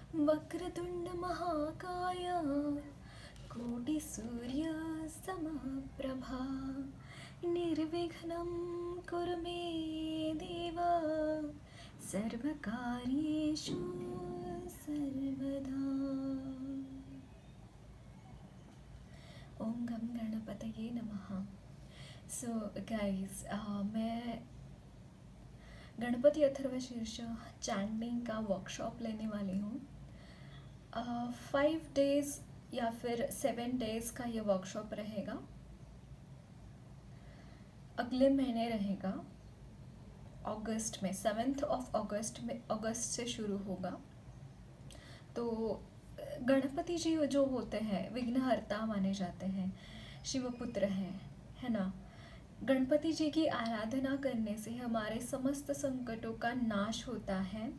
वक्रतुंड महाकाय कोटिसूर्यसमप्रभा निर्विघ्नं कुरु मे देव सर्वकार्येषु सर्वदा। ओम गं गणपतये नमः। सो गाइस, मैं गणपति अथर्वशीर्ष चैंटिंग का वर्कशॉप लेने वाली हूँ। 5 डेज़ या फिर 7 डेज़ का ये वर्कशॉप रहेगा। अगले महीने रहेगा, अगस्त में, 7 में, अगस्त से शुरू होगा। तो गणपति जी जो होते हैं विघ्नहर्ता माने जाते हैं, शिवपुत्र हैं, है ना। गणपति जी की आराधना करने से हमारे समस्त संकटों का नाश होता है,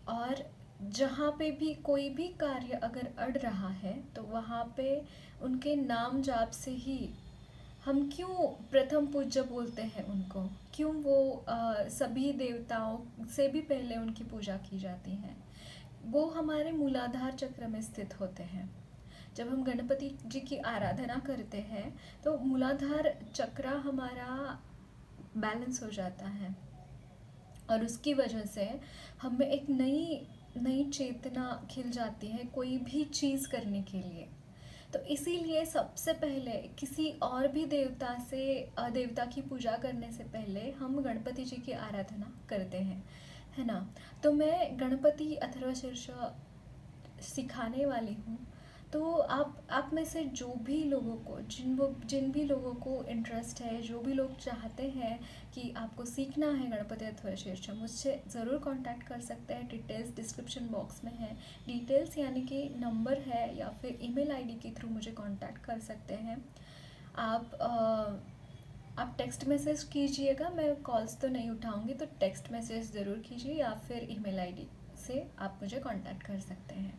और जहाँ पे भी कोई भी कार्य अगर अड़ रहा है तो वहाँ पे उनके नाम जाप से ही हम क्यों प्रथम पूज्य बोलते हैं उनको, क्यों वो सभी देवताओं से भी पहले उनकी पूजा की जाती है। वो हमारे मूलाधार चक्र में स्थित होते हैं। जब हम गणपति जी की आराधना करते हैं तो मूलाधार चक्र हमारा बैलेंस हो जाता है, और उसकी वजह से हमें एक नई नई चेतना खिल जाती है कोई भी चीज़ करने के लिए। तो इसीलिए सबसे पहले किसी और भी देवता की पूजा करने से पहले हम गणपति जी की आराधना करते हैं, है ना। तो मैं गणपति अथर्वशीर्ष सिखाने वाली हूँ। तो आप में से जो भी लोगों को जिन भी लोगों को इंटरेस्ट है, जो भी लोग चाहते हैं कि आपको सीखना है गणपति अथर्वशीर्ष, मुझसे ज़रूर कांटेक्ट कर सकते हैं। डिटेल्स डिस्क्रिप्शन बॉक्स में है। डिटेल्स यानी कि नंबर है, या फिर ईमेल आईडी के थ्रू मुझे कांटेक्ट कर सकते हैं। आप टेक्स्ट मैसेज कीजिएगा, मैं कॉल्स तो नहीं उठाऊंगी, तो टेक्स्ट मैसेज ज़रूर कीजिए, या फिर ईमेल आईडी से आप मुझे कांटेक्ट कर सकते हैं।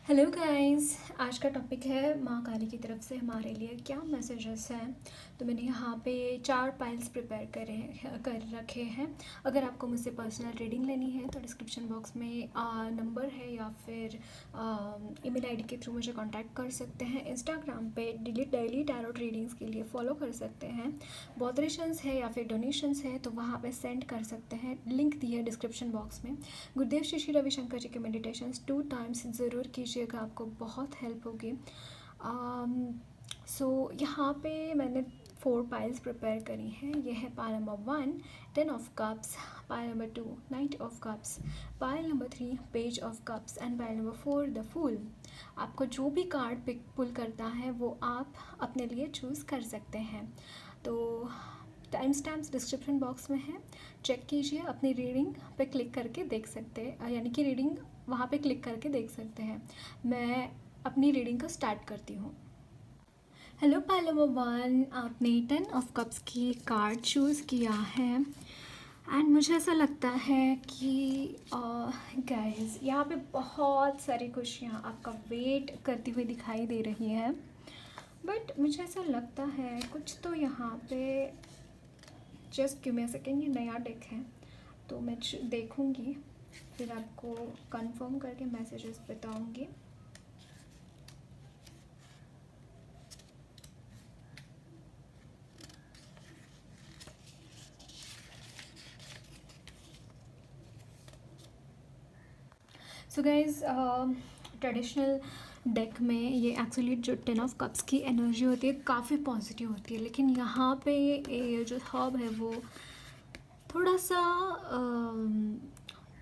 हेलो गाइस, आज का टॉपिक है माँ काली की तरफ से हमारे लिए क्या मैसेजेस हैं। तो मैंने यहाँ पे 4 फाइल्स प्रिपेयर कर रखे हैं। अगर आपको मुझसे पर्सनल रीडिंग लेनी है तो डिस्क्रिप्शन बॉक्स में नंबर है, या फिर ईमेल आईडी के थ्रू मुझे कांटेक्ट कर सकते हैं। इंस्टाग्राम पे डेली टैरोट रीडिंग्स के लिए फॉलो कर सकते हैं। बॉदरेशंस है या फिर डोनेशंस है तो वहाँ पे सेंड कर सकते हैं, लिंक दी है डिस्क्रिप्शन बॉक्स में। गुरुदेव श्री रविशंकर जी के मेडिटेशंस 2 टाइम्स ज़रूर कीजिएगा, आपको बहुत हेल्प होगी। सो यहाँ पे मैंने 4 पाइल्स प्रिपेयर करी हैं। ये है pile number 1 10 of cups, pile number 2 knight of cups, pile number 3 page of cups, and pile number 4 the fool. आपको जो भी कार्ड पिक पुल करता है वो आप अपने लिए चूज़ कर सकते हैं। तो टाइम स्टैम्प्स डिस्क्रिप्शन बॉक्स में है, चेक कीजिए। अपनी रीडिंग पे क्लिक करके देख सकते हैं, यानी कि रीडिंग वहाँ पे क्लिक करके देख सकते हैं। मैं अपनी रीडिंग को स्टार्ट करती हूँ। हेलो पाइल नंबर 1, आपने 10 ऑफ कप्स की कार्ड चूज़ किया है, एंड मुझे ऐसा लगता है कि गाइस यहाँ पे बहुत सारी खुशियाँ आपका वेट करती हुई दिखाई दे रही हैं। बट मुझे ऐसा लगता है कुछ तो यहाँ पे, just give me a second, ये नया डेक है तो मैं देखूँगी, फिर आपको कंफर्म करके मैसेजेस बताऊँगी। सो गाइज, ट्रेडिशनल डेक में ये एक्चुअली जो 10 ऑफ कप्स की एनर्जी होती है काफ़ी पॉजिटिव होती है, लेकिन यहाँ पे ये जो हब है वो थोड़ा सा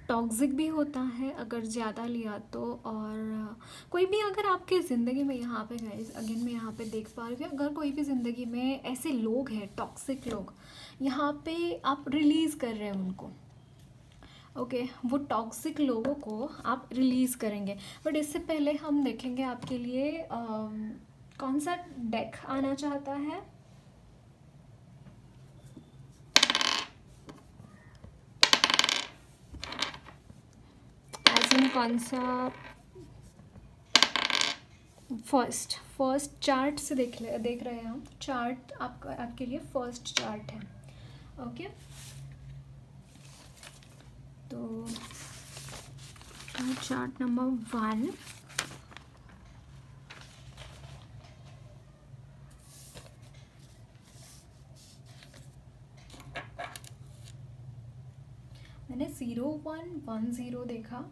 टॉक्सिक भी होता है अगर ज़्यादा लिया तो। और कोई भी अगर आपके ज़िंदगी में, यहाँ पे गाइस अगेन मैं यहाँ पे देख पा रही हूँ, अगर कोई भी ज़िंदगी में ऐसे लोग हैं टॉक्सिक लोग, यहाँ पे आप रिलीज़ कर रहे हैं उनको। ओके, वो टॉक्सिक लोगों को आप रिलीज़ करेंगे। बट इससे पहले हम देखेंगे आपके लिए कौन सा डेक आना चाहता है। एज इन कौन सा फर्स्ट फर्स्ट चार्ट से देख रहे हैं हम। चार्ट आपके लिए फर्स्ट चार्ट है। ओके, तो चार्ट नंबर 1, मैंने 0110 देखा।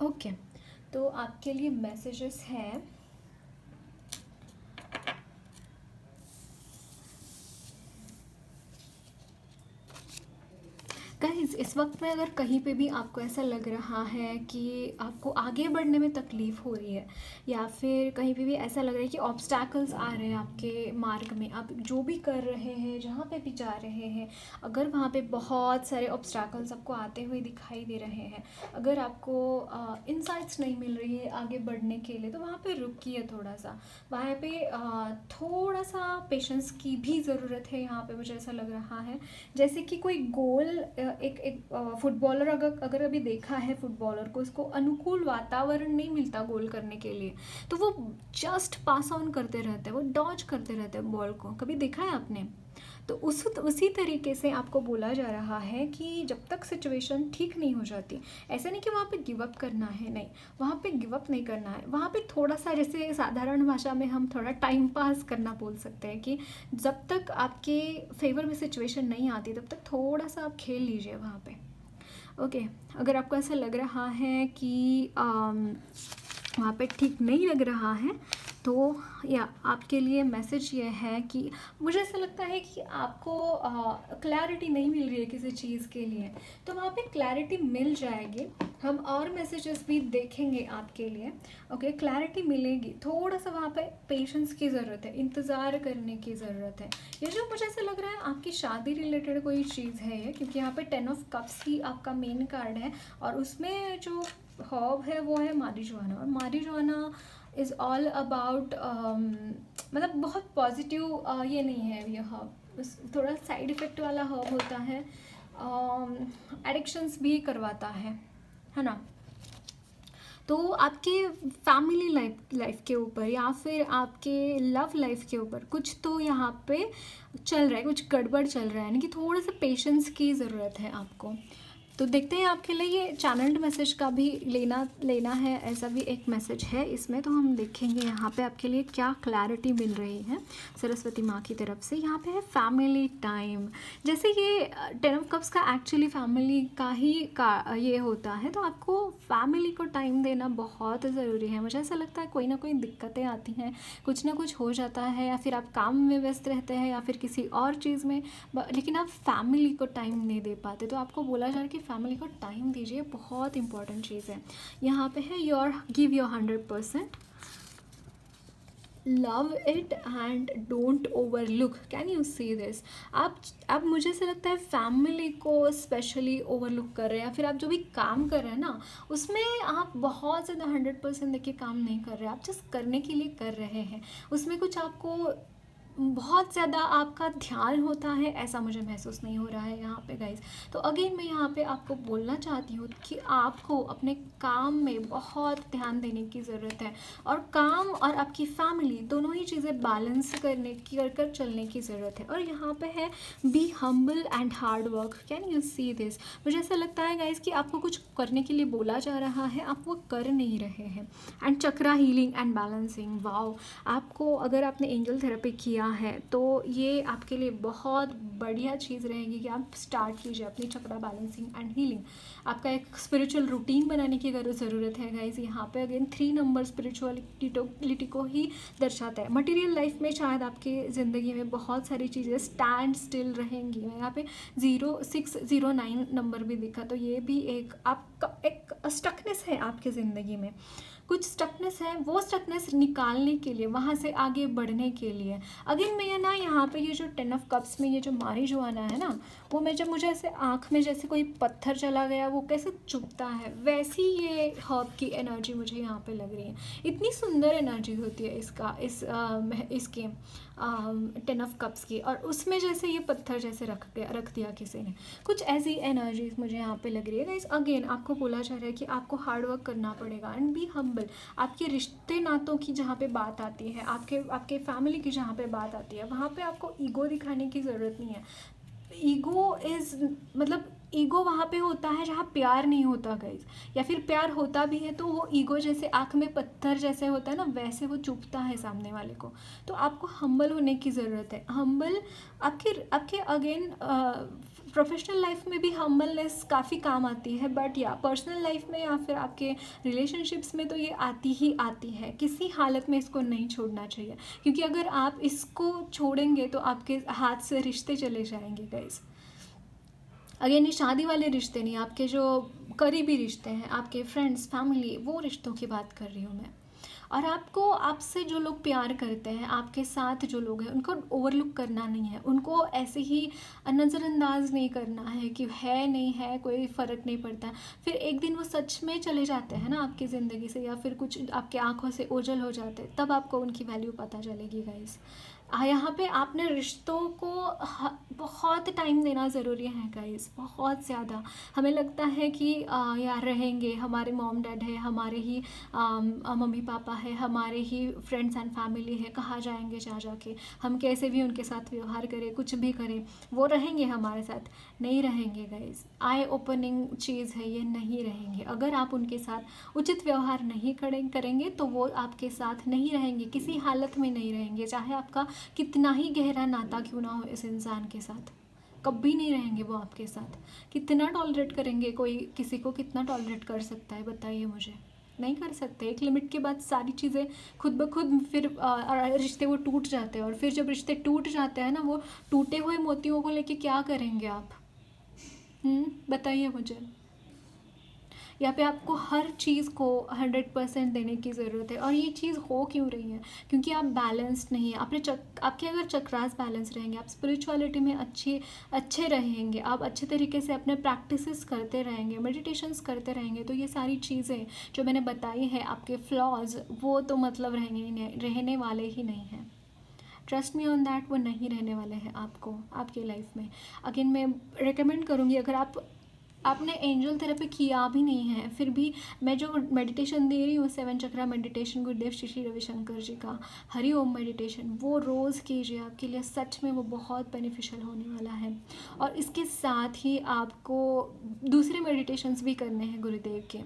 ओके, तो आपके लिए मैसेजेस हैं। गाइस, इस वक्त में अगर कहीं पे भी आपको ऐसा लग रहा है कि आपको आगे बढ़ने में तकलीफ़ हो रही है, या फिर कहीं पे भी ऐसा लग रहा है कि ऑब्स्टैकल्स आ रहे हैं आपके मार्ग में, आप जो भी कर रहे हैं, जहाँ पे भी जा रहे हैं, अगर वहाँ पे बहुत सारे ऑब्स्टैकल्स आपको आते हुए दिखाई दे रहे हैं, अगर आपको इंसाइट्स नहीं मिल रही है आगे बढ़ने के लिए, तो वहाँ पे रुकिए थोड़ा सा। वहाँ पे थोड़ा सा पेशेंस की भी ज़रूरत है। यहाँ पे मुझे ऐसा लग रहा है जैसे कि कोई गोल, एक फुटबॉलर अगर अभी देखा है फुटबॉलर को, उसको अनुकूल वातावरण नहीं मिलता गोल करने के लिए, तो वो जस्ट पास ऑन करते रहते हैं, वो डॉज करते रहते हैं बॉल को। कभी देखा है आपने? तो उसी तरीके से आपको बोला जा रहा है कि जब तक सिचुएशन ठीक नहीं हो जाती, ऐसा नहीं कि वहाँ पे गिव अप करना है, नहीं, वहाँ पे गिव अप नहीं करना है। वहाँ पे थोड़ा सा, जैसे साधारण भाषा में हम थोड़ा टाइम पास करना बोल सकते हैं, कि जब तक आपके फेवर में सिचुएशन नहीं आती तब तक थोड़ा सा आप खेल लीजिए वहाँ पे। ओके, अगर आपको ऐसा लग रहा है कि वहाँ पे ठीक नहीं लग रहा है, तो या आपके लिए मैसेज ये है कि मुझे ऐसा लगता है कि आपको क्लैरिटी नहीं मिल रही है किसी चीज़ के लिए, तो वहाँ पे क्लैरिटी मिल जाएगी। हम और मैसेजेस भी देखेंगे आपके लिए। ओके, क्लैरिटी मिलेगी। थोड़ा सा वहाँ पे पेशेंस की ज़रूरत है, इंतज़ार करने की ज़रूरत है। ये जो मुझे ऐसा लग रहा है आपकी शादी रिलेटेड कोई चीज़ है ये, क्योंकि यहाँ पे 10 ऑफ कप्स ही आपका मेन कार्ड है, और उसमें जो हर्ब है वो है मारिजुआना। और मारिजुआना इज़ ऑल अबाउट, मतलब बहुत पॉजिटिव ये नहीं है ये हर्ब, थोड़ा साइड इफ़ेक्ट वाला हर्ब होता है, एडिक्शंस भी करवाता है ना। तो आपके फैमिली लाइफ के ऊपर, या फिर आपके लव लाइफ के ऊपर कुछ तो यहाँ पे चल रहा है, कुछ गड़बड़ चल रहा है, यानी कि थोड़ा सा पेशेंस की ज़रूरत है आपको। तो देखते हैं आपके लिए ये चैनल्ड मैसेज का भी लेना है, ऐसा भी एक मैसेज है इसमें। तो हम देखेंगे यहाँ पे आपके लिए क्या क्लैरिटी मिल रही है सरस्वती माँ की तरफ से। यहाँ पे है फैमिली टाइम। जैसे ये 10 ऑफ कप्स का एक्चुअली फैमिली का ये होता है, तो आपको फैमिली को टाइम देना बहुत ज़रूरी है। मुझे ऐसा लगता है कोई ना कोई दिक्कतें आती हैं, कुछ ना कुछ हो जाता है, या फिर आप काम में व्यस्त रहते हैं, या फिर किसी और चीज़ में, लेकिन आप फैमिली को टाइम नहीं दे पाते। तो आपको बोला जा रहा है कि फैमिली को टाइम दीजिए, बहुत इंपॉर्टेंट चीज़ है। यहाँ पे है give your 100%, love it and don't overlook. Can you see this? आप मुझे ऐसा लगता है फैमिली को स्पेशली ओवरलुक कर रहे हैं, या फिर आप जो भी काम कर रहे हैं ना, उसमें आप बहुत ज़्यादा 100% देके काम नहीं कर रहे हैं, आप जस्ट करने के लिए कर रहे हैं। उसमें कुछ आपको बहुत ज़्यादा आपका ध्यान होता है, ऐसा मुझे महसूस नहीं हो रहा है यहाँ पे गाइस। तो अगेन मैं यहाँ पे आपको बोलना चाहती हूँ कि आपको अपने काम में बहुत ध्यान देने की ज़रूरत है, और काम और आपकी फैमिली दोनों ही चीज़ें बैलेंस करने की कर चलने की ज़रूरत है। और यहाँ पे है be humble and hard work. Can you see this? मुझे ऐसा लगता है गाइस कि आपको कुछ करने के लिए बोला जा रहा है, आप वो कर नहीं रहे हैं। And chakra healing and balancing, wow! आपको अगर आपने एंजल थेरेपी किया है तो ये आपके लिए बहुत बढ़िया चीज़ रहेगी कि आप स्टार्ट कीजिए अपनी चक्रा बैलेंसिंग एंड हीलिंग। आपका एक स्पिरिचुअल रूटीन बनाने की अगर ज़रूरत है गाइज। यहाँ पे अगेन 3 नंबर स्पिरिचुअलिटी को ही दर्शाता है। मटेरियल लाइफ में शायद आपकी ज़िंदगी में बहुत सारी चीज़ें स्टैंड स्टिल रहेंगी। मैं यहाँ पे 0609 नंबर भी दिखा, तो ये भी एक आपका एक स्टकनेस है आपकी ज़िंदगी में, कुछ स्टकनेस है। वो स्टकनेस निकालने के लिए, वहाँ से आगे बढ़ने के लिए अगेन मैं ना यहाँ पे ये जो 10 ऑफ कप्स में ये जो मारी जो आना है ना, वो मैं जब मुझे ऐसे आँख में जैसे कोई पत्थर चला गया वो कैसे चुभता है, वैसी ये हर्ब की एनर्जी मुझे यहाँ पे लग रही है। इतनी सुंदर एनर्जी होती है इसके 10 ऑफ कप्स की, और उसमें जैसे ये पत्थर जैसे रख दिया किसी ने, कुछ ऐसी एनर्जीज मुझे यहाँ पे लग रही है गाइस। अगेन आपको बोला जा रहा है कि आपको हार्ड वर्क करना पड़ेगा एंड बी हम्बल। आपके रिश्ते नातों की जहाँ पे बात आती है, आपके फैमिली की जहाँ पे बात आती है, वहाँ पे आपको ईगो दिखाने की ज़रूरत नहीं है। ईगो इज़ मतलब ईगो वहाँ पे होता है जहाँ प्यार नहीं होता गाइज, या फिर प्यार होता भी है तो वो ईगो जैसे आँख में पत्थर जैसे होता है ना, वैसे वो चुभता है सामने वाले को। तो आपको हम्बल होने की ज़रूरत है। हम्बल आपके अगेन प्रोफेशनल लाइफ में भी हम्बलनेस काफ़ी काम आती है, बट या पर्सनल लाइफ में या फिर आपके रिलेशनशिप्स में तो ये आती ही आती है। किसी हालत में इसको नहीं छोड़ना चाहिए, क्योंकि अगर आप इसको छोड़ेंगे तो आपके हाथ से रिश्ते चले जाएंगे गाइज। अगेन ये शादी वाले रिश्ते नहीं, आपके जो करीबी रिश्ते हैं, आपके फ्रेंड्स, फैमिली, वो रिश्तों की बात कर रही हूँ मैं। और आपको आपसे जो लोग प्यार करते हैं, आपके साथ जो लोग हैं, उनको ओवरलुक करना नहीं है, उनको ऐसे ही नज़रअंदाज नहीं करना है कि है नहीं है कोई फ़र्क नहीं पड़ता। फिर एक दिन वो सच में चले जाते हैं ना आपकी ज़िंदगी से, या फिर कुछ आपके आंखों से ओझल हो जाते हैं, तब आपको उनकी वैल्यू पता चलेगी गाइस। यहाँ पे आपने रिश्तों को बहुत टाइम देना ज़रूरी है गाइस, बहुत ज़्यादा। हमें लगता है कि यार रहेंगे, हमारे मॉम डैड है, हमारे ही मम्मी पापा है, हमारे ही फ्रेंड्स एंड फैमिली है, कहाँ जाएंगे जा जाके, हम कैसे भी उनके साथ व्यवहार करें, कुछ भी करें, वो रहेंगे हमारे साथ। नहीं रहेंगे गाइस, आई ओपनिंग चीज़ है ये, नहीं रहेंगे। अगर आप उनके साथ उचित व्यवहार नहीं करेंगे तो वो आपके साथ नहीं रहेंगे, किसी हालत में नहीं रहेंगे, चाहे आपका कितना ही गहरा नाता क्यों ना हो इस इंसान के साथ, कभी नहीं रहेंगे वो आपके साथ। कितना टॉलरेट करेंगे, कोई किसी को कितना टॉलरेट कर सकता है बताइए मुझे? नहीं कर सकते। एक लिमिट के बाद सारी चीज़ें खुद ब खुद फिर रिश्ते वो टूट जाते हैं, और फिर जब रिश्ते टूट जाते हैं ना, वो टूटे हुए मोतियों को लेके क्या करेंगे आप? बताइए मुझे। यहाँ पे आपको हर चीज़ को 100% देने की ज़रूरत है, और ये चीज़ हो क्यों रही है? क्योंकि आप बैलेंस्ड नहीं है। आपके अगर चक्रास बैलेंस रहेंगे, आप स्पिरिचुअलिटी में अच्छे रहेंगे, आप अच्छे तरीके से अपने प्रैक्टिसेस करते रहेंगे, मेडिटेशंस करते रहेंगे, तो ये सारी चीज़ें जो मैंने बताई है, आपके फ्लॉज, वो तो मतलब रहने वाले ही नहीं हैं। ट्रस्ट मी ऑन दैट, वो नहीं रहने वाले हैं आपको आपकी लाइफ में। अगेन मैं रिकमेंड करूँगी, अगर आपने एंजल थेरेपी किया भी नहीं है, फिर भी मैं जो मेडिटेशन दे रही हूँ 7 चक्रा मेडिटेशन, गुरुदेव श्री रविशंकर जी का हरि ओम मेडिटेशन, वो रोज़ कीजिए, आपके लिए सच में वो बहुत बेनिफिशियल होने वाला है। और इसके साथ ही आपको दूसरे मेडिटेशंस भी करने हैं गुरुदेव के।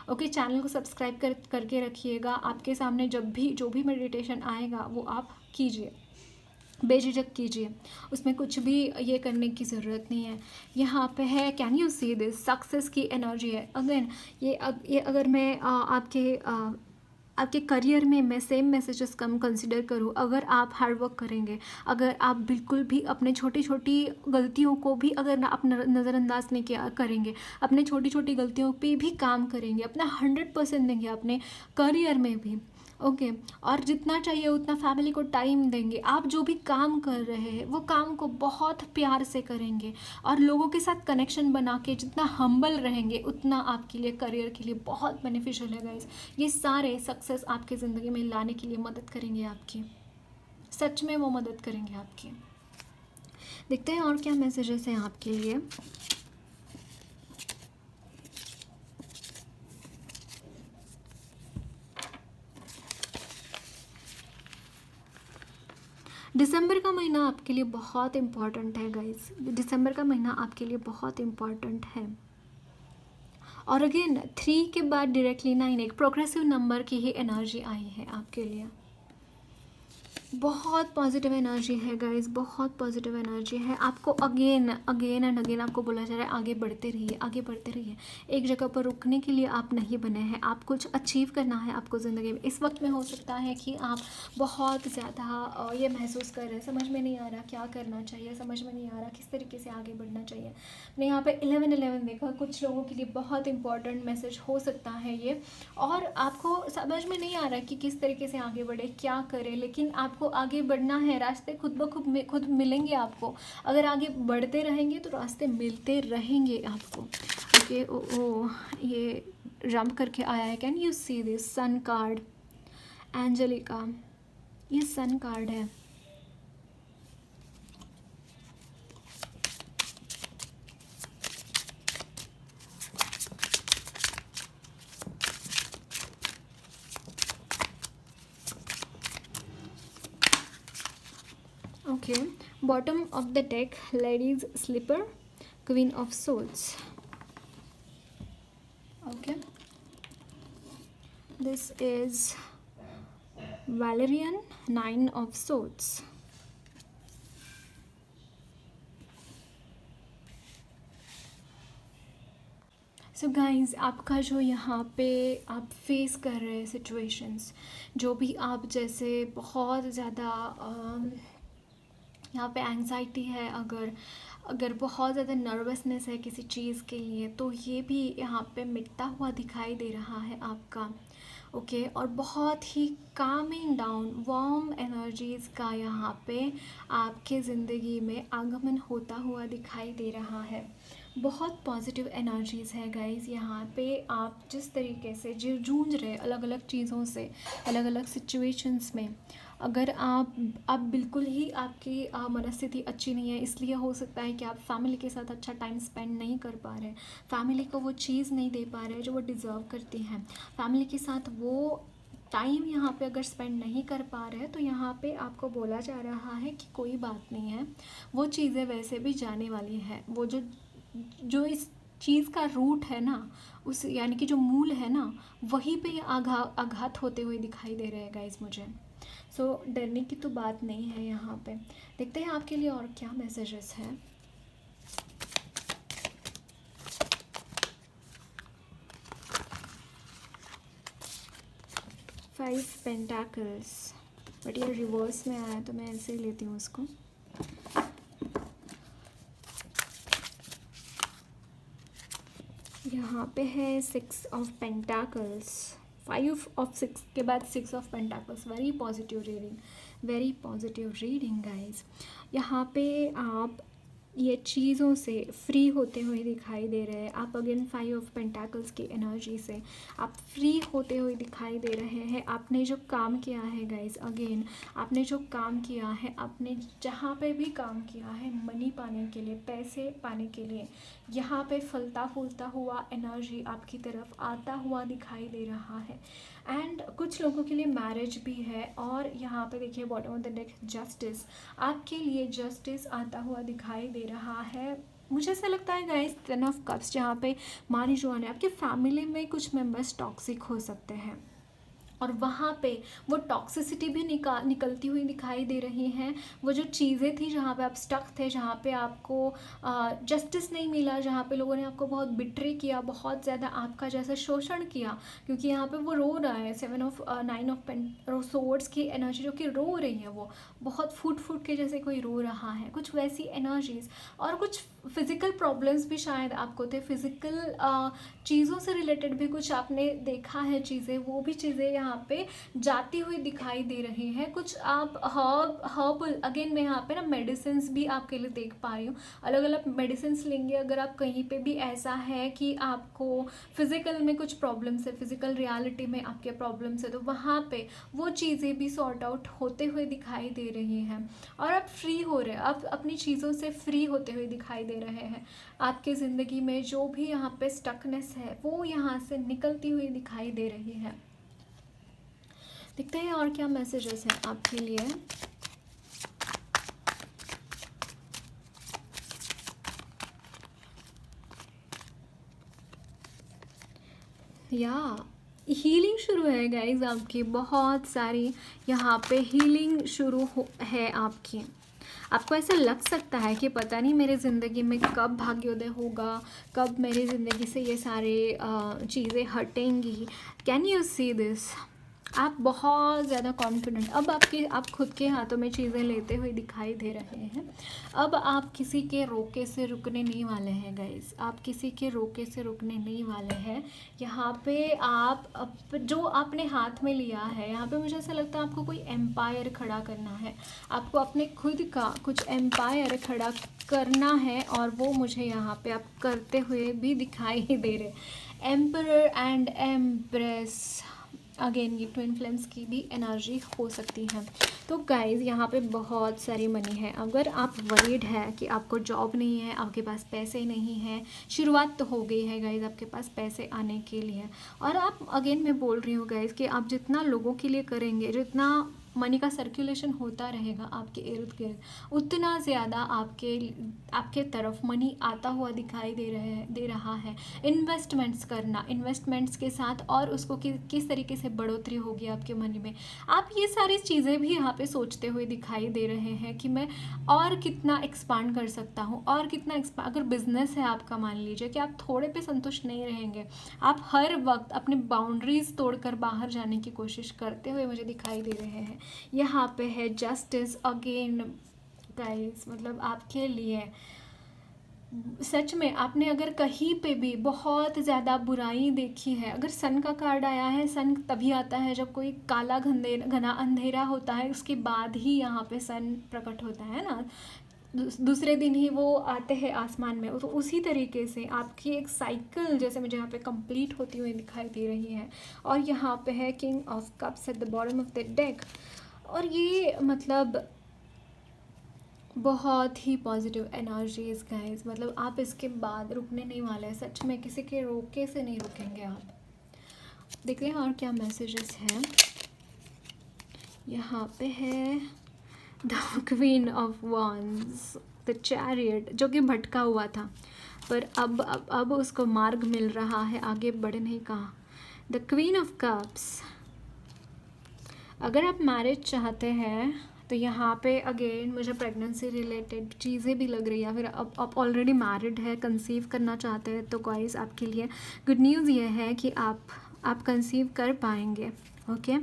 ओके, चैनल को सब्सक्राइब करके रखिएगा। आपके सामने जब भी जो भी मेडिटेशन आएगा वो आप कीजिए, बेझिझक कीजिए, उसमें कुछ भी ये करने की ज़रूरत नहीं है। यहाँ पे है, can you see this, success की एनर्जी है। अगेन ये अगर मैं आपके करियर में मैं सेम मैसेजेस कम कंसिडर करूँ, अगर आप हार्ड वर्क करेंगे, अगर आप बिल्कुल भी अपने छोटी छोटी गलतियों को भी अगर आप नज़रअंदाज नहीं किया करेंगे, अपने छोटी छोटी गलतियों पे भी काम करेंगे, अपना 100% देंगे अपने करियर में भी, ओके, और जितना चाहिए उतना फैमिली को टाइम देंगे, आप जो भी काम कर रहे हैं वो काम को बहुत प्यार से करेंगे, और लोगों के साथ कनेक्शन बना के जितना हम्बल रहेंगे उतना आपके लिए करियर के लिए बहुत बेनिफिशियल है गाइस। ये सारे सक्सेस आपके ज़िंदगी में लाने के लिए मदद करेंगे आपकी। सच में वो मदद करेंगे आपकी। देखते हैं और क्या मैसेजेस हैं आपके लिए। दिसंबर का महीना आपके लिए बहुत इम्पॉर्टेंट है गाइस। दिसंबर का महीना आपके लिए बहुत इम्पॉर्टेंट है। और अगेन 3 के बाद डायरेक्टली 9, एक प्रोग्रेसिव नंबर की ही एनर्जी आई है आपके लिए। बहुत पॉजिटिव एनर्जी है गाइस, बहुत पॉजिटिव एनर्जी है। आपको अगेन एंड अगेन आपको बोला जा रहा है आगे बढ़ते रहिए, आगे बढ़ते रहिए। एक जगह पर रुकने के लिए आप नहीं बने हैं, आप कुछ अचीव करना है आपको ज़िंदगी में। इस वक्त में हो सकता है कि आप बहुत ज़्यादा ये महसूस कर रहे हैं, समझ में नहीं आ रहा क्या करना चाहिए, समझ में नहीं आ रहा किस तरीके से आगे बढ़ना चाहिए। मैंने यहाँ पे 11-11 देखा, कुछ लोगों के लिए बहुत इंपॉर्टेंट मैसेज हो सकता है ये। और आपको समझ में नहीं आ रहा कि किस तरीके से आगे बढ़े, क्या करें, लेकिन आपको आगे बढ़ना है। रास्ते खुद ब खुद मिलेंगे आपको। अगर आगे बढ़ते रहेंगे तो रास्ते मिलते रहेंगे आपको। ओके, ओ ये जंप करके आया है। Can you see this sun card Angelica? ये सन कार्ड है। Okay, bottom of the deck, ladies slipper, queen of swords. Okay, this is Valerian, 9 of swords. So guys, आपका जो यहाँ पे आप फेस कर रहे हैं सिचुएशंस, जो भी आप जैसे बहुत ज़्यादा यहाँ पे एंग्जाइटी है, अगर बहुत ज़्यादा नर्वसनेस है किसी चीज़ के लिए, तो ये भी यहाँ पे मिटता हुआ दिखाई दे रहा है आपका। ओके, और बहुत ही कामिंग डाउन वार्म एनर्जीज़ का यहाँ पे आपके ज़िंदगी में आगमन होता हुआ दिखाई दे रहा है। बहुत पॉजिटिव एनर्जीज़ है गाइज़। यहाँ पे आप जिस तरीके से जूझ रहे अलग अलग चीज़ों से, अलग अलग सिचुएशंस में, अगर आप बिल्कुल ही आपकी मनस्थिति अच्छी नहीं है, इसलिए हो सकता है कि आप फैमिली के साथ अच्छा टाइम स्पेंड नहीं कर पा रहे, फैमिली को वो चीज़ नहीं दे पा रहे जो वो डिज़र्व करती हैं, फैमिली के साथ वो टाइम यहाँ पे अगर स्पेंड नहीं कर पा रहे हैं, तो यहाँ पे आपको बोला जा रहा है कि कोई बात नहीं है, वो चीज़ें वैसे भी जाने वाली हैं। वो जो इस चीज़ का रूट है ना, उस यानी कि जो मूल है ना, वहीं पे आघात होते हुए दिखाई दे रहे हैं गाइस मुझे। सो डरने की तो बात नहीं है यहाँ पे। देखते हैं आपके लिए और क्या मैसेजेस हैं। फाइव पेंटाकल्स, बट ये रिवर्स में आया तो मैं ऐसे ही लेती हूँ उसको। यहाँ पे है 6 ऑफ पेंटाकल्स, 5 ऑफ 6 के बाद 6 of pentacles. Very positive reading, very positive reading guys. यहाँ पे आप ये चीज़ों से फ्री होते हुए दिखाई दे रहे हैं। आप अगेन 5 ऑफ पेंटाकल्स की एनर्जी से आप फ्री होते हुए दिखाई दे रहे हैं। आपने जो काम किया है गाइस, अगेन आपने जो काम किया है, आपने जहाँ पे भी काम किया है मनी पाने के लिए, पैसे पाने के लिए, यहाँ पे फलता फूलता हुआ एनर्जी आपकी तरफ आता हुआ दिखाई दे रहा है। एंड कुछ लोगों के लिए मैरिज भी है। और यहाँ पे देखिए bottom of the deck justice, आपके लिए जस्टिस आता हुआ दिखाई दे रहा है। मुझे ऐसा लगता है गाइस 10 ऑफ कप्स, जहाँ पे मानी जो है आपके फैमिली में कुछ मेंबर्स टॉक्सिक हो सकते हैं, और वहाँ पे वो टॉक्सिसिटी भी निकलती हुई दिखाई दे रही हैं। वो जो चीज़ें थी जहाँ पे आप स्टक थे, जहाँ पे आपको जस्टिस नहीं मिला, जहाँ पे लोगों ने आपको बहुत बिट्रे किया, बहुत ज़्यादा आपका जैसा शोषण किया, क्योंकि यहाँ पे वो रो रहा है। 9 ऑफ सोर्ड्स की एनर्जी जो कि रो रही है, वो बहुत फूट के जैसे कोई रो रहा है, कुछ वैसी एनर्जीज़। और कुछ फिज़िकल प्रॉब्लम्स भी शायद आपको थे, फिज़िकल चीज़ों से रिलेटेड भी कुछ आपने देखा है चीज़ें, वो भी चीज़ें यहाँ पे जाती हुई दिखाई दे रही है। कुछ आप हर्बल, अगेन मैं यहाँ पे ना मेडिसिन भी आपके लिए देख पा रही हूँ। अलग अलग मेडिसिन लेंगे अगर आप कहीं पे भी ऐसा है कि आपको फिजिकल में कुछ प्रॉब्लम्स है, फिजिकल रियलिटी में आपके प्रॉब्लम्स है, तो वहाँ पे वो चीज़ें भी सॉर्ट आउट होते हुए दिखाई दे रही हैं और आप फ्री हो रहे हैं, आप अपनी चीज़ों से फ्री होते हुए दिखाई दे रहे हैं। आपके ज़िंदगी में जो भी यहाँ पे स्टकनेस है वो यहाँ से निकलती हुई दिखाई दे रही है। देखते हैं और क्या मैसेजेस हैं आपके लिए। या हीलिंग शुरू है गाइज आपकी, बहुत सारी यहाँ पे हीलिंग शुरू है आपकी। आपको ऐसा लग सकता है कि पता नहीं मेरे ज़िंदगी में कब भाग्योदय होगा, कब मेरी ज़िंदगी से ये सारे चीज़ें हटेंगी। Can you see this? आप बहुत ज़्यादा कॉन्फिडेंट, अब आप खुद के हाथों में चीज़ें लेते हुए दिखाई दे रहे हैं। अब आप किसी के रोके से रुकने नहीं वाले हैं गाइस, आप किसी के रोके से रुकने नहीं वाले हैं। यहाँ पे आप जो आपने हाथ में लिया है, यहाँ पे मुझे ऐसा लगता है आपको कोई एम्पायर खड़ा करना है, आपको अपने खुद का कुछ एम्पायर खड़ा करना है और वो मुझे यहाँ पे आप करते हुए भी दिखाई दे रहे। एम्परर एंड एम्प्रेस, अगेन ये ट्विन फ्लेम्स की भी एनर्जी हो सकती है। तो गाइज़ यहाँ पे बहुत सारी मनी है। अगर आप वरीड है कि आपको जॉब नहीं है, आपके पास पैसे नहीं है, शुरुआत तो हो गई है गाइज़ आपके पास पैसे आने के लिए, और आप, अगेन मैं बोल रही हूँ गाइज़ कि आप जितना लोगों के लिए करेंगे, जितना मनी का सर्कुलेशन होता रहेगा आपके इर्द गिर्द, उतना ज़्यादा आपके तरफ मनी आता हुआ दिखाई दे रहा है। इन्वेस्टमेंट्स करना, इन्वेस्टमेंट्स के साथ और उसको किस तरीके से बढ़ोतरी होगी आपके मनी में, आप ये सारी चीज़ें भी यहाँ पे सोचते हुए दिखाई दे रहे हैं कि मैं और कितना एक्सपांड कर सकता हूँ, और कितना अगर बिजनेस है आपका, मान लीजिए कि आप थोड़े पे संतुष्ट नहीं रहेंगे, आप हर वक्त अपनी बाउंड्रीज तोड़कर बाहर जाने की कोशिश करते हुए मुझे दिखाई दे रहे हैं। यहाँ पे है जस्टिस अगेन गाइस, मतलब आपके लिए सच में आपने अगर कहीं पे भी बहुत ज़्यादा बुराई देखी है, अगर सन का कार्ड आया है, सन तभी आता है जब कोई काला घना अंधेरा होता है, उसके बाद ही यहाँ पे सन प्रकट होता है ना, दूसरे दिन ही वो आते हैं आसमान में। तो उसी तरीके से आपकी एक साइकिल जैसे मुझे यहाँ पे कंप्लीट होती हुई दिखाई दे रही है। और यहाँ पे है king of cups eight the bottom of the deck, और ये मतलब बहुत ही पॉजिटिव एनर्जीज गाइस, मतलब आप इसके बाद रुकने नहीं वाले हैं, सच में किसी के रोके से नहीं रुकेंगे आप। देखते हैं और क्या मैसेजेस हैं। यहाँ पे है the queen of wands, the chariot, जो कि भटका हुआ था पर अब उसको मार्ग मिल रहा है आगे बढ़ने का। द क्वीन ऑफ कप्स, अगर आप मैरिज चाहते हैं तो यहाँ पे अगेन मुझे प्रेगनेंसी रिलेटेड चीज़ें भी लग रही है। फिर अब आप ऑलरेडी मैरिड है, कंसीव करना चाहते हैं, तो गाइस आपके लिए गुड न्यूज़ ये है कि आप कंसीव कर पाएंगे। ओके,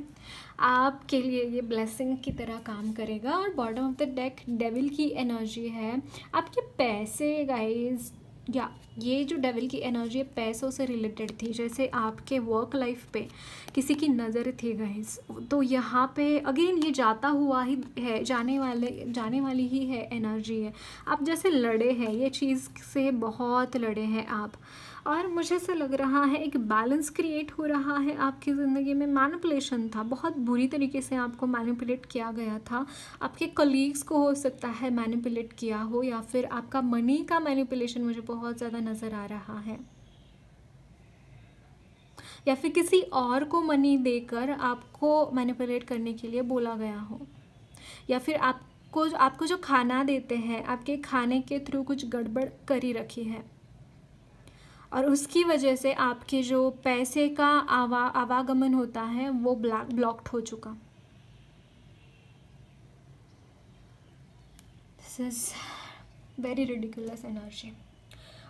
आपके लिए ये ब्लेसिंग की तरह काम करेगा। और bottom of the deck devil की एनर्जी है। आपके पैसे गाइस, या ये जो डेविल की एनर्जी है पैसों से रिलेटेड थी, जैसे आपके वर्क लाइफ पे किसी की नज़र थी गाइस, तो यहाँ पे अगेन ये जाता हुआ ही है, जाने वाली ही है एनर्जी है। आप जैसे लड़े हैं, ये चीज़ से बहुत लड़े हैं आप, और मुझे ऐसा लग रहा है एक बैलेंस क्रिएट हो रहा है आपकी ज़िंदगी में। मैनिपुलेशन था, बहुत बुरी तरीके से आपको मैनिपुलेट किया गया था, आपके कलीग्स को हो सकता है मैनिपुलेट किया हो, या फिर आपका मनी का मैनिपुलेशन मुझे बहुत ज़्यादा नज़र आ रहा है, या फिर किसी और को मनी देकर आपको मैनिपुलेट करने के लिए बोला गया हो, या फिर आपको जो खाना देते हैं आपके खाने के थ्रू कुछ गड़बड़ करी रखी है, और उसकी वजह से आपके जो पैसे का आवागमन होता है वो ब्लॉक्ड हो चुका। This is very ridiculous energy.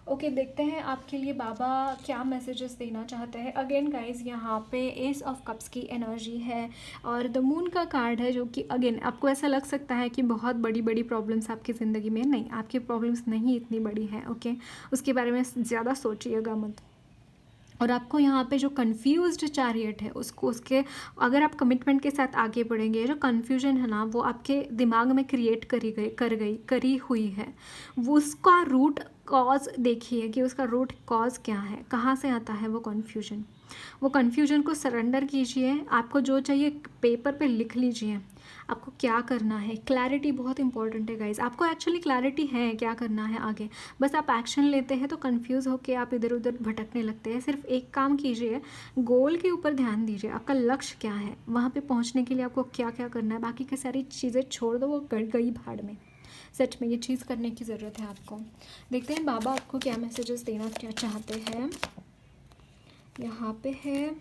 Okay, देखते हैं आपके लिए बाबा क्या मैसेजेस देना चाहते हैं। अगेन गाइस यहाँ पे एस ऑफ कप्स की एनर्जी है और द मून का कार्ड है, जो कि अगेन आपको ऐसा लग सकता है कि बहुत बड़ी बड़ी प्रॉब्लम्स आपकी ज़िंदगी में, नहीं, आपकी प्रॉब्लम्स नहीं इतनी बड़ी हैं। ओके, उसके बारे में ज़्यादा सोचिएगा मत। और आपको यहाँ पे जो कंफ्यूज्ड चैरियट है उसको उसके अगर आप कमिटमेंट के साथ आगे बढ़ेंगे, जो कन्फ्यूजन है ना वो आपके दिमाग में क्रिएट करी हुई है, वो उसका रूट कॉज देखिए कि उसका रूट कॉज क्या है, कहाँ से आता है वो कन्फ्यूजन। वो कन्फ्यूजन को सरेंडर कीजिए, आपको जो चाहिए पेपर पे लिख लीजिए, आपको क्या करना है। क्लैरिटी बहुत इंपॉर्टेंट है गाइज, आपको एक्चुअली क्लैरिटी है क्या करना है आगे, बस आप एक्शन लेते हैं तो कंफ्यूज होकर आप इधर उधर भटकने लगते हैं। सिर्फ एक काम कीजिए, गोल के ऊपर ध्यान दीजिए, आपका लक्ष्य क्या है, वहाँ पे पहुँचने के लिए आपको क्या क्या करना है, बाकी की सारी चीज़ें छोड़ दो, वो गई भाड़ में। सच में ये चीज़ करने की ज़रूरत है आपको। देखते हैं बाबा आपको क्या मैसेजेस देना क्या चाहते हैं। यहाँ पे है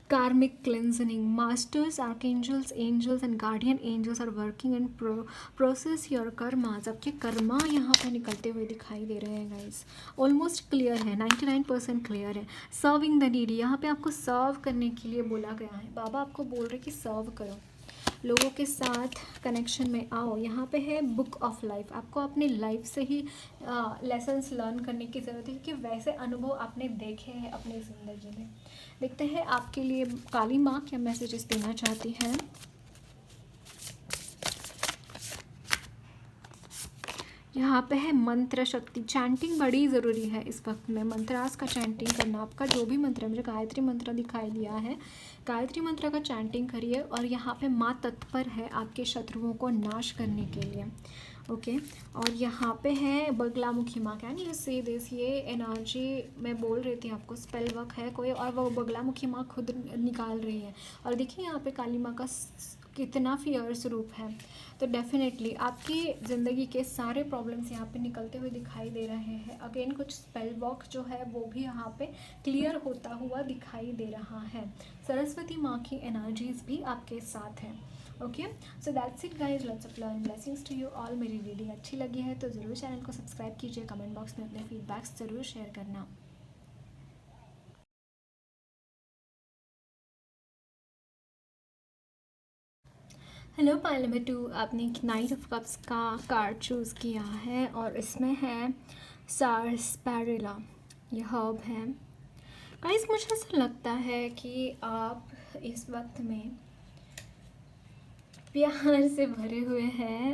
karmic cleansing, masters, archangels, angels and guardian angels are working and process your karmas। आपके कर्मा यहाँ पे निकलते हुए दिखाई दे रहे हैं गाइस, ऑलमोस्ट क्लियर है, 99% क्लियर है। सर्विंग द नीडी, यहाँ पे आपको सर्व करने के लिए बोला गया है, बाबा आपको बोल रहे कि सर्व करो, लोगों के साथ कनेक्शन में आओ। यहाँ पे है बुक ऑफ लाइफ, आपको अपनी लाइफ से ही लेसन्स लर्न करने की ज़रूरत है, क्योंकि वैसे अनुभव आपने देखे हैं अपनी ज़िंदगी में। देखते हैं आपके लिए काली माँ क्या मैसेजेस देना चाहती हैं। यहाँ पे है मंत्र शक्ति, चैंटिंग बड़ी ज़रूरी है इस वक्त में, मंत्रास का चैंटिंग करना। आपका जो भी मंत्र है, मुझे गायत्री मंत्र दिखाई दिया है, गायत्री मंत्र का चैंटिंग करिए। और यहाँ पे माँ तत्पर है आपके शत्रुओं को नाश करने के लिए। ओके और यहाँ पे है बगलामुखी माँ, कैन यू से दिस, ये एनर्जी मैं बोल रही थी आपको, स्पेल वर्क है कोई और वो बगलामुखी माँ खुद निकाल रही है। और देखिए यहाँ पे काली माँ का कितना फियर्स रूप है। तो डेफिनेटली आपकी ज़िंदगी के सारे प्रॉब्लम्स यहाँ पे निकलते हुए दिखाई दे रहे हैं। अगेन कुछ स्पेल वर्क जो है वो भी यहाँ पे क्लियर होता हुआ दिखाई दे रहा है। सरस्वती माँ की एनर्जीज भी आपके साथ हैं। Okay so that's it guys, lots of love and blessings to you all. मेरी रीडिंग अच्छी लगी है तो ज़रूर चैनल को सब्सक्राइब कीजिए, कमेंट बॉक्स में अपने फीडबैक्स ज़रूर शेयर करना। हेलो पाइल नंबर 2, आपने नाइट ऑफ कप्स का कार्ड चूज़ किया है और इसमें है सार्सपैरेला, ये हर्ब है। गाइस मुझे ऐसा लगता है कि आप इस वक्त में प्यार से भरे हुए हैं।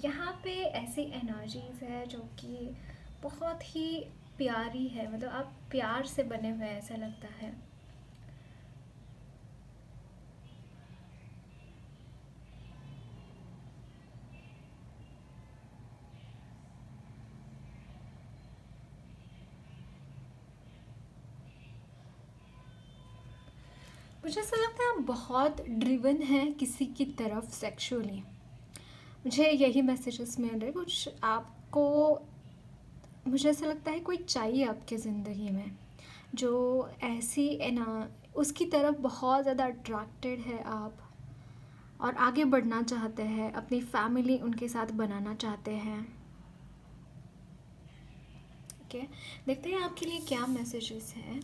यहाँ पे ऐसी एनर्जीज है जो कि बहुत ही प्यारी है, मतलब आप प्यार से बने हुए हैं ऐसा लगता है। मुझे ऐसा लगता है आप बहुत ड्रिवन हैं किसी की तरफ सेक्सुअली, मुझे यही मैसेजेस मिल रहे कुछ आपको। मुझे ऐसा लगता है कोई चाहिए आपके ज़िंदगी में जो ऐसी ना उसकी तरफ बहुत ज़्यादा अट्रैक्टेड है आप, और आगे बढ़ना चाहते हैं, अपनी फैमिली उनके साथ बनाना चाहते हैं। ओके देखते हैं आपके लिए क्या मैसेजेस हैं।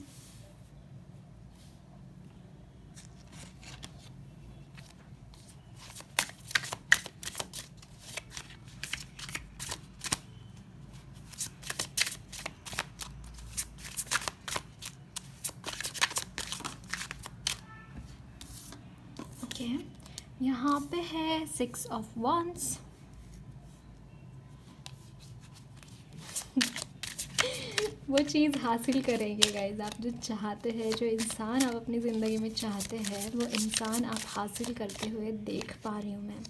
ओके यहाँ पे है 6 ऑफ wands, वो चीज़ हासिल करेंगे गाइज, आप जो चाहते हैं, जो इंसान आप अपनी ज़िंदगी में चाहते हैं वो इंसान आप हासिल करते हुए देख पा रही हूँ मैं।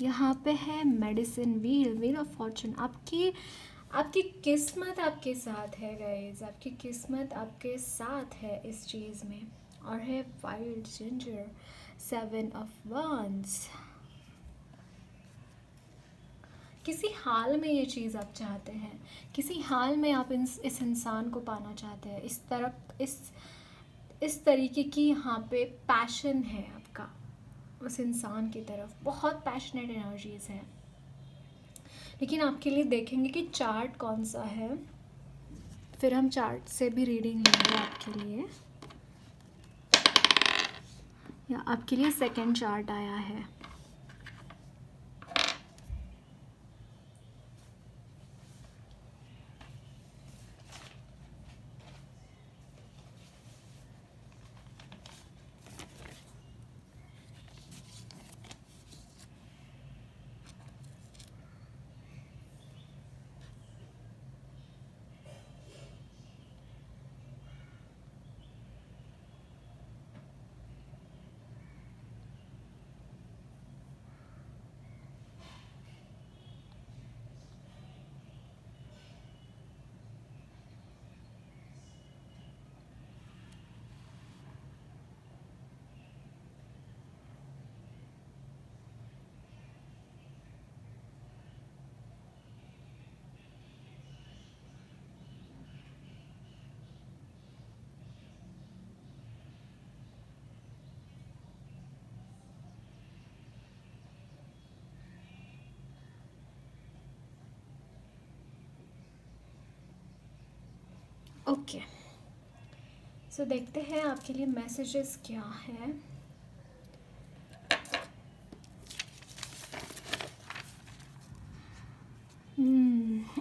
यहाँ पे है medicine wheel, wheel of Fortune, आपकी किस्मत आपके साथ है गाइज, आपकी किस्मत आपके साथ है इस चीज़ में। और है वाइल्ड जिंजर, 7 ऑफ wands, किसी हाल में ये चीज़ आप चाहते हैं, किसी हाल में आप इस इंसान को पाना चाहते हैं, इस तरीके की यहाँ पे पैशन है आपका उस इंसान की तरफ, बहुत पैशनेट एनर्जीज हैं। लेकिन आपके लिए देखेंगे कि चार्ट कौन सा है, फिर हम चार्ट से भी रीडिंग लेंगे आपके लिए। या आपके लिए सेकंड चार्ट आया है। ओके, सो देखते हैं आपके लिए मैसेजेस क्या है।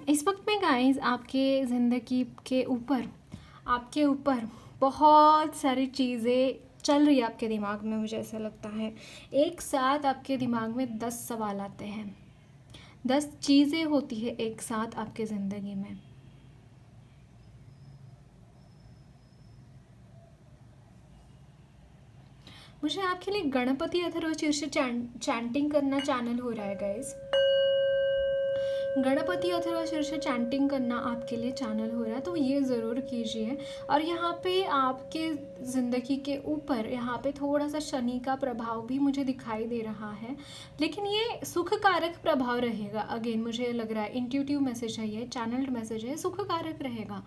इस वक्त में गाइस आपके ज़िंदगी के ऊपर, आपके ऊपर बहुत सारी चीज़ें चल रही है आपके दिमाग में। मुझे ऐसा लगता है एक साथ आपके दिमाग में 10 सवाल आते हैं, 10 चीज़ें होती है एक साथ आपके ज़िंदगी में। मुझे आपके लिए गणपति अथर्वशीर्ष चैंटिंग करना चैनल हो रहा है गाइस। गणपति अथर्वशीर्ष चैंटिंग करना आपके लिए चैनल हो रहा है, तो ये ज़रूर कीजिए। और यहाँ पे आपके ज़िंदगी के ऊपर यहाँ पे थोड़ा सा शनि का प्रभाव भी मुझे दिखाई दे रहा है, लेकिन ये सुख कारक प्रभाव रहेगा। अगेन मुझे लग रहा है इंट्यूटिव मैसेज है, ये चैनल्ड मैसेज है, सुख कारक रहेगा।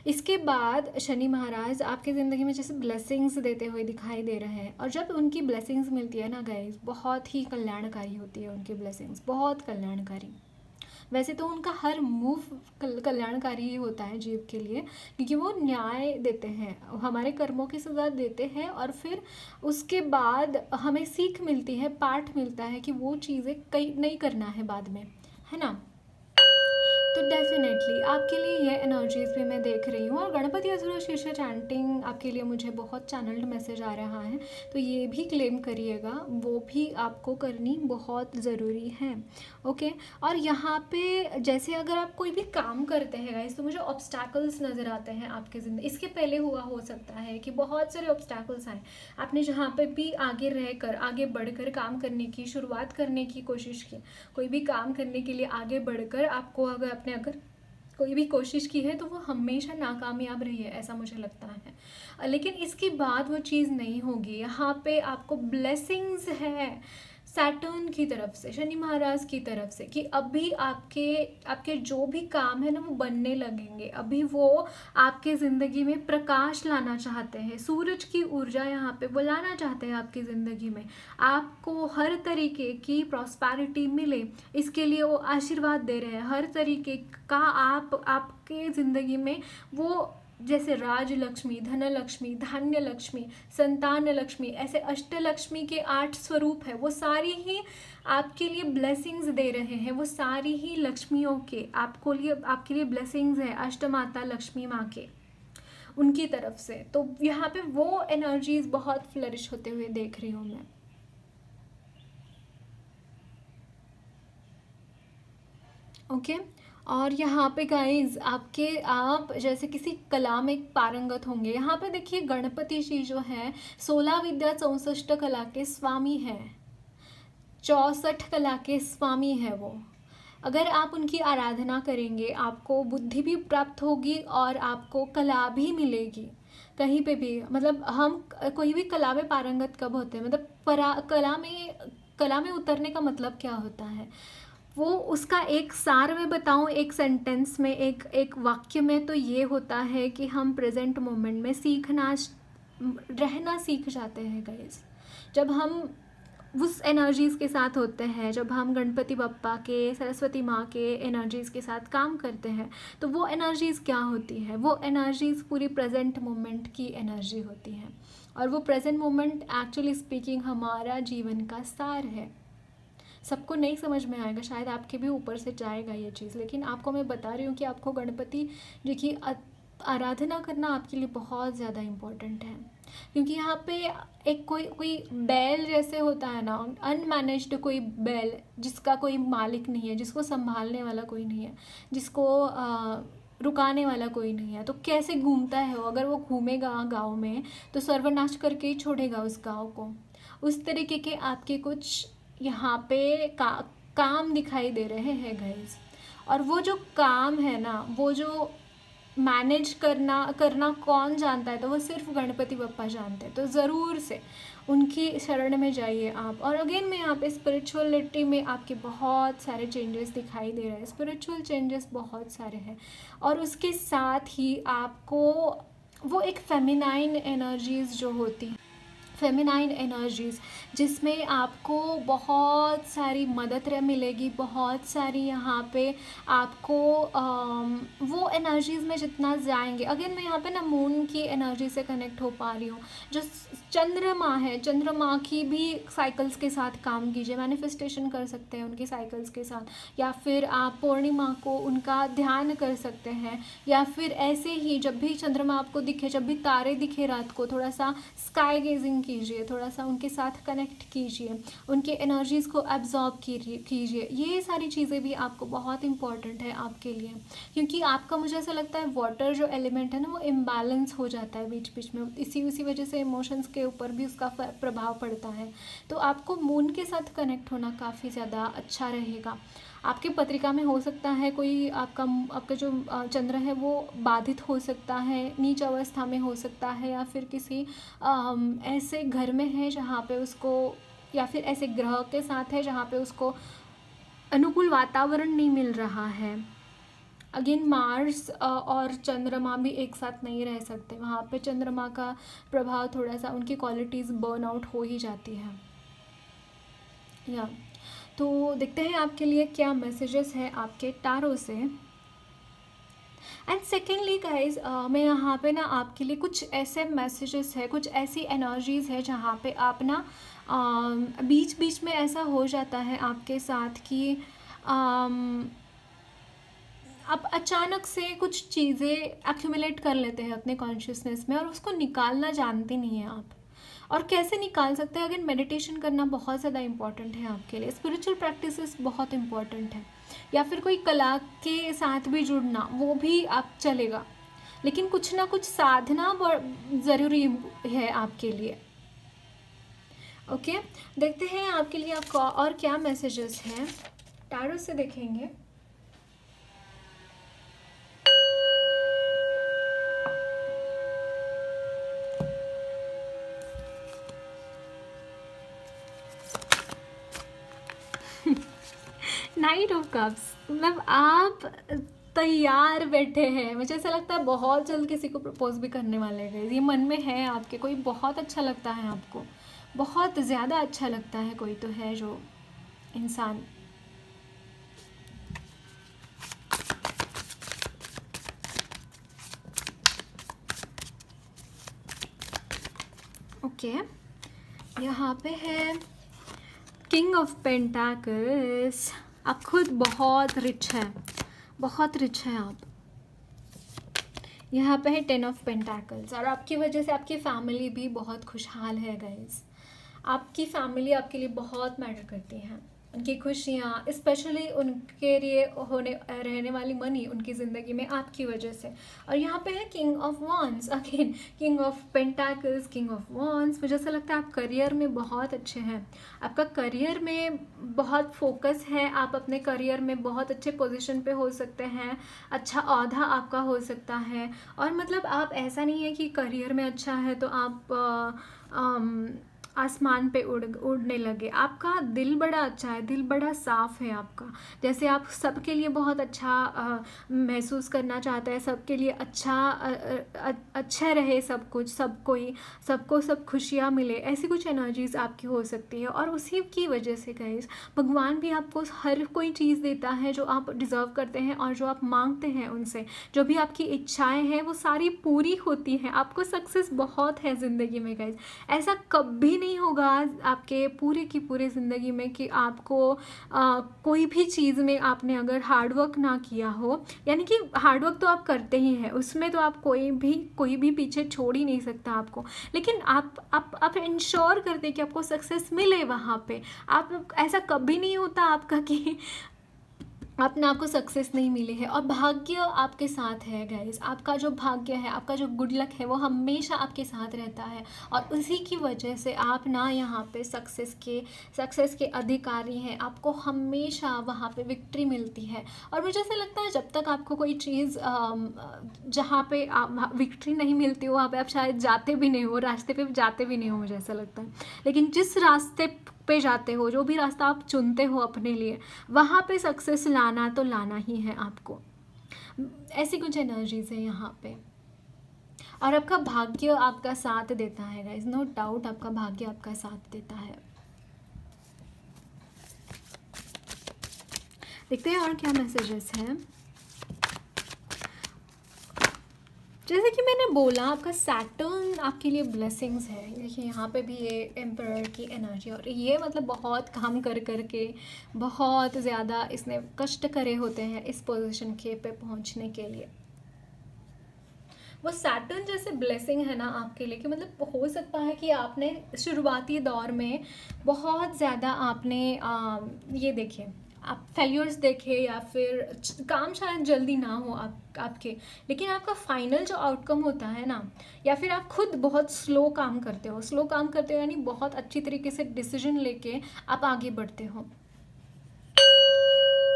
इसके बाद शनि महाराज आपके ज़िंदगी में जैसे ब्लेसिंग्स देते हुए दिखाई दे रहे हैं, और जब उनकी ब्लेसिंग्स मिलती है ना गाइस, बहुत ही कल्याणकारी होती है उनकी ब्लेसिंग्स, बहुत कल्याणकारी। वैसे तो उनका हर मूव कल्याणकारी ही होता है जीव के लिए, क्योंकि वो न्याय देते हैं, हमारे कर्मों की सज़ा देते हैं, और फिर उसके बाद हमें सीख मिलती है, पाठ मिलता है कि वो चीज़ें कई नहीं करना है बाद में, है ना। तो डेफिनेटली आपके लिए ये एनर्जीज भी मैं देख रही हूँ। और गणपति अथर्वशीर्ष चैंटिंग आपके लिए मुझे बहुत चैनल्ड मैसेज आ रहा है, तो ये भी क्लेम करिएगा, वो भी आपको करनी बहुत ज़रूरी है। ओके, और यहाँ पे जैसे अगर आप कोई भी काम करते हैं गाइस, तो मुझे ऑब्स्टैकल्स नज़र आते हैं आपके ज़िंदगी। इसके पहले हुआ हो सकता है कि बहुत सारे ऑब्स्टैकल्स आए, आपने जहाँ पे भी आगे रहकर, आगे बढ़कर काम करने की शुरुआत करने की कोशिश की, कोई भी काम करने के लिए आगे बढ़कर आपको अगर अगर कोई भी कोशिश की है, तो वो हमेशा नाकामयाब रही है, ऐसा मुझे लगता है। लेकिन इसके बाद वो चीज़ नहीं होगी। यहाँ पे आपको ब्लेसिंग्स है सैटर्न की तरफ से, शनि महाराज की तरफ से, कि अभी आपके जो भी काम है ना, वो बनने लगेंगे। अभी वो आपके ज़िंदगी में प्रकाश लाना चाहते हैं, सूरज की ऊर्जा यहाँ पे वो लाना चाहते हैं आपकी ज़िंदगी में। आपको हर तरीके की प्रॉस्पेरिटी मिले, इसके लिए वो आशीर्वाद दे रहे हैं। हर तरीके का आपके ज़िंदगी में वो, जैसे राज लक्ष्मी, धन लक्ष्मी, धान्य लक्ष्मी, संतान लक्ष्मी, ऐसे अष्टलक्ष्मी के 8 स्वरूप है, वो सारी ही आपके लिए ब्लेसिंग्स दे रहे हैं। वो सारी ही लक्ष्मियों के आपके लिए ब्लेसिंग्स है, अष्टमाता लक्ष्मी माँ के, उनकी तरफ से। तो यहाँ पे वो एनर्जीज बहुत फ्लरिश होते हुए देख रही हूँ मैं। ओके, और यहाँ पे गाइज आप जैसे किसी कला में पारंगत होंगे। यहाँ पे देखिए गणपति जी जो है 16 विद्या 64 कला के स्वामी हैं, 64 कला के स्वामी है वो। अगर आप उनकी आराधना करेंगे, आपको बुद्धि भी प्राप्त होगी और आपको कला भी मिलेगी कहीं पे भी। मतलब हम कोई भी कला में पारंगत कब होते हैं, मतलब कला में उतरने का मतलब क्या होता है, वो उसका एक सार में बताऊं, एक सेंटेंस में, एक वाक्य में, तो ये होता है कि हम प्रेजेंट मोमेंट में रहना सीख जाते हैं गाइस। जब हम उस एनर्जीज़ के साथ होते हैं, जब हम गणपति बप्पा के, सरस्वती माँ के एनर्जीज़ के साथ काम करते हैं, तो वो एनर्जीज़ क्या होती है, वो एनर्जीज़ पूरी प्रेजेंट मोमेंट की एनर्जी होती है। और वो प्रेजेंट मोमेंट एक्चुअली स्पीकिंग हमारा जीवन का सार है। सबको नहीं समझ में आएगा, शायद आपके भी ऊपर से जाएगा ये चीज़, लेकिन आपको मैं बता रही हूँ कि आपको गणपति जी की आराधना करना आपके लिए बहुत ज़्यादा इम्पोर्टेंट है। क्योंकि यहाँ पे एक कोई बैल जैसे होता है ना, अनमैनेज्ड कोई बैल, जिसका कोई मालिक नहीं है, जिसको संभालने वाला कोई नहीं है, जिसको रुकाने वाला कोई नहीं है, तो कैसे घूमता है वो। अगर वो घूमेगा गाँव में तो सर्वनाश करके ही छोड़ेगा उस गाँव को। उस तरीके के आपके कुछ यहाँ पे काम दिखाई दे रहे हैं गाइस। और वो जो काम है ना, वो जो मैनेज करना कौन जानता है, तो वो सिर्फ गणपति बप्पा जानते हैं। तो ज़रूर से उनकी शरण में जाइए आप। और अगेन मैं यहाँ पे स्पिरिचुअलिटी में आपके बहुत सारे चेंजेस दिखाई दे रहे हैं, स्पिरिचुअल चेंजेस बहुत सारे हैं। और उसके साथ ही आपको वो एक फेमिनाइन एनर्जीज़ जो होती हैं, फेमिनाइन एनर्जीज़, जिसमें आपको बहुत सारी मदद मिलेगी, बहुत सारी यहाँ पे आपको वो एनर्जीज़ में जितना जाएंगे। अगेन मैं यहाँ पे ना मून की एनर्जी से कनेक्ट हो पा रही हूँ। जो चंद्रमा है, चंद्रमा की भी साइकिल्स के साथ काम कीजिए, मैनिफेस्टेशन कर सकते हैं उनकी साइकिल्स के साथ, या फिर आप पूर्णिमा को उनका ध्यान कर सकते हैं, या फिर ऐसे ही जब भी चंद्रमा आपको दिखे, जब भी तारे दिखे रात को, थोड़ा सा स्काई गेजिंग कीजिए, थोड़ा सा उनके साथ कनेक्ट कीजिए, उनके एनर्जीज़ को एब्जॉर्ब कीजिए। ये सारी चीज़ें भी आपको बहुत इंपॉर्टेंट है आपके लिए, क्योंकि आपका, मुझे ऐसा लगता है, वाटर जो एलिमेंट है ना, वो इम्बैलेंस हो जाता है बीच बीच में, उसी वजह से इमोशंस के ऊपर भी उसका प्रभाव पड़ता है। तो आपको मून के साथ कनेक्ट होना काफ़ी ज़्यादा अच्छा रहेगा। आपकी पत्रिका में हो सकता है कोई आपका जो चंद्र है वो बाधित हो सकता है, नीच अवस्था में हो सकता है, या फिर किसी ऐसे घर में है जहाँ पे उसको, या फिर ऐसे ग्रह के साथ है जहाँ पे उसको अनुकूल वातावरण नहीं मिल रहा है। अगेन मार्स और चंद्रमा भी एक साथ नहीं रह सकते, वहाँ पे चंद्रमा का प्रभाव थोड़ा सा, उनकी क्वालिटीज़ बर्न आउट हो ही जाती है। या तो देखते हैं आपके लिए क्या मैसेजेस है आपके टारो से। एंड सेकेंडली गाइज, मैं यहाँ पे ना आपके लिए कुछ ऐसे मैसेजेस है, कुछ ऐसी एनर्जीज़ है जहाँ पे आप ना बीच बीच में ऐसा हो जाता है आपके साथ कि आप अचानक से कुछ चीज़ें एक्यूमुलेट कर लेते हैं अपने कॉन्शियसनेस में, और उसको निकालना जानते नहीं हैं आप। और कैसे निकाल सकते हैं? अगर मेडिटेशन करना बहुत ज़्यादा इंपॉर्टेंट है आपके लिए, स्पिरिचुअल प्रैक्टिसेस बहुत इंपॉर्टेंट है, या फिर कोई कला के साथ भी जुड़ना, वो भी आप चलेगा, लेकिन कुछ ना कुछ साधना ज़रूरी है आपके लिए। ओके, देखते हैं आपके लिए आपका और क्या मैसेजेस हैं, टैरो से देखेंगे। नाइट ऑफ कप्स, मतलब आप तैयार बैठे हैं। मुझे ऐसा लगता है बहुत जल्द किसी को प्रपोज भी करने वाले हैं, ये मन में है आपके, कोई बहुत अच्छा लगता है आपको, बहुत ज़्यादा अच्छा लगता है, कोई तो है जो इंसान। ओके, यहाँ पे है किंग ऑफ पेंटाकल्स। आप खुद बहुत रिच हैं, बहुत रिच हैं आप। यहाँ पे है 10 ऑफ पेंटाकल्स, और आपकी वजह से आपकी फैमिली भी बहुत खुशहाल है गाइस। आपकी फैमिली आपके लिए बहुत मैटर करती है, उनकी खुशियाँ, स्पेशली उनके लिए रहने वाली मनी उनकी ज़िंदगी में आपकी वजह से। और यहाँ पे है king of wands, again king of pentacles, king of wands. मुझे ऐसा लगता है आप करियर में बहुत अच्छे हैं, आपका करियर में बहुत फोकस है, आप अपने करियर में बहुत अच्छे पोजीशन पे हो सकते हैं, अच्छा औहदा आपका हो सकता है। और मतलब आप, ऐसा नहीं है कि करियर में अच्छा है तो आप आसमान पे उड़ने लगे। आपका दिल बड़ा अच्छा है, दिल बड़ा साफ़ है आपका, जैसे आप सबके लिए बहुत अच्छा महसूस करना चाहते हैं, सबके लिए अच्छा रहे सब कुछ, सबको सब खुशियाँ मिले, ऐसी कुछ एनर्जीज़ आपकी हो सकती है। और उसी की वजह से गाइस, भगवान भी आपको हर कोई चीज़ देता है जो आप डिज़र्व करते हैं, और जो आप मांगते हैं उनसे, जो भी आपकी इच्छाएँ हैं वो सारी पूरी होती हैं। आपको सक्सेस बहुत है ज़िंदगी में गाइस, ऐसा कभी नहीं होगा आपके पूरे की पूरे ज़िंदगी में कि आपको कोई भी चीज़ में आपने अगर हार्डवर्क ना किया हो, यानी कि हार्डवर्क तो आप करते ही हैं, उसमें तो आप कोई भी पीछे छोड़ ही नहीं सकता आपको, लेकिन आप इंश्योर करते कि आपको सक्सेस मिले वहाँ पे। आप, ऐसा कभी नहीं होता आपका कि अपने आपको सक्सेस नहीं मिली है। और भाग्य आपके साथ है गाइस, आपका जो भाग्य है, आपका जो गुड लक है, वो हमेशा आपके साथ रहता है, और उसी की वजह से आप ना यहाँ पे सक्सेस के अधिकारी हैं, आपको हमेशा वहाँ पे विक्ट्री मिलती है। और मुझे ऐसा लगता है जब तक आपको कोई चीज़ जहाँ पे विक्ट्री नहीं मिलती हो, वहाँ पे आप शायद जाते भी नहीं हो, रास्ते पे जाते भी नहीं हो, मुझे ऐसा लगता है। लेकिन जिस रास्ते पे जाते हो, जो भी रास्ता आप चुनते हो अपने लिए, वहाँ पे सक्सेस लाना तो लाना ही है आपको। ऐसी कुछ एनर्जीज है यहाँ पे। और आपका भाग्य आपका साथ देता है गाइस, नो डाउट आपका भाग्य आपका साथ देता है। देखते हैं और क्या मैसेजेस हैं। जैसे कि मैंने बोला, आपका सैटर्न आपके लिए ब्लेसिंग्स है। देखिए यहाँ पे भी ये एम्परर की एनर्जी, और ये मतलब बहुत काम कर करके बहुत ज़्यादा इसने कष्ट करे होते हैं इस पोजीशन के पे पहुंचने के लिए। वो सैटर्न जैसे ब्लेसिंग है ना आपके लिए, कि मतलब हो सकता है कि आपने शुरुआती दौर में बहुत ज़्यादा आपने ये देखे, आप फेल्यूर्स देखे, या फिर काम शायद जल्दी ना हो आपके, लेकिन आपका फाइनल जो आउटकम होता है ना, या फिर आप खुद बहुत स्लो काम करते हो यानी बहुत अच्छी तरीके से डिसीजन लेके आप आगे बढ़ते हो,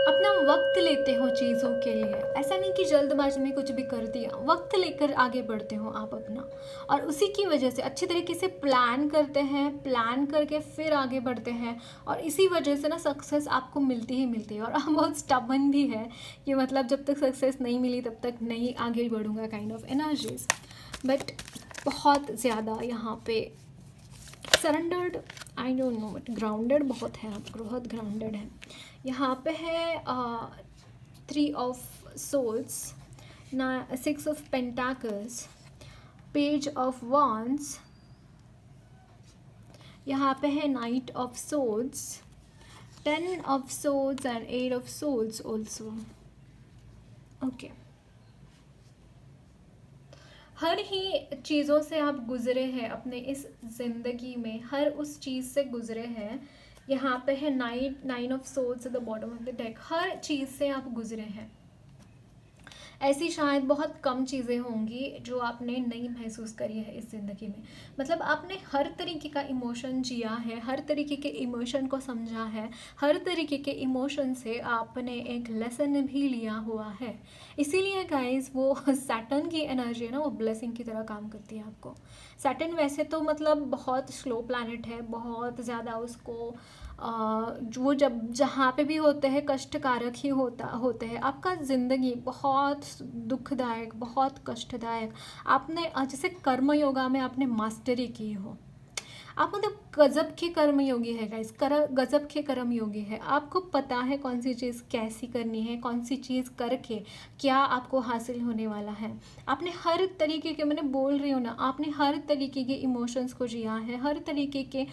अपना वक्त लेते हो चीज़ों के लिए। ऐसा नहीं कि जल्दबाजी में कुछ भी कर दिया, वक्त लेकर आगे बढ़ते हो आप अपना, और उसी की वजह से अच्छे तरीके से प्लान करते हैं, प्लान करके फिर आगे बढ़ते हैं, और इसी वजह से ना सक्सेस आपको मिलती ही मिलती है। और आप बहुत स्टबन भी है कि मतलब जब तक सक्सेस नहीं मिली तब तक नहीं आगे बढ़ूंगा काइंड ऑफ एनर्जीज। बट बहुत ज़्यादा यहाँ पे surrendered, I don't know but grounded बहुत है, आप बहुत ग्राउंडेड है। यहाँ पे है 3 of swords, 6 of pentacles, page of wands, यहाँ पे है knight of swords, 10 of swords and 8 of swords also. Okay, हर ही चीज़ों से आप गुजरे हैं अपने इस ज़िंदगी में, हर उस चीज़ से गुजरे हैं। यहाँ पे है 9 of swords at the bottom of the deck, हर चीज़ से आप गुजरे हैं। ऐसी शायद बहुत कम चीज़ें होंगी जो आपने नहीं महसूस करी है इस ज़िंदगी में। मतलब आपने हर तरीके का इमोशन जिया है, हर तरीके के इमोशन को समझा है, हर तरीके के इमोशन से आपने एक लेसन भी लिया हुआ है। इसीलिए गाइस वो सैटर्न की एनर्जी है ना, वो ब्लेसिंग की तरह काम करती है आपको। सैटर्न वैसे तो मतलब बहुत स्लो प्लैनेट है, बहुत ज़्यादा उसको वो जब जहाँ पे भी होते हैं कष्टकारक ही होते हैं। आपका ज़िंदगी बहुत दुखदायक, बहुत कष्टदायक। आपने जैसे कर्म योगा में आपने मास्टरी की हो, आप मतलब गजब के कर्म योगी है गाइस, गजब के कर्म योगी है। आपको पता है कौन सी चीज़ कैसी करनी है, कौन सी चीज़ करके क्या आपको हासिल होने वाला है। आपने हर तरीके के, मैंने बोल रही हूँ ना, आपने हर तरीके के इमोशंस को जिया है, हर तरीके के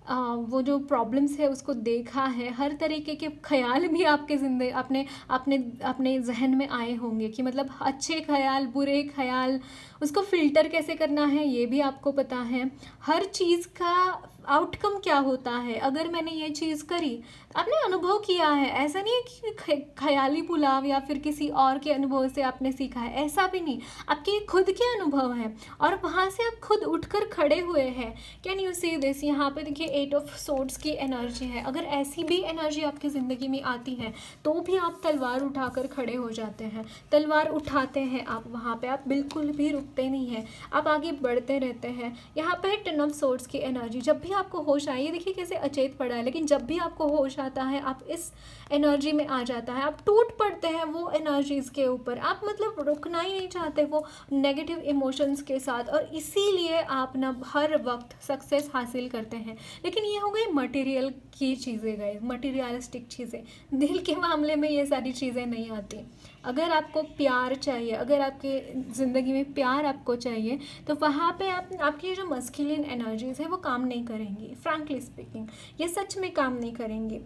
वो जो प्रॉब्लम्स है उसको देखा है, हर तरीके के ख्याल भी आपके ज़िंदगी अपने अपने अपने जहन में आए होंगे, कि मतलब अच्छे ख्याल, बुरे ख्याल, उसको फ़िल्टर कैसे करना है ये भी आपको पता है। हर चीज़ का आउटकम क्या होता है, अगर मैंने ये चीज़ करी, आपने अनुभव किया है। ऐसा नहीं है कि ख्याली पुलाव या फिर किसी और के अनुभव से आपने सीखा है, ऐसा भी नहीं, आपके खुद के अनुभव हैं, और वहाँ से आप खुद उठकर खड़े हुए हैं। Can you see this? यहाँ पे देखिए 8 ऑफ सोर्ड्स की एनर्जी है। अगर ऐसी भी एनर्जी आपकी ज़िंदगी में आती है तो भी आप तलवार उठाकर खड़े हो जाते हैं, तलवार उठाते हैं आप, वहाँ पे आप बिल्कुल भी रुकते नहीं हैं, आप आगे बढ़ते रहते हैं। यहाँ पे है 10 ऑफ सोर्ड्स की एनर्जी। जब भी आपको होश आए, ये देखिए कैसे अचेत पड़ा है, लेकिन जब भी आपको होश आता है आप इस एनर्जी में आ जाता है, आप टूट पड़ते हैं वो एनर्जीज़ के ऊपर। आप मतलब रुकना ही नहीं चाहते वो नेगेटिव इमोशंस के साथ, और इसीलिए आप ना हर वक्त सक्सेस हासिल करते हैं। लेकिन ये हो गई मटेरियल की चीज़ें, गए मटेरियलिस्टिक चीज़ें। दिल के मामले में ये सारी चीज़ें नहीं आती। अगर आपको प्यार चाहिए, अगर आपके ज़िंदगी में प्यार आपको चाहिए, तो वहाँ पे आपकी जो मस्कुलिन एनर्जीज़ है वो काम नहीं करेंगी। फ्रैंकली स्पीकिंग ये सच में काम नहीं करेंगी।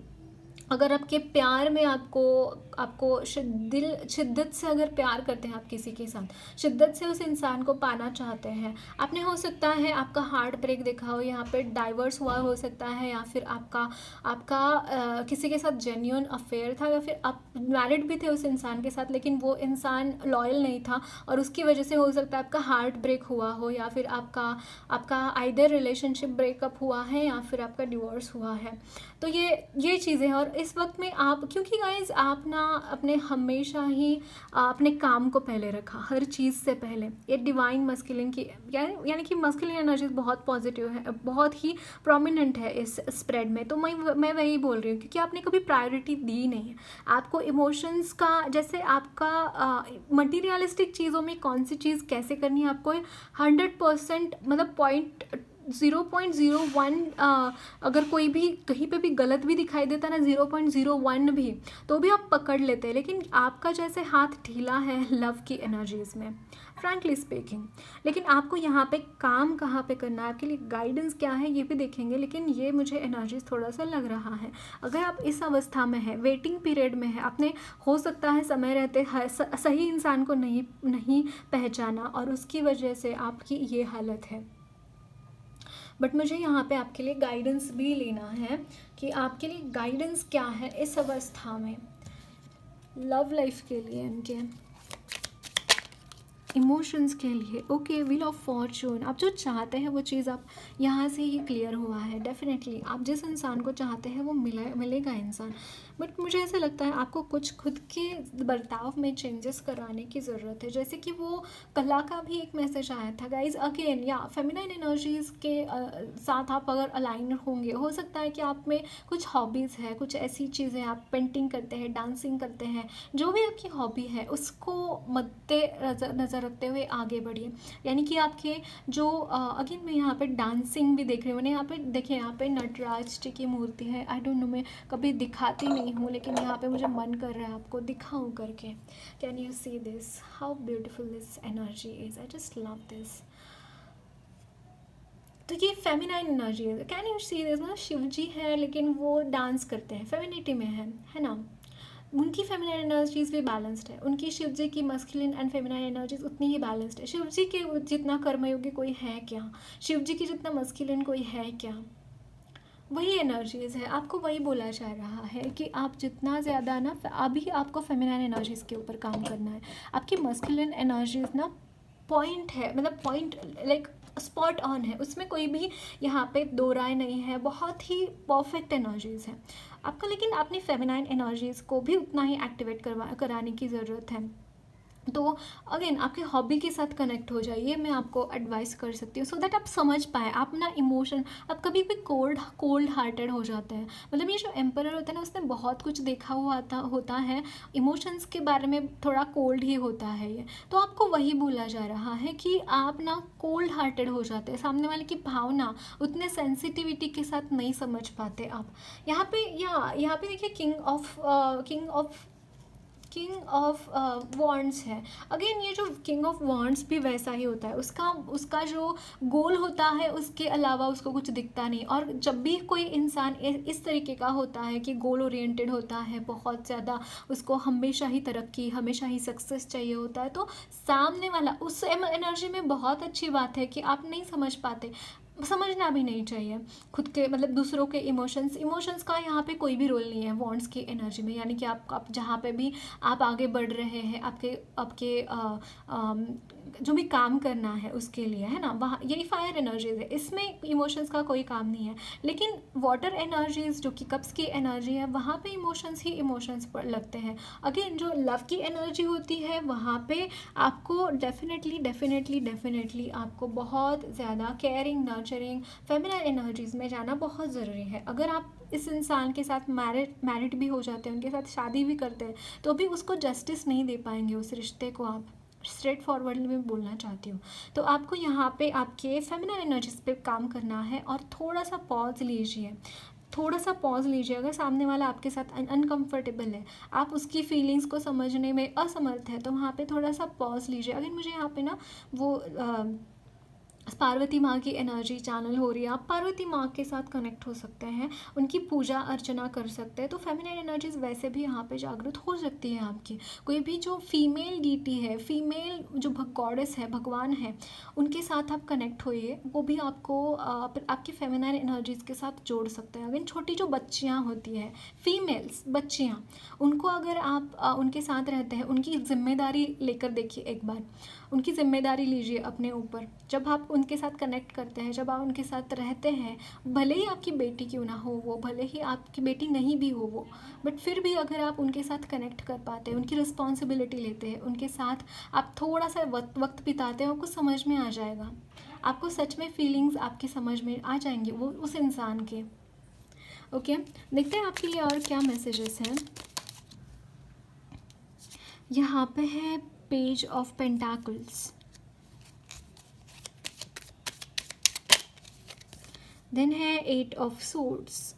अगर आपके प्यार में आपको दिल शिद्दत से अगर प्यार करते हैं आप किसी के साथ, शिद्दत से उस इंसान को पाना चाहते हैं, आपने हो सकता है आपका हार्ट ब्रेक देखा हो, यहाँ पे डाइवर्स हुआ हो सकता है, या फिर आपका किसी के साथ जेन्युइन अफेयर था, या फिर आप मैरिड भी थे उस इंसान के साथ लेकिन वो इंसान लॉयल नहीं था, और उसकी वजह से हो सकता है आपका हार्ट ब्रेक हुआ हो, या फिर आपका आइदर रिलेशनशिप ब्रेकअप हुआ है या फिर आपका डिवोर्स हुआ है। तो ये चीज़ें हैं। और इस वक्त में आप, क्योंकि गाइज आप ना अपने हमेशा ही अपने काम को पहले रखा हर चीज़ से पहले। ये डिवाइन मस्कुलिन की यानी कि मस्कुलिन एनर्जी बहुत पॉजिटिव है, बहुत ही प्रोमिनेंट है इस स्प्रेड में। तो मैं वही बोल रही हूँ, क्योंकि आपने कभी प्रायोरिटी दी नहीं है। आपको इमोशंस का, जैसे आपका मटीरियलिस्टिक चीज़ों में कौन सी चीज़ कैसे करनी है, आपको 100% मतलब 0.01 अगर कोई भी कहीं पे भी गलत भी दिखाई देता है ना, 0.01 भी, तो भी आप पकड़ लेते हैं। लेकिन आपका जैसे हाथ ढीला है लव की एनर्जीज़ में, फ्रैंकली स्पीकिंग। लेकिन आपको यहाँ पे काम कहाँ पे करना है, आपके लिए गाइडेंस क्या है, ये भी देखेंगे। लेकिन ये मुझे एनर्जीज थोड़ा सा लग रहा है, अगर आप इस अवस्था में है, वेटिंग पीरियड में है, आपने हो सकता है समय रहते सही इंसान को नहीं पहचाना और उसकी वजह से आपकी ये हालत है। बट मुझे यहाँ पे आपके लिए गाइडेंस भी लेना है कि आपके लिए गाइडेंस क्या है इस अवस्था में, लव लाइफ के लिए, उनके इमोशंस के लिए। ओके, व्हील ऑफ फॉर्चून, आप जो चाहते हैं वो चीज़ आप यहाँ से ही क्लियर हुआ है। डेफिनेटली आप जिस इंसान को चाहते हैं वो मिलेगा इंसान। बट मुझे ऐसा लगता है आपको कुछ खुद के बर्ताव में चेंजेस कराने की ज़रूरत है। जैसे कि वो कला का भी एक मैसेज आया था गाइज, अगेन या फेमिनाइन एनर्जीज़ के साथ आप अगर अलाइन होंगे, हो सकता है कि आप में कुछ हॉबीज़ है, कुछ ऐसी चीज़ें, आप पेंटिंग करते हैं, डांसिंग करते हैं, जो भी आपकी हॉबी है उसको मद्दे नज़र रखते हुए आगे बढ़िए। यानी कि आपके जो अगेन मैं यहाँ पे डांसिंग भी देख रही हूँ। मैंने यहाँ पे देखिए, यहाँ पे नटराज जी की मूर्ति है। आई डोंट नो, मैं कभी दिखाती नहीं हूँ, लेकिन यहाँ पे मुझे मन कर रहा है आपको दिखाऊँ करके। Can you see this, how beautiful this energy is, I just love this. तो ये फेमिनाइन एनर्जी है, कैन यू सी दिस। मतलब शिव जी है लेकिन वो डांस करते हैं, फेमिनिटी में है ना। उनकी फेमिनाइन एनर्जीज भी बैलेंस्ड है, उनकी शिव जी की मस्कुलिन एंड फेमिनाइन एनर्जीज उतनी ही बैलेंस्ड है। शिव जी के जितना कर्मयोगी कोई है क्या, शिव जी की जितना मस्कुलिन कोई है क्या, वही एनर्जीज़ है। आपको वही बोला जा रहा है कि आप जितना ज़्यादा ना, अभी आपको फेमिनाइन एनर्जीज़ के ऊपर काम करना है। आपकी मस्कुलिन एनर्जीज़ ना पॉइंट है, मतलब पॉइंट लाइक स्पॉट ऑन है, उसमें कोई भी यहाँ पे दो राय नहीं है, बहुत ही परफेक्ट एनर्जीज़ है आपका। लेकिन अपनी फेमिनाइन एनर्जीज़ को भी उतना ही एक्टिवेट कराने की ज़रूरत है। तो अगेन आपके हॉबी के साथ कनेक्ट हो जाइए, मैं आपको एडवाइस कर सकती हूँ, सो दैट आप समझ पाए। आप ना इमोशन, आप कभी भी कोल्ड हार्टेड हो जाते हैं। मतलब ये जो एम्परर होता है ना, उसने बहुत कुछ देखा हुआ होता है, इमोशंस के बारे में थोड़ा कोल्ड ही होता है ये। तो आपको वही बोला जा रहा है कि आप ना कोल्ड हार्टेड हो जाते हैं, सामने वाले की भावना उतने सेंसिटिविटी के साथ नहीं समझ पाते आप। यहाँ पे देखिए किंग ऑफ वॉन्ड्स है। अगेन ये जो किंग ऑफ वॉन्ड्स भी वैसा ही होता है, उसका जो गोल होता है उसके अलावा उसको कुछ दिखता नहीं। और जब भी कोई इंसान इस तरीके का होता है कि गोल ओरिएंटेड होता है बहुत ज़्यादा, उसको हमेशा ही तरक्की, हमेशा ही सक्सेस चाहिए होता है, तो सामने वाला उस एनर्जी में बहुत अच्छी बात है कि आप नहीं समझ पाते, समझना भी नहीं चाहिए खुद के, मतलब दूसरों के इमोशंस का यहाँ पे कोई भी रोल नहीं है वॉन्ड्स की एनर्जी में। यानी कि आप जहाँ पे भी आप आगे बढ़ रहे हैं, आपके जो भी काम करना है उसके लिए, है ना, वहाँ यही फायर एनर्जीज है, इसमें इमोशंस का कोई काम नहीं है। लेकिन वाटर एनर्जीज जो कि कप्स की एनर्जी है, वहाँ पे इमोशंस ही इमोशंस पर लगते हैं। अगेन जो लव की एनर्जी होती है, वहाँ पे आपको डेफिनेटली आपको बहुत ज़्यादा केयरिंग, नर्चरिंग, फेमिनाइन एनर्जीज़ में जाना बहुत ज़रूरी है। अगर आप इस इंसान के साथ मैरिड भी हो जाते हैं, उनके साथ शादी भी करते हैं, तो भी उसको जस्टिस नहीं दे पाएंगे उस रिश्ते को। आप स्ट्रेट फॉरवर्ड में बोलना चाहती हूँ, तो आपको यहाँ पे आपके फेमिनाइन एनर्जीज पे काम करना है और थोड़ा सा पॉज लीजिए। अगर सामने वाला आपके साथ अनकंफर्टेबल है, आप उसकी फीलिंग्स को समझने में असमर्थ है, तो वहाँ पे थोड़ा सा पॉज लीजिए। अगर मुझे यहाँ पे ना वो पार्वती माँ की एनर्जी चैनल हो रही है, आप पार्वती माँ के साथ कनेक्ट हो सकते हैं, उनकी पूजा अर्चना कर सकते हैं। तो फेमिनाइन एनर्जीज वैसे भी यहाँ पे जागृत हो सकती है आपकी। कोई भी जो फीमेल डीटी है, फीमेल जो गॉडेस है, भगवान है, उनके साथ आप कनेक्ट होइए, वो भी आपको आपकी फेमिनाइन एनर्जीज के साथ जोड़ सकते हैं। अगर छोटी जो बच्चियाँ होती है, फीमेल्स बच्चियाँ, उनको अगर आप उनके साथ रहते हैं, उनकी जिम्मेदारी लेकर देखिए एक बार, उनकी ज़िम्मेदारी लीजिए अपने ऊपर। जब आप उनके साथ कनेक्ट करते हैं, जब आप उनके साथ रहते हैं, भले ही आपकी बेटी क्यों ना हो वो, भले ही आपकी बेटी नहीं भी हो वो, बट फिर भी अगर आप उनके साथ कनेक्ट कर पाते हैं, उनकी रिस्पॉन्सिबिलिटी लेते हैं, उनके साथ आप थोड़ा सा वक्त बिताते हैं, आपको समझ में आ जाएगा, आपको सच में फीलिंग्स आपकी समझ में आ जाएंगे वो उस इंसान के। ओके, देखते हैं आपके लिए और क्या मैसेजेस हैं। यहाँ पे है पेज ऑफ पेंटाकल्स, देन है 8 ऑफ सोर्ड्स,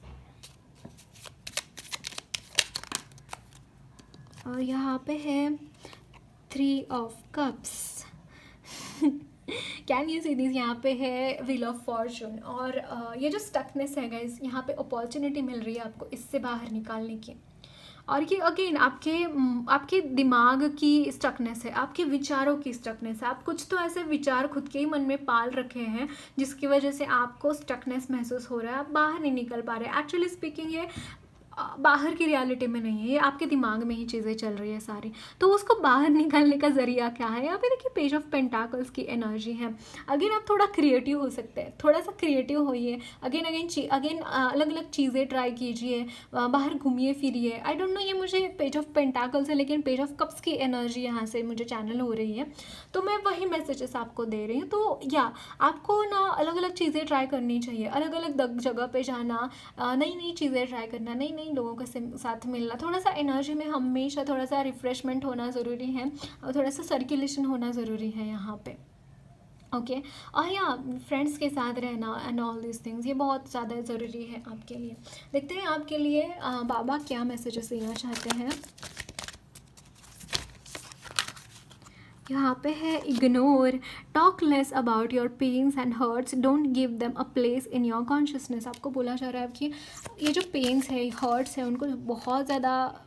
और यहाँ पे है 3 of cups. Can you see this, यहाँ पे है व्हील ऑफ फॉर्चून। और ये जो स्टकनेस है गाइज, यहाँ पे अपॉर्चुनिटी मिल रही है आपको इससे बाहर निकालने की। और ये अगेन आपके दिमाग की स्टकनेस है, आपके विचारों की स्टकनेस है। आप कुछ तो ऐसे विचार खुद के ही मन में पाल रखे हैं जिसकी वजह से आपको स्टकनेस महसूस हो रहा है, आप बाहर नहीं निकल पा रहे। एक्चुअली स्पीकिंग ये बाहर की रियलिटी में नहीं है, ये आपके दिमाग में ही चीज़ें चल रही है सारी। तो उसको बाहर निकालने का ज़रिया क्या है? यहाँ पे देखिए पेज ऑफ पेंटाकल्स की एनर्जी है। अगेन आप थोड़ा क्रिएटिव हो सकते हैं, थोड़ा सा क्रिएटिव होइए, अगेन अलग अलग चीज़ें ट्राई कीजिए, बाहर घूमिए फिरिए। आई डोंट नो ये मुझे पेज ऑफ पेंटाकल्स है, लेकिन पेज ऑफ कप्स की एनर्जी यहाँ से मुझे चैनल हो रही है, तो मैं वही मैसेजेस आपको दे रही हूँ। तो या आपको ना अलग अलग चीज़ें ट्राई करनी चाहिए, अलग अलग जगह पे जाना, नई नई चीज़ें ट्राई करना, नई नई लोगों के साथ मिलना, थोड़ा सा एनर्जी में हमेशा थोड़ा सा रिफ्रेशमेंट होना ज़रूरी है, और थोड़ा सा सर्कुलेशन होना ज़रूरी है यहाँ पे। ओके, और या फ्रेंड्स के साथ रहना एंड ऑल दिस थिंग्स, ये बहुत ज़्यादा ज़रूरी है आपके लिए। देखते हैं आपके लिए बाबा क्या मैसेजेस देना चाहते हैं। यहाँ पे है ignore, talk less about your pains and hurts, don't give them a place in your consciousness. आपको बोला जा रहा है कि ये जो पेन्स है, हर्ट्स है, उनको बहुत ज़्यादा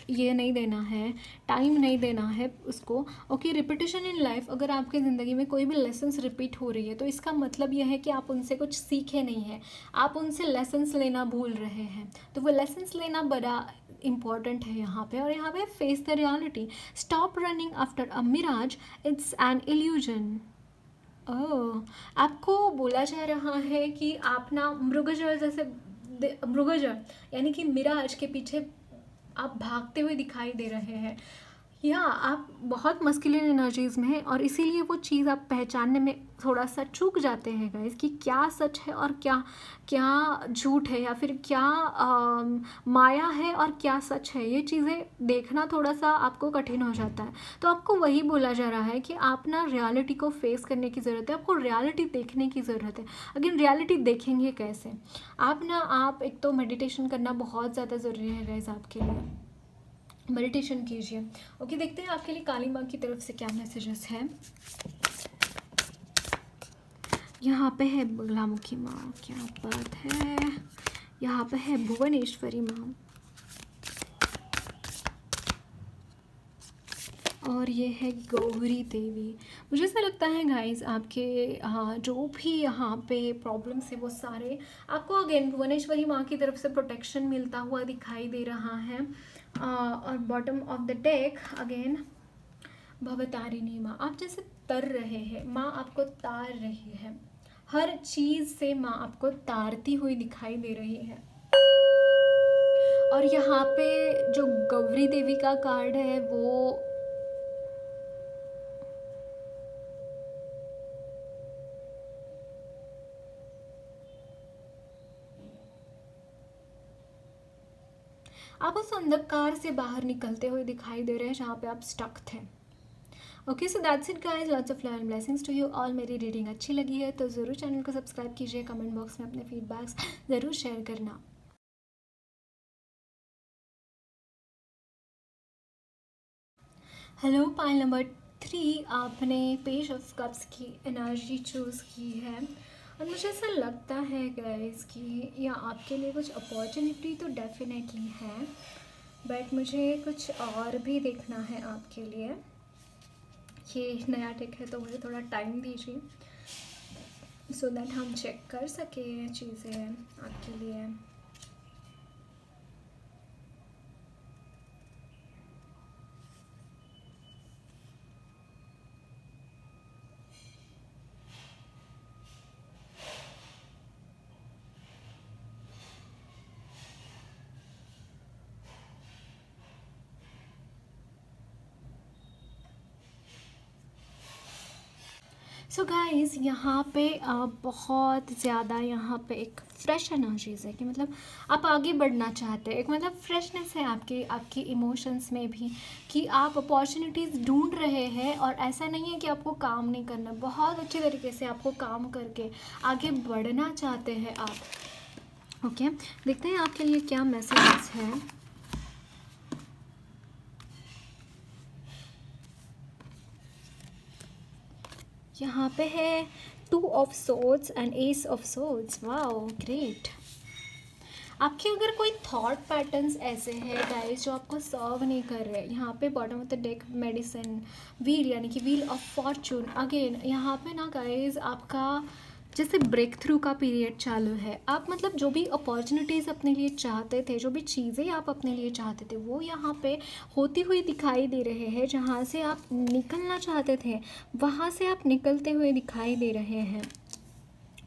ये नहीं देना है, टाइम नहीं देना है उसको। ओके, रिपीटिशन इन लाइफ, अगर आपकी ज़िंदगी में कोई भी लेसन्स रिपीट हो रही है तो इसका मतलब यह है कि आप उनसे कुछ सीखे नहीं हैं, आप उनसे लेसन्स लेना भूल रहे हैं। तो वो लेसन्स लेना बड़ा इम्पॉर्टेंट है यहाँ पे। और यहाँ पे face the reality, stop running after a mirage, it's an illusion. आपको बोला जा रहा है कि आप ना मृगजल जैसे, मृगजल यानी कि मिराज के पीछे आप भागते हुए दिखाई दे रहे हैं, या आप बहुत मस्कुलिन एनर्जीज़ में हैं, और इसीलिए वो चीज़ आप पहचानने में थोड़ा सा चूक जाते हैं गाइस, कि क्या सच है और क्या क्या झूठ है, या फिर क्या माया है और क्या सच है। ये चीज़ें देखना थोड़ा सा आपको कठिन हो जाता है। तो आपको वही बोला जा रहा है कि आप ना रियलिटी को फेस करने की ज़रूरत है, आपको रियलिटी देखने की ज़रूरत है। अगेन रियलिटी देखेंगे कैसे? आप एक तो मेडिटेशन करना बहुत ज़्यादा ज़रूरी है गाइस आपके लिए, मेडिटेशन कीजिए। ओके, देखते हैं आपके लिए काली माँ की तरफ से क्या मैसेजेस हैं। यहाँ पे है बगलामुखी माँ, क्या बात है। यहाँ पे है भुवनेश्वरी माँ, और ये है गौरी देवी। मुझे ऐसा लगता है गाइस आपके जो भी यहाँ पे प्रॉब्लम्स है वो सारे आपको अगेन भुवनेश्वरी माँ की तरफ से प्रोटेक्शन मिलता हुआ दिखाई दे रहा है। और bottom of the deck again Bhavatarini माँ, आप जैसे तर रहे हैं, माँ आपको तार रही है, हर चीज़ से माँ आपको तारती हुई दिखाई दे रही है। और यहाँ पे जो गौरी देवी का कार्ड है वो आप उस अंधकार से बाहर निकलते हुए दिखाई दे रहे हैं जहाँ पे आप स्टक थे। Okay, so that's it guys, lots of love and blessings to you all. मेरी रीडिंग अच्छी लगी है तो ज़रूर चैनल को सब्सक्राइब कीजिए, कमेंट बॉक्स में अपने फीडबैक्स ज़रूर शेयर करना। हेलो, पाइल नंबर 3, आपने पेज ऑफ कप्स की एनर्जी चूज़ की है, और मुझे ऐसा लगता है गाइस कि या आपके लिए कुछ अपॉर्चुनिटी तो डेफिनेटली है, बट मुझे कुछ और भी देखना है आपके लिए। ये नया टेक है तो मुझे थोड़ा टाइम दीजिए सो दैट हम चेक कर सकें चीज़ें आपके लिए। सो गाइस यहाँ पे बहुत ज़्यादा यहाँ पे एक फ्रेश एनर्जीज़ है कि मतलब आप आगे बढ़ना चाहते हैं, एक मतलब फ्रेशनेस है आपके आपकी इमोशंस में भी, कि आप अपॉर्चुनिटीज़ ढूंढ रहे हैं। और ऐसा नहीं है कि आपको काम नहीं करना, बहुत अच्छी तरीके से आपको काम करके आगे बढ़ना चाहते हैं आप। ओके, देखते हैं आपके लिए क्या मैसेजेस हैं। यहाँ पे है 2 of swords and ace of swords. Wow great. आपके अगर कोई थॉट पैटर्न्स ऐसे हैं गाइस जो आपको सर्व नहीं कर रहे, यहाँ पे bottom of the deck medicine wheel यानी कि व्हील ऑफ फॉर्चून। अगेन यहाँ पे ना गाइस आपका जैसे ब्रेक थ्रू का पीरियड चालू है। आप मतलब जो भी अपॉर्चुनिटीज़ अपने लिए चाहते थे, जो भी चीज़ें आप अपने लिए चाहते थे, वो यहाँ पे होती हुई दिखाई दे रहे हैं। जहाँ से आप निकलना चाहते थे वहाँ से आप निकलते हुए दिखाई दे रहे हैं।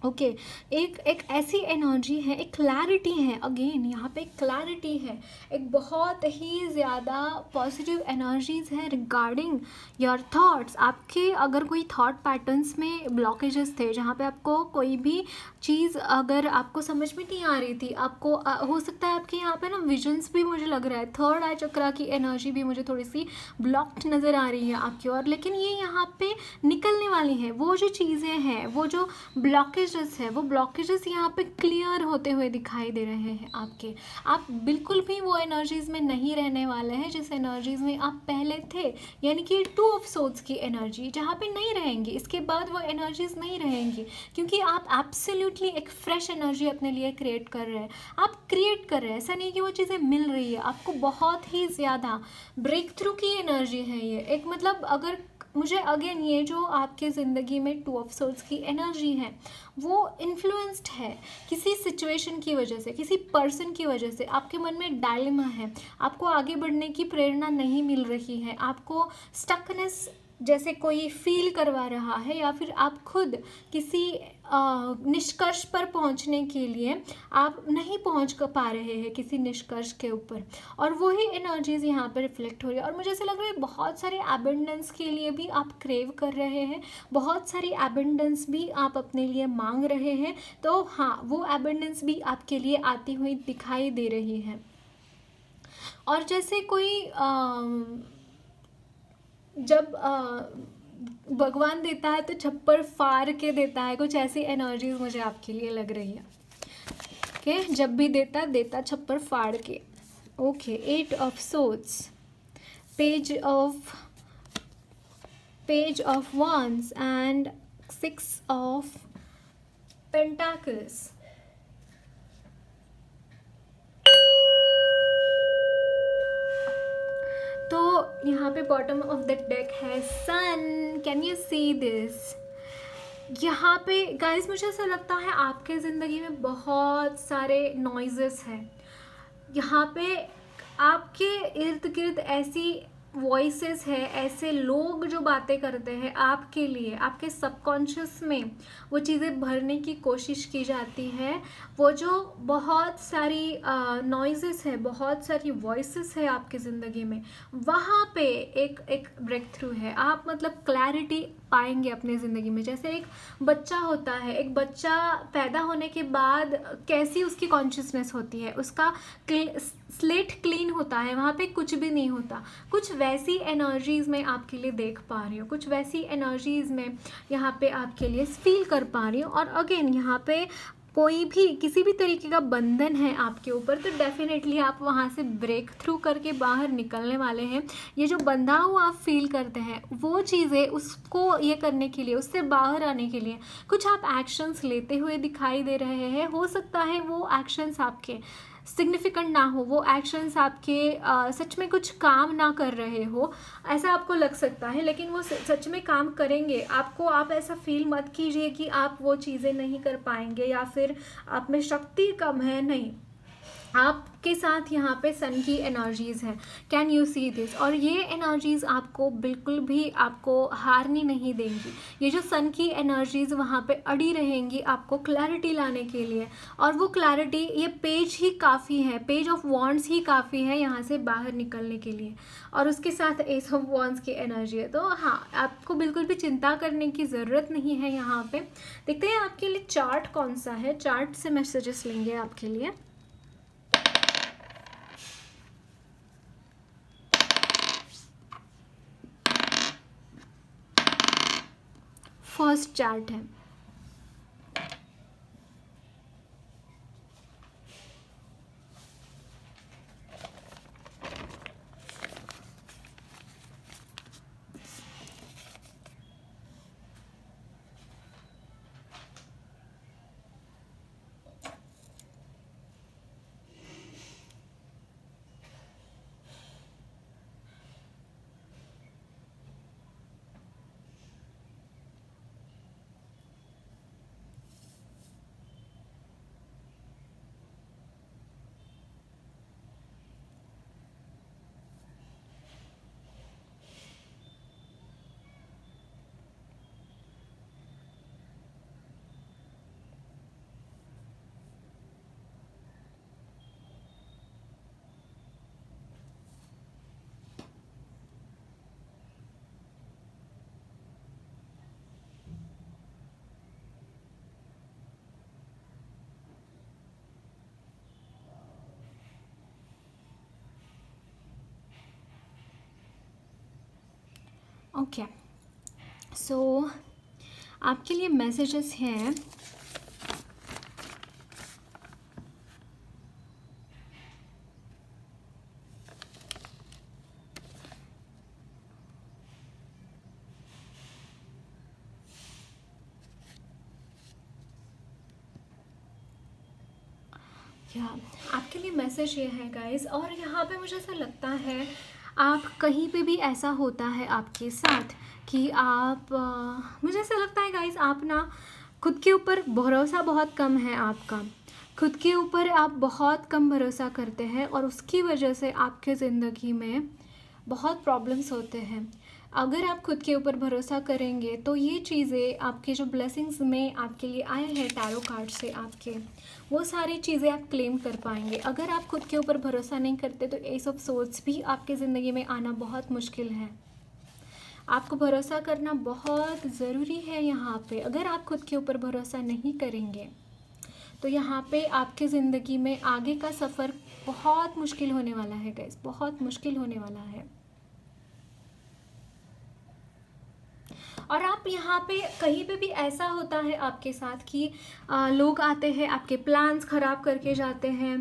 ओके एक ऐसी एनर्जी है, एक क्लैरिटी है। अगेन यहाँ पे क्लैरिटी है, एक बहुत ही ज़्यादा पॉजिटिव एनर्जीज है रिगार्डिंग योर थॉट्स। आपके अगर कोई थॉट पैटर्न्स में ब्लॉकेजेस थे, जहाँ पे आपको कोई भी चीज़ अगर आपको समझ में नहीं आ रही थी, आपको हो सकता है आपके यहाँ पे ना विजन्स भी, मुझे लग रहा है थर्ड आई चक्रा की एनर्जी भी मुझे थोड़ी सी ब्लॉक्ड नज़र आ रही है आपकी ओर, लेकिन ये यहाँ पे निकलने वाली है। वो जो चीज़ें हैं, वो जो ब्लॉकेजेस है, वो ब्लॉकेजेस यहाँ पे क्लियर होते हुए दिखाई दे रहे हैं आपके। आप बिल्कुल भी वो एनर्जीज़ में नहीं रहने वाले हैं जिस एनर्जीज़ में आप पहले थे, यानी कि 2 ऑफ सोर्ड्स की एनर्जी जहाँ पे नहीं रहेंगी। इसके बाद वो एनर्जीज़ नहीं रहेंगी, क्योंकि आप एब्सोल्युटली एक फ्रेश एनर्जी अपने लिए क्रिएट कर रहे हैं। आप क्रिएट कर रहे हैं, ऐसा नहीं कि वो चीज़ें मिल रही है आपको। बहुत ही ज़्यादा ब्रेक थ्रू की एनर्जी है ये एक, मतलब अगर मुझे अगेन ये जो आपके ज़िंदगी में 2 ऑफ सोर्ड्स की एनर्जी है, वो इन्फ्लुएंस्ड है किसी सिचुएशन की वजह से, किसी पर्सन की वजह से। आपके मन में डायलेमा है, आपको आगे बढ़ने की प्रेरणा नहीं मिल रही है, आपको स्टकनेस जैसे कोई फील करवा रहा है, या फिर आप खुद किसी निष्कर्ष पर पहुंचने के लिए आप नहीं पहुंच पा रहे हैं किसी निष्कर्ष के ऊपर, और वही एनर्जीज यहाँ पर रिफ्लेक्ट हो रही है। और मुझे ऐसा लग रहा है बहुत सारे एबंडेंस के लिए भी आप क्रेव कर रहे हैं, बहुत सारी एबंडेंस भी आप अपने लिए मांग रहे हैं। तो हाँ, वो एबंडेंस भी आपके लिए आती हुई दिखाई दे रही है। और जैसे कोई जब भगवान देता है तो छप्पर फाड़ के देता है, कुछ ऐसी एनर्जीज मुझे आपके लिए लग रही है। ओके, जब भी देता छप्पर फाड़ के। Okay, 8 of swords, page of wands and 6 of pentacles. तो यहाँ पे बॉटम ऑफ द डेक है sun. Can you see this? यहाँ पे गाइस मुझे ऐसा लगता है आपके ज़िंदगी में बहुत सारे नॉइजेस हैं। यहाँ पे आपके इर्द गिर्द ऐसी वॉइसेस है, ऐसे लोग जो बातें करते हैं आपके लिए, आपके सबकॉन्शियस में वो चीज़ें भरने की कोशिश की जाती है। वो जो बहुत सारी नॉइजेस है, बहुत सारी वॉइसेस है आपकी ज़िंदगी में, वहाँ पे एक ब्रेक थ्रू है। आप मतलब क्लैरिटी पाएंगे अपने ज़िंदगी में। जैसे एक बच्चा होता है, एक बच्चा पैदा होने के बाद कैसी उसकी कॉन्शियसनेस होती है, उसका स्लेट क्लीन होता है, वहाँ पे कुछ भी नहीं होता। कुछ वैसी एनर्जीज़ में आपके लिए देख पा रही हूँ, कुछ वैसी एनर्जीज़ में यहाँ पे आपके लिए फील कर पा रही हूँ। और अगेन यहाँ पे कोई भी किसी भी तरीके का बंधन है आपके ऊपर, तो डेफिनेटली आप वहाँ से ब्रेक थ्रू करके बाहर निकलने वाले हैं। ये जो बंधा हुआ आप फील करते हैं, वो चीज़ें उसको ये करने के लिए, उससे बाहर आने के लिए कुछ आप एक्शंस लेते हुए दिखाई दे रहे हैं। हो सकता है वो एक्शंस आपके सिग्निफिकेंट ना हो, वो एक्शंस आपके सच में कुछ काम ना कर रहे हो, ऐसा आपको लग सकता है, लेकिन वो सच में काम करेंगे आपको। आप ऐसा फील मत कीजिए कि आप वो चीज़ें नहीं कर पाएंगे या फिर आप में शक्ति कम है, नहीं। आपके साथ यहाँ पे सन की एनर्जीज़ हैं, कैन यू सी दिस। और ये एनर्जीज़ आपको बिल्कुल भी आपको हारने नहीं देंगी। ये जो सन की एनर्जीज़ वहाँ पे अड़ी रहेंगी आपको क्लैरिटी लाने के लिए, और वो क्लैरिटी ये पेज ही काफ़ी है, पेज ऑफ वॉन्ड्स ही काफ़ी है यहाँ से बाहर निकलने के लिए। और उसके साथ एस ऑफ वॉन्ड्स की एनर्जी है। तो हाँ, आपको बिल्कुल भी चिंता करने की ज़रूरत नहीं है यहाँ पे। देखते हैं आपके लिए चार्ट कौन सा है, चार्ट से मैसेजेस लेंगे आपके लिए। फर्स्ट चार्ट है, ओके। सो आपके लिए मैसेजेस हैं, या आपके लिए मैसेज ये है गाइस। और यहाँ पे मुझे ऐसा लगता है आप कहीं पे भी ऐसा होता है आपके साथ कि आप मुझे ऐसा लगता है गाइस, आप ना खुद के ऊपर भरोसा बहुत कम है आपका। खुद के ऊपर आप बहुत कम भरोसा करते हैं और उसकी वजह से आपके ज़िंदगी में बहुत प्रॉब्लम्स होते हैं। अगर आप खुद के ऊपर भरोसा करेंगे तो ये चीज़ें आपके जो ब्लेसिंग्स में आपके लिए आए हैं टैरो कार्ड से आपके, वो सारी चीज़ें आप क्लेम कर पाएंगे। अगर आप खुद के ऊपर भरोसा नहीं करते तो एस ऑफ सोर्ड्स भी आपके ज़िंदगी में आना बहुत मुश्किल है। आपको भरोसा करना बहुत ज़रूरी है यहाँ पे। अगर आप खुद के ऊपर भरोसा नहीं करेंगे तो यहाँ पे आपके ज़िंदगी में आगे का सफ़र बहुत मुश्किल होने वाला है गाइस, बहुत मुश्किल होने वाला है। और आप यहाँ पे कहीं पे भी ऐसा होता है आपके साथ कि लोग आते हैं आपके प्लान्स ख़राब करके जाते हैं,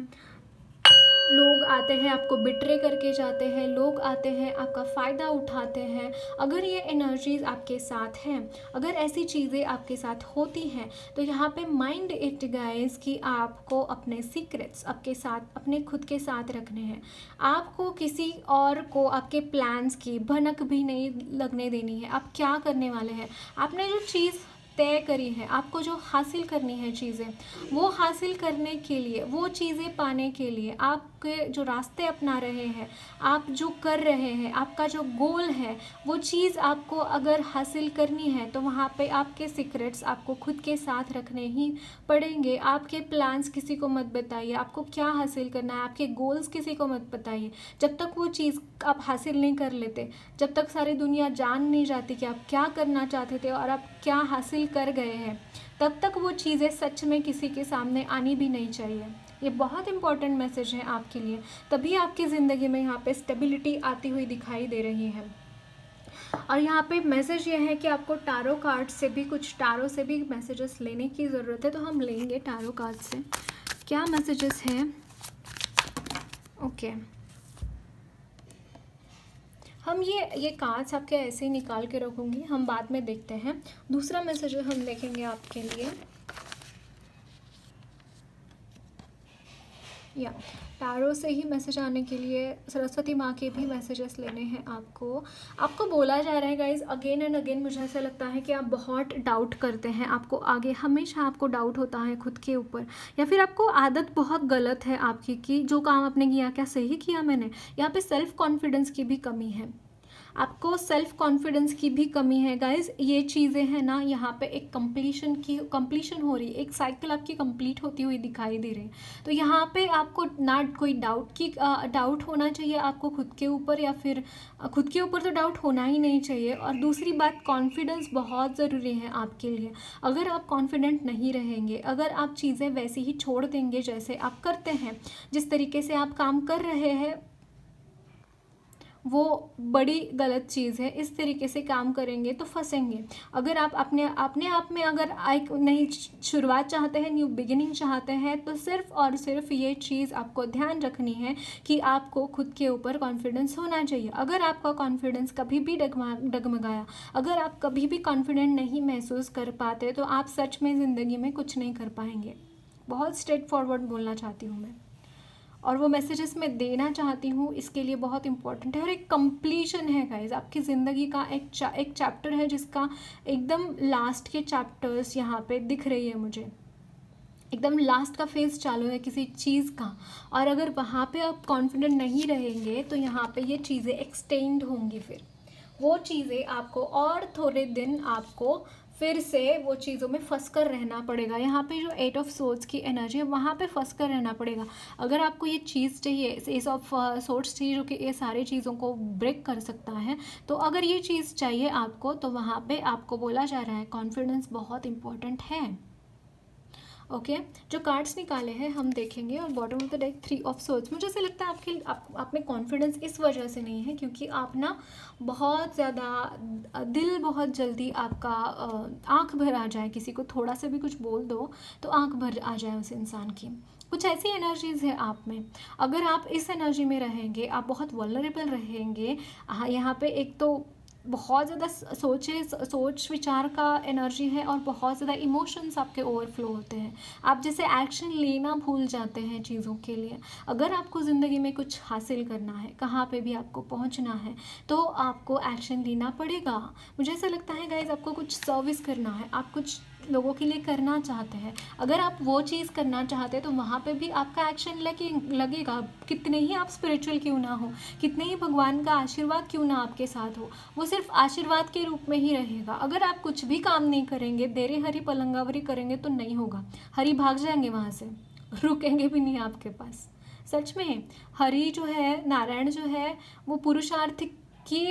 लोग आते हैं आपको बिट्रे करके जाते हैं, लोग आते हैं आपका फ़ायदा उठाते हैं। अगर ये एनर्जीज़ आपके साथ हैं, अगर ऐसी चीज़ें आपके साथ होती हैं तो यहाँ पे माइंड इट गाइस कि आपको अपने सीक्रेट्स आपके साथ, अपने खुद के साथ रखने हैं। आपको किसी और को आपके प्लान्स की भनक भी नहीं लगने देनी है। आप क्या करने वाले हैं, आपने जो चीज़ तय करी है, आपको जो हासिल करनी है चीज़ें, वो हासिल करने के लिए, वो चीज़ें पाने के लिए आपके जो रास्ते अपना रहे हैं, आप जो कर रहे हैं, आपका जो गोल है, वो चीज़ आपको अगर हासिल करनी है तो वहाँ पे आपके सीक्रेट्स आपको खुद के साथ रखने ही पड़ेंगे। आपके प्लान्स किसी को मत बताइए, आपको क्या हासिल करना है, आपके गोल्स किसी को मत बताइए। जब तक वो चीज़ आप हासिल नहीं कर लेते, जब तक सारी दुनिया जान नहीं जाती कि आप क्या करना चाहते थे और आप क्या हासिल कर गए हैं, तब तक वो चीज़ें सच में किसी के सामने आनी भी नहीं चाहिए। ये बहुत इंपॉर्टेंट मैसेज है आपके लिए, तभी आपकी ज़िंदगी में यहाँ पे स्टेबिलिटी आती हुई दिखाई दे रही है। और यहाँ पे मैसेज ये है कि आपको टारो कार्ड से भी, कुछ टारो से भी मैसेजेस लेने की ज़रूरत है, तो हम लेंगे टारो कार्ड से क्या मैसेजेस हैं। ओके, हम ये कार्ड्स आपके ऐसे ही निकाल के रखूँगी, हम बाद में देखते हैं। दूसरा मैसेज हम देखेंगे आपके लिए, या टैरो से ही मैसेज आने के लिए सरस्वती माँ के भी मैसेजेस लेने हैं आपको बोला जा रहा है गाइज, अगेन एंड अगेन मुझे ऐसा लगता है कि आप बहुत डाउट करते हैं, आपको आगे हमेशा आपको डाउट होता है खुद के ऊपर, या फिर आपको आदत बहुत गलत है आपकी कि जो काम आपने किया क्या सही किया मैंने। यहाँ पे सेल्फ कॉन्फिडेंस की भी कमी है, आपको सेल्फ कॉन्फिडेंस की भी कमी है गाइज। ये चीज़ें हैं ना, यहाँ पे एक कंप्लीशन हो रही है, एक साइकिल आपकी कंप्लीट होती हुई दिखाई दे रही है। तो यहाँ पे आपको ना कोई डाउट होना चाहिए आपको खुद के ऊपर, या फिर खुद के ऊपर तो डाउट होना ही नहीं चाहिए। और दूसरी बात, कॉन्फिडेंस बहुत ज़रूरी है आपके लिए। अगर आप कॉन्फिडेंट नहीं रहेंगे, अगर आप चीज़ें वैसे ही छोड़ देंगे जैसे आप करते हैं, जिस तरीके से आप काम कर रहे हैं वो बड़ी गलत चीज़ है। इस तरीके से काम करेंगे तो फंसेंगे। अगर आप अपने आप में अगर एक नई शुरुआत चाहते हैं, न्यू बिगिनिंग चाहते हैं, तो सिर्फ और सिर्फ ये चीज़ आपको ध्यान रखनी है कि आपको खुद के ऊपर कॉन्फिडेंस होना चाहिए। अगर आपका कॉन्फिडेंस कभी भी डगमगाया, अगर आप कभी भी कॉन्फिडेंट नहीं महसूस कर पाते, तो आप सच में ज़िंदगी में कुछ नहीं कर पाएंगे। बहुत स्ट्रेट फॉरवर्ड बोलना चाहती हूँ मैं, और वो मैसेजेस मैं देना चाहती हूँ, इसके लिए बहुत इंपॉर्टेंट है। और एक कंप्लीशन है गाइज, आपकी ज़िंदगी का एक चैप्टर है जिसका एकदम लास्ट के चैप्टर्स यहाँ पे दिख रही है मुझे, एकदम लास्ट का फेज़ चालू है किसी चीज़ का। और अगर वहाँ पे आप कॉन्फिडेंट नहीं रहेंगे तो यहाँ पे ये चीज़ें एक्सटेंड होंगी, फिर वो चीज़ें आपको और थोड़े दिन आपको फिर से वो चीज़ों में फंस कर रहना पड़ेगा। यहाँ पे जो 8 ऑफ सोर्ड्स की एनर्जी है वहाँ पे फंस कर रहना पड़ेगा। अगर आपको ये चीज़ चाहिए, एस ऑफ सोर्ड्स चाहिए जो कि ये सारी चीज़ों को ब्रेक कर सकता है, तो अगर ये चीज़ चाहिए आपको, तो वहाँ पे आपको बोला जा रहा है कॉन्फिडेंस बहुत इंपॉर्टेंट है। ओके जो कार्ड्स निकाले हैं हम देखेंगे। और bottom of the deck 3 of swords. मुझे ऐसा लगता है आप में कॉन्फिडेंस इस वजह से नहीं है क्योंकि आप ना बहुत ज़्यादा दिल बहुत जल्दी आपका आंख भर आ जाए, किसी को थोड़ा सा भी कुछ बोल दो तो आंख भर आ जाए उस इंसान की। कुछ ऐसी एनर्जीज़ है आप में। अगर आप इस एनर्जी में रहेंगे, आप बहुत वल्नरेबल रहेंगे। यहाँ पे एक तो बहुत ज़्यादा सोच विचार का एनर्जी है और बहुत ज़्यादा इमोशंस आपके ओवरफ्लो होते हैं। आप जैसे एक्शन लेना भूल जाते हैं चीज़ों के लिए। अगर आपको ज़िंदगी में कुछ हासिल करना है, कहाँ पे भी आपको पहुँचना है, तो आपको एक्शन लेना पड़ेगा। मुझे ऐसा लगता है गाइज, आपको कुछ सर्विस करना है, आप कुछ लोगों के लिए करना चाहते हैं। अगर आप वो चीज़ करना चाहते हैं तो वहाँ पे भी आपका एक्शन लगेगा। कितने ही आप स्पिरिचुअल क्यों ना हो, कितने ही भगवान का आशीर्वाद क्यों ना आपके साथ हो, वो सिर्फ आशीर्वाद के रूप में ही रहेगा। अगर आप कुछ भी काम नहीं करेंगे, देरे हरी पलंगावरी करेंगे तो नहीं होगा। हरी भाग जाएंगे वहाँ से, रुकेंगे भी नहीं आपके पास। सच में हरि जो है, नारायण जो है, वो पुरुषार्थ की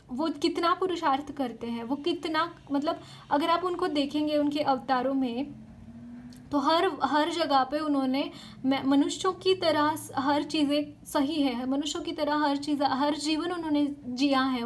वो कितना पुरुषार्थ करते हैं, वो कितना, मतलब अगर आप उनको देखेंगे उनके अवतारों में, तो हर जगह पे उन्होंने मनुष्यों की तरह हर चीज़ें सही है, मनुष्यों की तरह हर जीवन उन्होंने जिया है।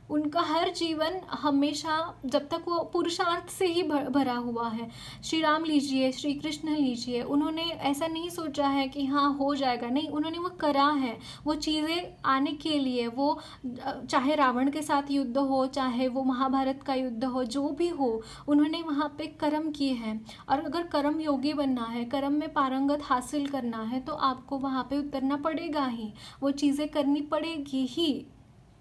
उनका हर जीवन हमेशा, जब तक वो पुरुषार्थ से ही भरा हुआ है। श्री राम लीजिए, श्री कृष्ण लीजिए, उन्होंने ऐसा नहीं सोचा है कि हाँ हो जाएगा, नहीं, उन्होंने वो करा है। वो चीज़ें आने के लिए, वो चाहे रावण के साथ युद्ध हो, चाहे वो महाभारत का युद्ध हो, जो भी हो, उन्होंने वहाँ पे कर्म किए हैं। और अगर कर्म योगी बनना है, कर्म में पारंगत हासिल करना है, तो आपको वहाँ पे उतरना पड़ेगा ही, वो चीज़ें करनी पड़ेगी ही।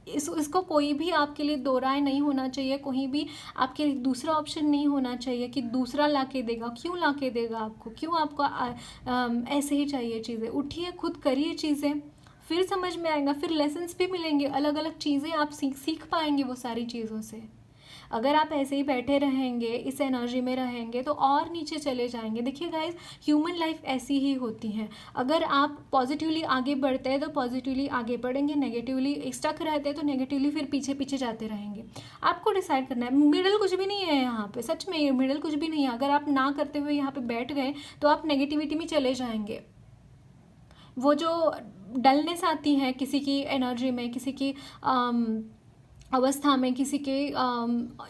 इसको कोई भी आपके लिए दो राय नहीं होना चाहिए, कोई भी आपके लिए दूसरा ऑप्शन नहीं होना चाहिए कि दूसरा ला के देगा। क्यों ला के देगा आपको, क्यों आपको ऐसे ही चाहिए चीज़ें। उठिए, खुद करिए चीज़ें, फिर समझ में आएगा, फिर लेसन्स भी मिलेंगे, अलग अलग चीज़ें आप सीख पाएंगे वो सारी चीज़ों से। अगर आप ऐसे ही बैठे रहेंगे, इस एनर्जी में रहेंगे, तो और नीचे चले जाएंगे। देखिए गाइज, ह्यूमन लाइफ ऐसी ही होती है। अगर आप पॉजिटिवली आगे बढ़ते हैं तो पॉजिटिवली आगे बढ़ेंगे, नेगेटिवली स्टक रहते हैं तो नेगेटिवली फिर पीछे पीछे जाते रहेंगे। आपको डिसाइड करना है। मिडल कुछ भी नहीं है यहाँ पे, सच में मिडल कुछ भी नहीं है। अगर आप ना करते हुए यहाँ पे बैठ गए तो आप नेगेटिविटी में चले जाएंगे। वो जो डलनेस आती है किसी की एनर्जी में, किसी की अवस्था में, किसी के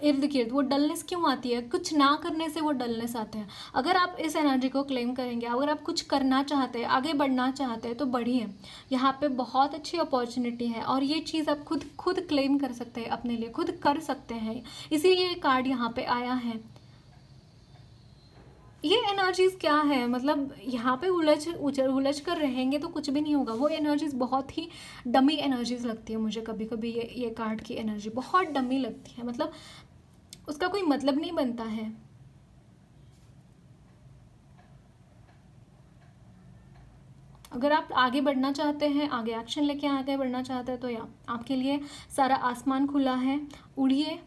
इर्द गिर्द, वो डलनेस क्यों आती है? कुछ ना करने से वो डलनेस आते हैं। अगर आप इस एनर्जी को क्लेम करेंगे, अगर आप कुछ करना चाहते हैं, आगे बढ़ना चाहते हैं, तो बढ़िए। यहाँ पे बहुत अच्छी अपॉर्चुनिटी है और ये चीज़ आप खुद क्लेम कर सकते हैं, अपने लिए खुद कर सकते हैं। इसीलिए ये कार्ड यहाँ पे आया है। ये एनर्जीज क्या है, मतलब यहाँ पे उलझ कर रहेंगे तो कुछ भी नहीं होगा। वो एनर्जीज बहुत ही डमी एनर्जीज लगती है मुझे कभी कभी। ये कार्ड की एनर्जी बहुत डमी लगती है, मतलब उसका कोई मतलब नहीं बनता है। अगर आप आगे बढ़ना चाहते हैं, आगे एक्शन लेके आगे बढ़ना चाहते हैं, तो या आपके लिए सारा आसमान खुला है। उड़िए,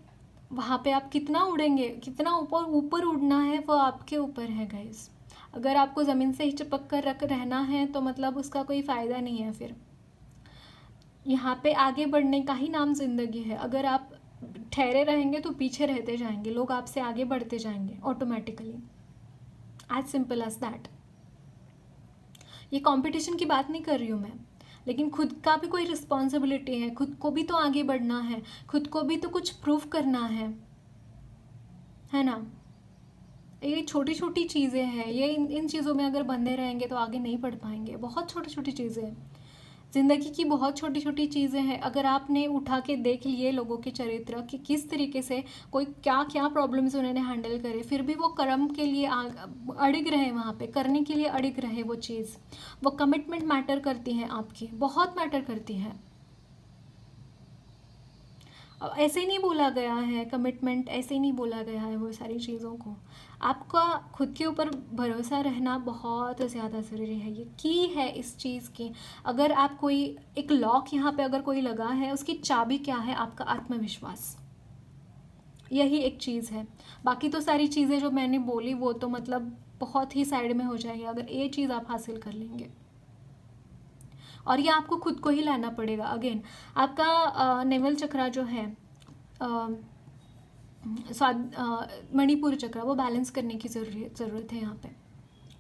वहाँ पे आप कितना उड़ेंगे, कितना ऊपर ऊपर उड़ना है वो आपके ऊपर है गाइस। अगर आपको ज़मीन से ही चिपक कर रख रहना है तो मतलब उसका कोई फ़ायदा नहीं है फिर। यहाँ पे आगे बढ़ने का ही नाम ज़िंदगी है। अगर आप ठहरे रहेंगे तो पीछे रहते जाएंगे, लोग आपसे आगे बढ़ते जाएंगे automatically. As simple as that. ये कंपटीशन की बात नहीं कर रही हूँ मैं, लेकिन खुद का भी कोई रिस्पॉन्सिबिलिटी है, खुद को भी तो आगे बढ़ना है, खुद को भी तो कुछ प्रूव करना है ना। ये छोटी छोटी चीज़ें हैं, ये इन चीज़ों में अगर बंधे रहेंगे तो आगे नहीं बढ़ पाएंगे। बहुत छोटी छोटी चीज़ें हैं, ज़िंदगी की बहुत छोटी छोटी चीज़ें हैं। अगर आपने उठा के देख लिए लोगों के चरित्र कि किस तरीके से कोई क्या क्या प्रॉब्लम्स उन्होंने हैंडल करे, फिर भी वो कर्म के लिए अड़िग रहे, वहाँ पे करने के लिए अड़िग रहे वो चीज़। वो कमिटमेंट मैटर करती है आपकी, बहुत मैटर करती है। ऐसे ही नहीं बोला गया है कमिटमेंट, ऐसे ही नहीं बोला गया है वो सारी चीज़ों को। आपका खुद के ऊपर भरोसा रहना बहुत ज़्यादा ज़रूरी है। ये की है इस चीज़ की। अगर आप कोई एक लॉक यहाँ पे अगर कोई लगा है, उसकी चाबी क्या है? आपका आत्मविश्वास। यही एक चीज़ है। बाकी तो सारी चीज़ें जो मैंने बोली वो तो मतलब बहुत ही साइड में हो जाएगी अगर ये चीज़ आप हासिल कर लेंगे। और ये आपको खुद को ही लाना पड़ेगा। अगेन आपका नेवल चक्रा जो है, मणिपुर चक्र, वो बैलेंस करने की ज़रूरत है यहाँ पे।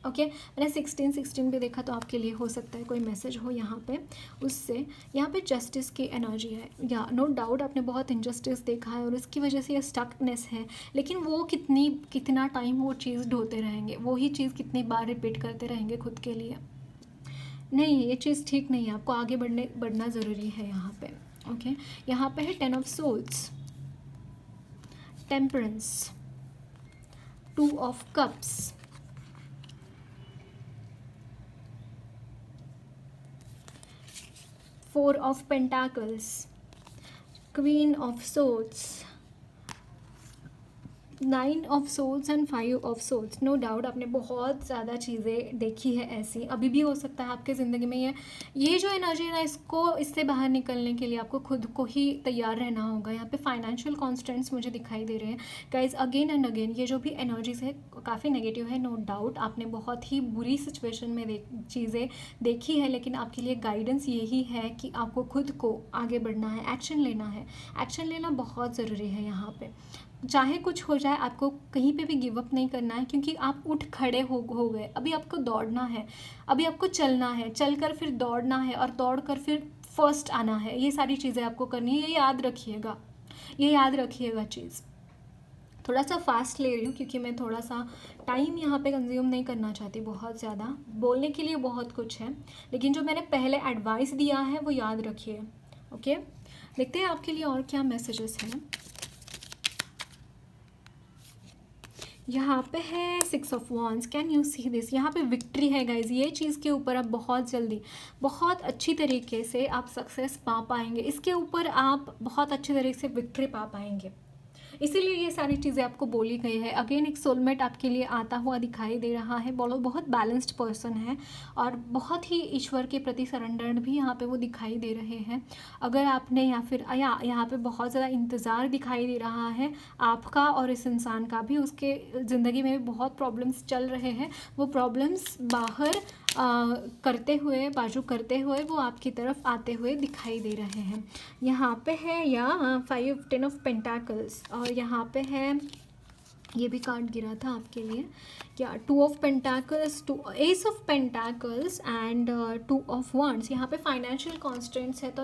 ओके, मैंने 16 पे देखा तो आपके लिए हो सकता है कोई मैसेज हो यहाँ पे उससे। यहाँ पे जस्टिस की एनर्जी है, या नो डाउट आपने बहुत इनजस्टिस देखा है और उसकी वजह से ये स्टकनेस है। लेकिन वो कितना टाइम वो चीज़ ढोते रहेंगे, वो ही चीज़ कितनी बार रिपीट करते रहेंगे खुद के लिए? नहीं, ये चीज़ ठीक नहीं है। आपको आगे बढ़ना ज़रूरी है यहाँ पे। ओके, यहाँ पे है 10 of swords, temperance, 2 of cups, 4 of pentacles, queen of swords, 9 of swords and 5 of swords. No doubt आपने बहुत ज़्यादा चीज़ें देखी है ऐसी, अभी भी हो सकता है आपके ज़िंदगी में ये जो एनर्जी है ना, इससे बाहर निकलने के लिए आपको खुद को ही तैयार रहना होगा। यहाँ पे फाइनेंशियल कॉन्स्टेंट्स मुझे दिखाई दे रहे हैं गाइज। अगेन एंड अगेन ये जो भी एनर्जीज है काफ़ी नेगेटिव है, नो डाउट। आपने बहुत ही बुरी सिचुएशन में चीज़ें देखी है, लेकिन आपके लिए गाइडेंस यही है कि आपको खुद को आगे बढ़ना है, एक्शन लेना है। एक्शन लेना बहुत ज़रूरी है यहाँ पे। चाहे कुछ हो जाए, आपको कहीं पे भी गिव अप नहीं करना है, क्योंकि आप उठ खड़े हो गए। अभी आपको दौड़ना है, अभी आपको चलना है, चलकर फिर दौड़ना है, और दौड़कर फिर फर्स्ट आना है। ये सारी चीज़ें आपको करनी है, ये याद रखिएगा, ये याद रखिएगा चीज़। थोड़ा सा फास्ट ले रही हूँ क्योंकि मैं थोड़ा सा टाइम यहाँ पे कंज्यूम नहीं करना चाहती बहुत ज़्यादा। बोलने के लिए बहुत कुछ है, लेकिन जो मैंने पहले एडवाइस दिया है वो याद रखिए। ओके, देखते हैं आपके लिए और क्या मैसेजेस हैं। यहाँ पे है 6 of wands, can you see this? यहाँ पे विक्ट्री है गाइज। ये चीज़ के ऊपर आप बहुत जल्दी, बहुत अच्छी तरीके से आप सक्सेस पा पाएंगे। इसके ऊपर आप बहुत अच्छी तरीके से विक्ट्री पा पाएंगे, इसीलिए ये सारी चीज़ें आपको बोली गई है। अगेन एक सोलमेट आपके लिए आता हुआ दिखाई दे रहा है। बोलो बहुत बैलेंस्ड पर्सन है और बहुत ही ईश्वर के प्रति सरेंडर्ड भी यहाँ पे वो दिखाई दे रहे हैं। अगर आपने या फिर यहाँ पे बहुत ज़्यादा इंतज़ार दिखाई दे रहा है आपका और इस इंसान का भी। उसके ज़िंदगी में बहुत प्रॉब्लम्स चल रहे हैं, वो प्रॉब्लम्स बाहर बाजू करते हुए वो आपकी तरफ आते हुए दिखाई दे रहे हैं। यहाँ पे है 10 ऑफ पेंटाकल्स, और यहाँ पे है, ये भी कार्ड गिरा था आपके लिए, क्या 2 of pentacles, 2 S of pentacles and 2 of wands. यहाँ पे फाइनेंशियल कॉन्स्टेंट्स है, तो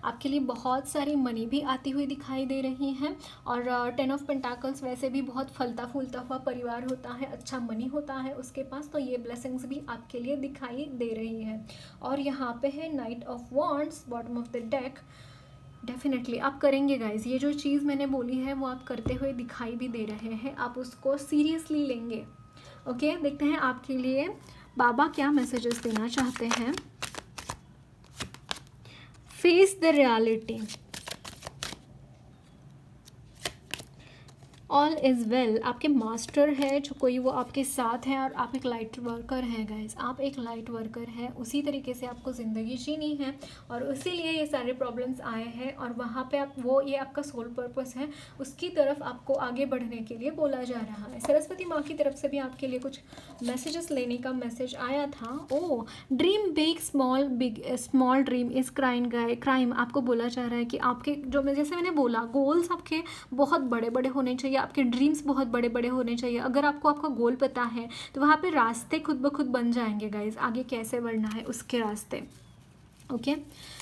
आपके लिए बहुत सारी मनी भी आती हुई दिखाई दे रही हैं। और 10 ऑफ पेंटाकल्स वैसे भी बहुत फलता फूलता हुआ परिवार होता है, अच्छा मनी होता है उसके पास, तो ये ब्लेसिंग्स भी आपके लिए दिखाई दे रही है। और यहाँ पे है knight of wands, bottom of the deck. Definitely आप करेंगे गाइज, ये जो चीज़ मैंने बोली है वो आप करते हुए दिखाई भी दे रहे हैं। आप उसको सीरियसली लेंगे, ओके, देखते हैं आपके लिए बाबा क्या मैसेजेस देना चाहते हैं। Face the reality, all is well. आपके मास्टर है जो कोई, वो आपके साथ हैं और आप एक लाइट वर्कर हैं गाइस। आप एक लाइट वर्कर हैं, उसी तरीके से आपको ज़िंदगी जीनी है और इसीलिए ये सारे प्रॉब्लम्स आए हैं और वहाँ पे आप वो, ये आपका सोल पर्पस है, उसकी तरफ आपको आगे बढ़ने के लिए बोला जा रहा है। सरस्वती माँ की तरफ से भी आपके लिए कुछ मैसेजेस लेने का मैसेज आया था। Oh, dream big, small dream is crime. आपको बोला जा रहा है कि आपके जो, मैं जैसे मैंने बोला, गोल्स आपके बहुत बड़े बड़े होने चाहिए, आपके ड्रीम्स बहुत बड़े बड़े होने चाहिए। अगर आपको आपका गोल पता है तो वहाँ पे रास्ते खुद ब खुद बन जाएंगे गाइज, आगे कैसे बढ़ना है उसके रास्ते। ओके,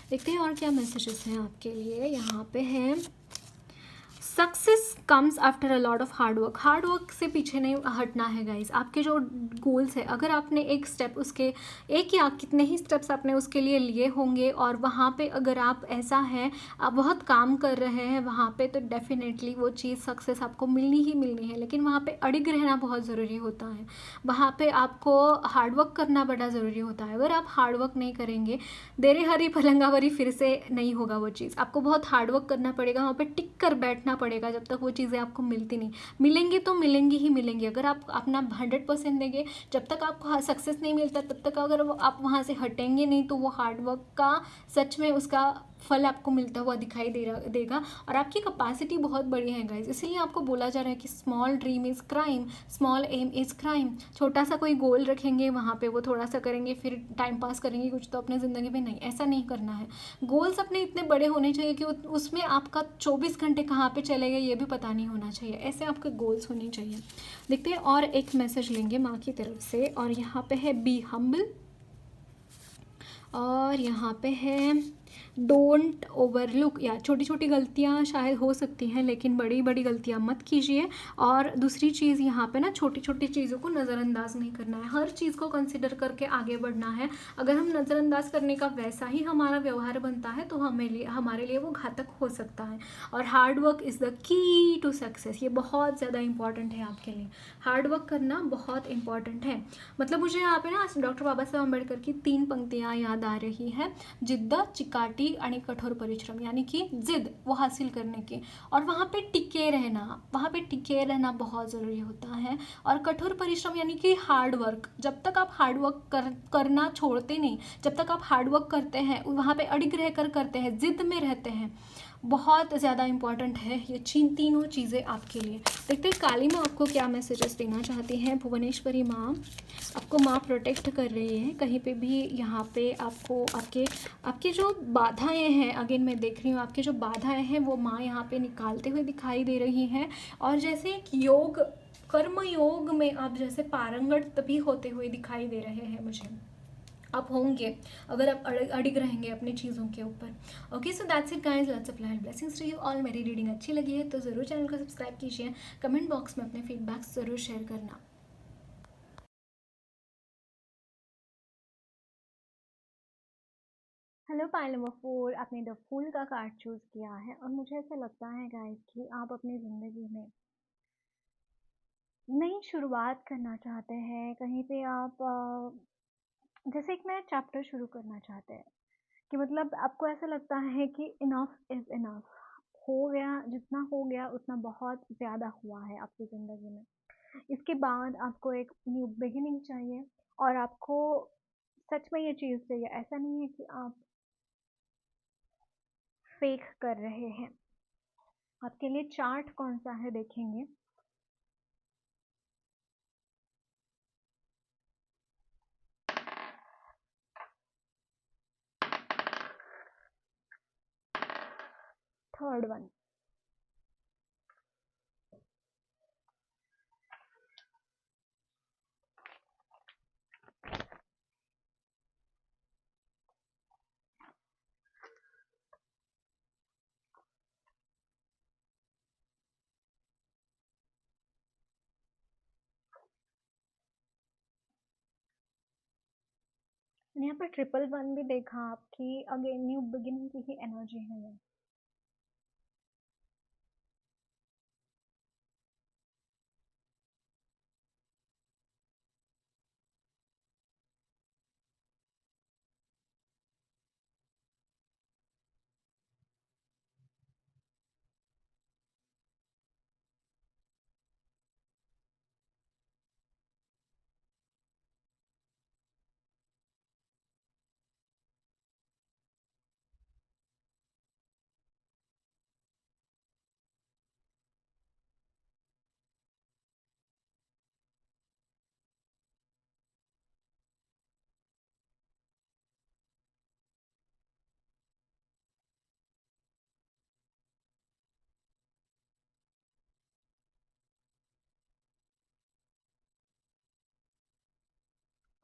देखते हैं और क्या मैसेजेस हैं आपके लिए। यहाँ पे है success comes after a lot of hard work. Hard work से पीछे नहीं हटना है गाइस। आपके जो गोल्स है, अगर आपने एक स्टेप उसके, एक या कितने ही स्टेप्स आपने उसके लिए लिए होंगे और वहाँ पे अगर आप ऐसा है, आप बहुत काम कर रहे हैं वहाँ पे, तो डेफिनेटली वो चीज़ सक्सेस आपको मिलनी ही मिलनी है। लेकिन वहाँ पे अड़िग रहना बहुत ज़रूरी होता है, वहाँ पे आपको हार्ड वर्क करना बड़ा ज़रूरी होता है। अगर आप हार्ड वर्क नहीं करेंगे, देरे हरी पलंगावरी फिर से नहीं होगा वो चीज़। आपको बहुत हार्ड वर्क करना पड़ेगा, वहाँ पे टिक कर बैठना पड़ेगा जब तक वो चीज़ें आपको मिलती नहीं। मिलेंगी तो मिलेंगी ही मिलेंगी, अगर आप अपना 100% देंगे। जब तक आपको सक्सेस नहीं मिलता तब तक अगर आप वहाँ से हटेंगे नहीं, तो वो हार्ड वर्क का सच में उसका फल आपको मिलता हुआ दिखाई देगा। और आपकी कैपेसिटी बहुत बड़ी है गाइज, इसीलिए आपको बोला जा रहा है कि small dream is crime, small aim is crime. छोटा सा कोई गोल रखेंगे, वहाँ पे वो थोड़ा सा करेंगे, फिर टाइम पास करेंगे कुछ तो अपने ज़िंदगी में, नहीं, ऐसा नहीं करना है। गोल्स अपने इतने बड़े होने चाहिए कि उसमें आपका 24 घंटे कहाँ पे चले गए ये भी पता नहीं होना चाहिए। ऐसे आपके गोल्स होने चाहिए। देखते हैं और एक मैसेज लेंगे माँ की तरफ से, और यहाँ पे है बी हम्बल, और यहाँ पे है डोंट ओवरलुक। या छोटी छोटी गलतियाँ शायद हो सकती हैं, लेकिन बड़ी बड़ी गलतियाँ मत कीजिए। और दूसरी चीज़ यहाँ पे ना, छोटी छोटी चीज़ों को नज़रअंदाज नहीं करना है, हर चीज़ को कंसिडर करके आगे बढ़ना है। अगर हम नज़रअंदाज करने का वैसा ही हमारा व्यवहार बनता है तो हमारे लिए वो घातक हो सकता है। और hard work is the key to success, ये बहुत ज़्यादा इंपॉर्टेंट है आपके लिए। हार्ड वर्क करना बहुत इंपॉर्टेंट है। मतलब मुझे यहाँ पे ना डॉक्टर बाबा साहेब अम्बेडकर की 3 पंक्तियाँ याद आ रही है, जिद्दा, चिकाटी आणि कठोर परिश्रम, यानी कि जिद वो हासिल करने की, और वहाँ पे टिके रहना, वहाँ पे टिके रहना बहुत ज़रूरी होता है। और कठोर परिश्रम यानी कि हार्ड वर्क, जब तक आप हार्ड वर्क करना छोड़ते नहीं, जब तक आप हार्ड वर्क करते हैं, वहाँ पे अड़िग रह कर करते हैं, जिद में रहते हैं, बहुत ज़्यादा इंपॉर्टेंट है ये तीनों चीज़ें आपके लिए। देखते हैं काली माँ आपको क्या मैसेजेस देना चाहती हैं। भुवनेश्वरी माँ, आपको माँ प्रोटेक्ट कर रही है। कहीं पे भी यहाँ पे आपको आपके जो बाधाएं हैं, अगेन मैं देख रही हूँ, आपके जो बाधाएं हैं वो माँ यहाँ पे निकालते हुए दिखाई दे रही हैं। और जैसे एक योग, कर्म योग में आप जैसे पारंगत तभी होते हुए दिखाई दे रहे हैं मुझे, आप होंगे अगर आप अड़िग रहेंगे अपनी चीज़ों के ऊपर। Okay, so that's it guys, lots of love and blessings to you all. मेरी रीडिंग अच्छी लगी है तो ज़रूर चैनल को सब्सक्राइब कीजिए, कमेंट बॉक्स में अपने फीडबैक्स ज़रूर शेयर करना। हेलो पाइल नंबर 4, आपने द फूल का कार्ड चूज़ किया है और मुझे ऐसा लगता है गाइस कि आप अपनी ज़िंदगी में नई शुरुआत करना चाहते हैं। कहीं पे आप जैसे एक नया चैप्टर शुरू करना चाहते हैं, कि मतलब आपको ऐसा लगता है कि इनफ इज़ इनफ, हो गया, जितना हो गया उतना बहुत ज़्यादा हुआ है आपकी ज़िंदगी में। इसके बाद आपको एक न्यू बिगिनिंग चाहिए, और आपको सच में ये चीज़ चाहिए। ऐसा नहीं है कि आप फेक कर रहे हैं। आपके लिए चार्ट कौन सा है देखेंगे। थर्ड वन, यहाँ पर ट्रिपल वन भी देखा आपकी, अगेन न्यू बिगिनिंग की ही एनर्जी है ये।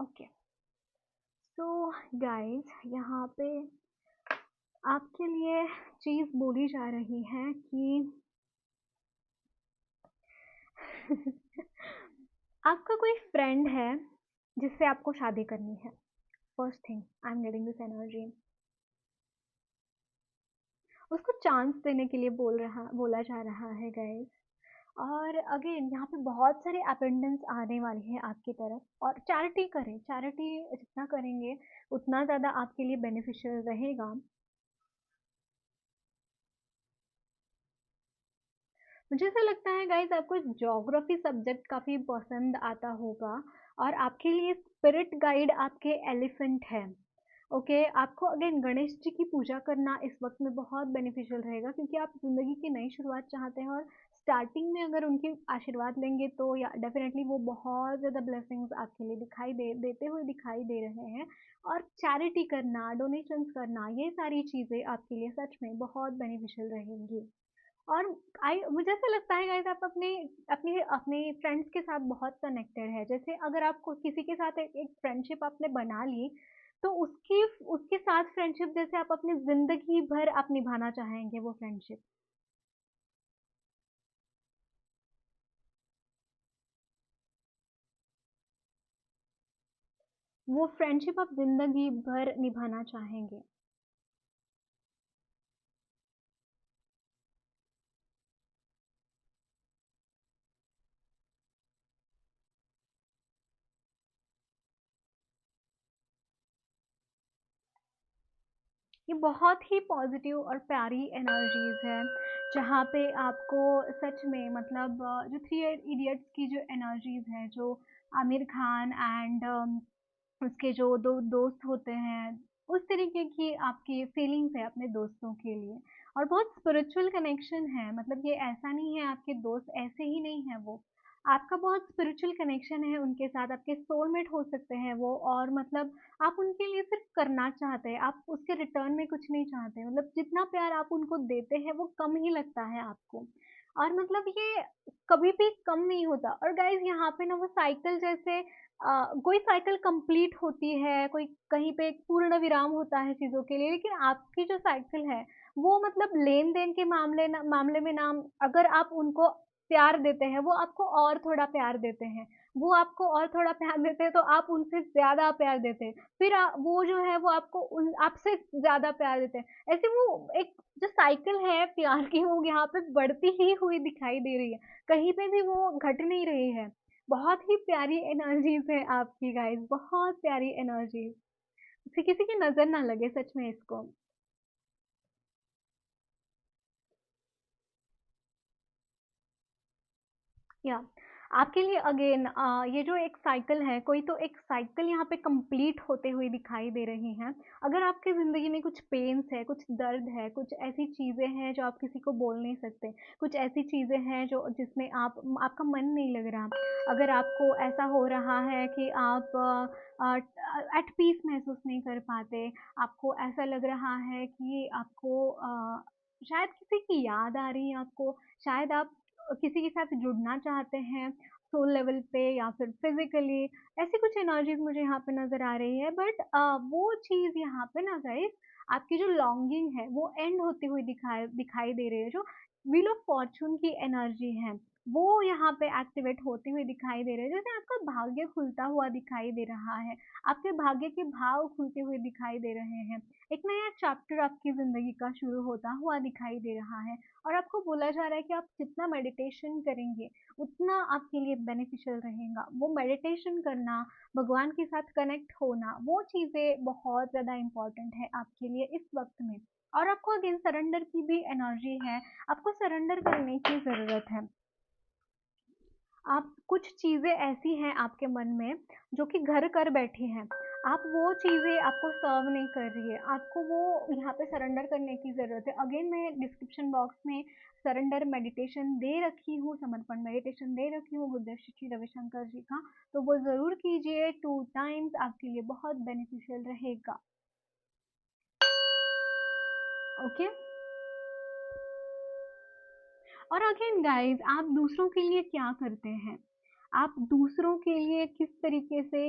ओके, सो गाइस यहाँ पे आपके लिए चीज़ बोली जा रही है कि आपका कोई फ्रेंड है जिससे आपको शादी करनी है। First thing I am getting this energy. उसको चांस देने के लिए बोला जा रहा है गाइस। और अगेन यहाँ पे बहुत सारे अपेंडेंस आने वाले हैं आपकी तरफ। और चैरिटी करें, चैरिटी जितना करेंगे उतना ज़्यादा आपके लिए बेनिफिशियल रहेगा। मुझे ऐसा लगता है गाइस आपको ज्योग्राफी सब्जेक्ट काफ़ी पसंद आता होगा और आपके लिए स्पिरिट गाइड आपके एलिफेंट है। ओके, आपको अगेन गणेश जी की पूजा करना इस वक्त में बहुत बेनिफिशियल रहेगा, क्योंकि आप ज़िंदगी की नई शुरुआत चाहते हैं और स्टार्टिंग में अगर उनकी आशीर्वाद लेंगे तो या डेफिनेटली वो बहुत ज़्यादा ब्लेसिंग्स आपके लिए देते हुए दिखाई दे रहे हैं। और चैरिटी करना, डोनेशंस करना, ये सारी चीज़ें आपके लिए सच में बहुत बेनिफिशियल रहेंगी। और आई मुझे ऐसा लगता है गाइस आप अपने अपने अपने फ्रेंड्स के साथ बहुत कनेक्टेड है। जैसे अगर आपको किसी के साथ एक फ्रेंडशिप आपने बना ली, तो उसकी उसके साथ फ्रेंडशिप जैसे आप अपनी ज़िंदगी भर आप निभाना चाहेंगे वो फ्रेंडशिप। वो फ्रेंडशिप आप ज़िंदगी भर निभाना चाहेंगे। ये बहुत ही पॉजिटिव और प्यारी एनर्जीज है, जहाँ पे आपको सच में मतलब जो थ्री इडियट्स की जो एनर्जीज है, जो आमिर खान एंड उसके जो दो दोस्त होते हैं, उस तरीके की आपकी फीलिंग्स है अपने दोस्तों के लिए। और बहुत स्पिरिचुअल कनेक्शन है, मतलब ये ऐसा नहीं है आपके दोस्त ऐसे ही नहीं है, वो आपका बहुत स्पिरिचुअल कनेक्शन है उनके साथ। आपके सोलमेट हो सकते हैं वो, और मतलब आप उनके लिए सिर्फ करना चाहते हैं, आप उसके रिटर्न में कुछ नहीं चाहते। मतलब जितना प्यार आप उनको देते हैं वो कम ही लगता है आपको, और मतलब ये कभी भी कम नहीं होता। और गाइज यहाँ पे ना वो साइकिल जैसे कोई साइकिल कंप्लीट होती है, कोई कहीं पे एक पूर्ण विराम होता है चीज़ों के लिए, लेकिन आपकी जो साइकिल है वो मतलब लेन देन के मामले में ना, अगर आप उनको प्यार देते हैं वो आपको और थोड़ा प्यार देते हैं, वो आपको और थोड़ा प्यार देते हैं तो आप उनसे ज़्यादा प्यार देते हैं, फिर वो जो है वो आपको उन आपसे ज़्यादा प्यार देते हैं। ऐसे वो एक जो साइकिल है प्यार की वो यहाँ पे बढ़ती ही हुई दिखाई दे रही है, कहीं पे भी वो घट नहीं रही है। बहुत ही प्यारी एनर्जीज है आपकी गाइस, बहुत प्यारी एनर्जीज। किसी की नज़र ना लगे सच में इसको। या आपके लिए अगेन ये जो एक साइकिल है, कोई तो एक साइकिल यहाँ पे कंप्लीट होते हुए दिखाई दे रही हैं। अगर आपकी ज़िंदगी में कुछ पेन्स है, कुछ दर्द है, कुछ ऐसी चीज़ें हैं जो आप किसी को बोल नहीं सकते, कुछ ऐसी चीज़ें हैं जो जिसमें आपका मन नहीं लग रहा, अगर आपको ऐसा हो रहा है कि आप एट पीस महसूस नहीं कर पाते, आपको ऐसा लग रहा है कि आपको शायद किसी की याद आ रही है आपको, शायद आप किसी के साथ जुड़ना चाहते हैं सोल लेवल पे या फिर फिजिकली, ऐसी कुछ एनर्जीज मुझे यहाँ पे नज़र आ रही है। बट वो चीज़ यहाँ पे ना गाइस, आपकी जो लॉन्गिंग है वो एंड होती हुई दिखाई दिखाई दे रही है। जो व्हील ऑफ फॉर्चून की एनर्जी है वो यहाँ पे एक्टिवेट होती हुई दिखाई दे रही है, जैसे आपका भाग्य खुलता हुआ दिखाई दे रहा है, आपके भाग्य के भाव खुलते हुए दिखाई दे रहे हैं, एक नया चैप्टर आपकी ज़िंदगी का शुरू होता हुआ दिखाई दे रहा है। और आपको बोला जा रहा है कि आप जितना मेडिटेशन करेंगे उतना आपके लिए बेनिफिशियल रहेगा। वो मेडिटेशन करना, भगवान के साथ कनेक्ट होना, वो चीज़ें बहुत ज़्यादा इम्पोर्टेंट है आपके लिए इस वक्त में। और आपको अगेन सरेंडर की भी एनर्जी है, आपको सरेंडर करने की ज़रूरत है। आप कुछ चीज़ें ऐसी हैं आपके मन में जो कि घर कर बैठी हैं, आप वो चीज़ें आपको सर्व नहीं कर रही है, आपको वो यहाँ पे सरेंडर करने की ज़रूरत है। अगेन मैं डिस्क्रिप्शन बॉक्स में सरेंडर मेडिटेशन दे रखी हूँ, समर्पण मेडिटेशन दे रखी हूँ गुरुदेव श्री रविशंकर जी का, तो वो ज़रूर कीजिए 2 टाइम्स, आपके लिए बहुत बेनिफिशियल रहेगा। ओके। और अगेन गाइस आप दूसरों के लिए क्या करते हैं, आप दूसरों के लिए किस तरीके से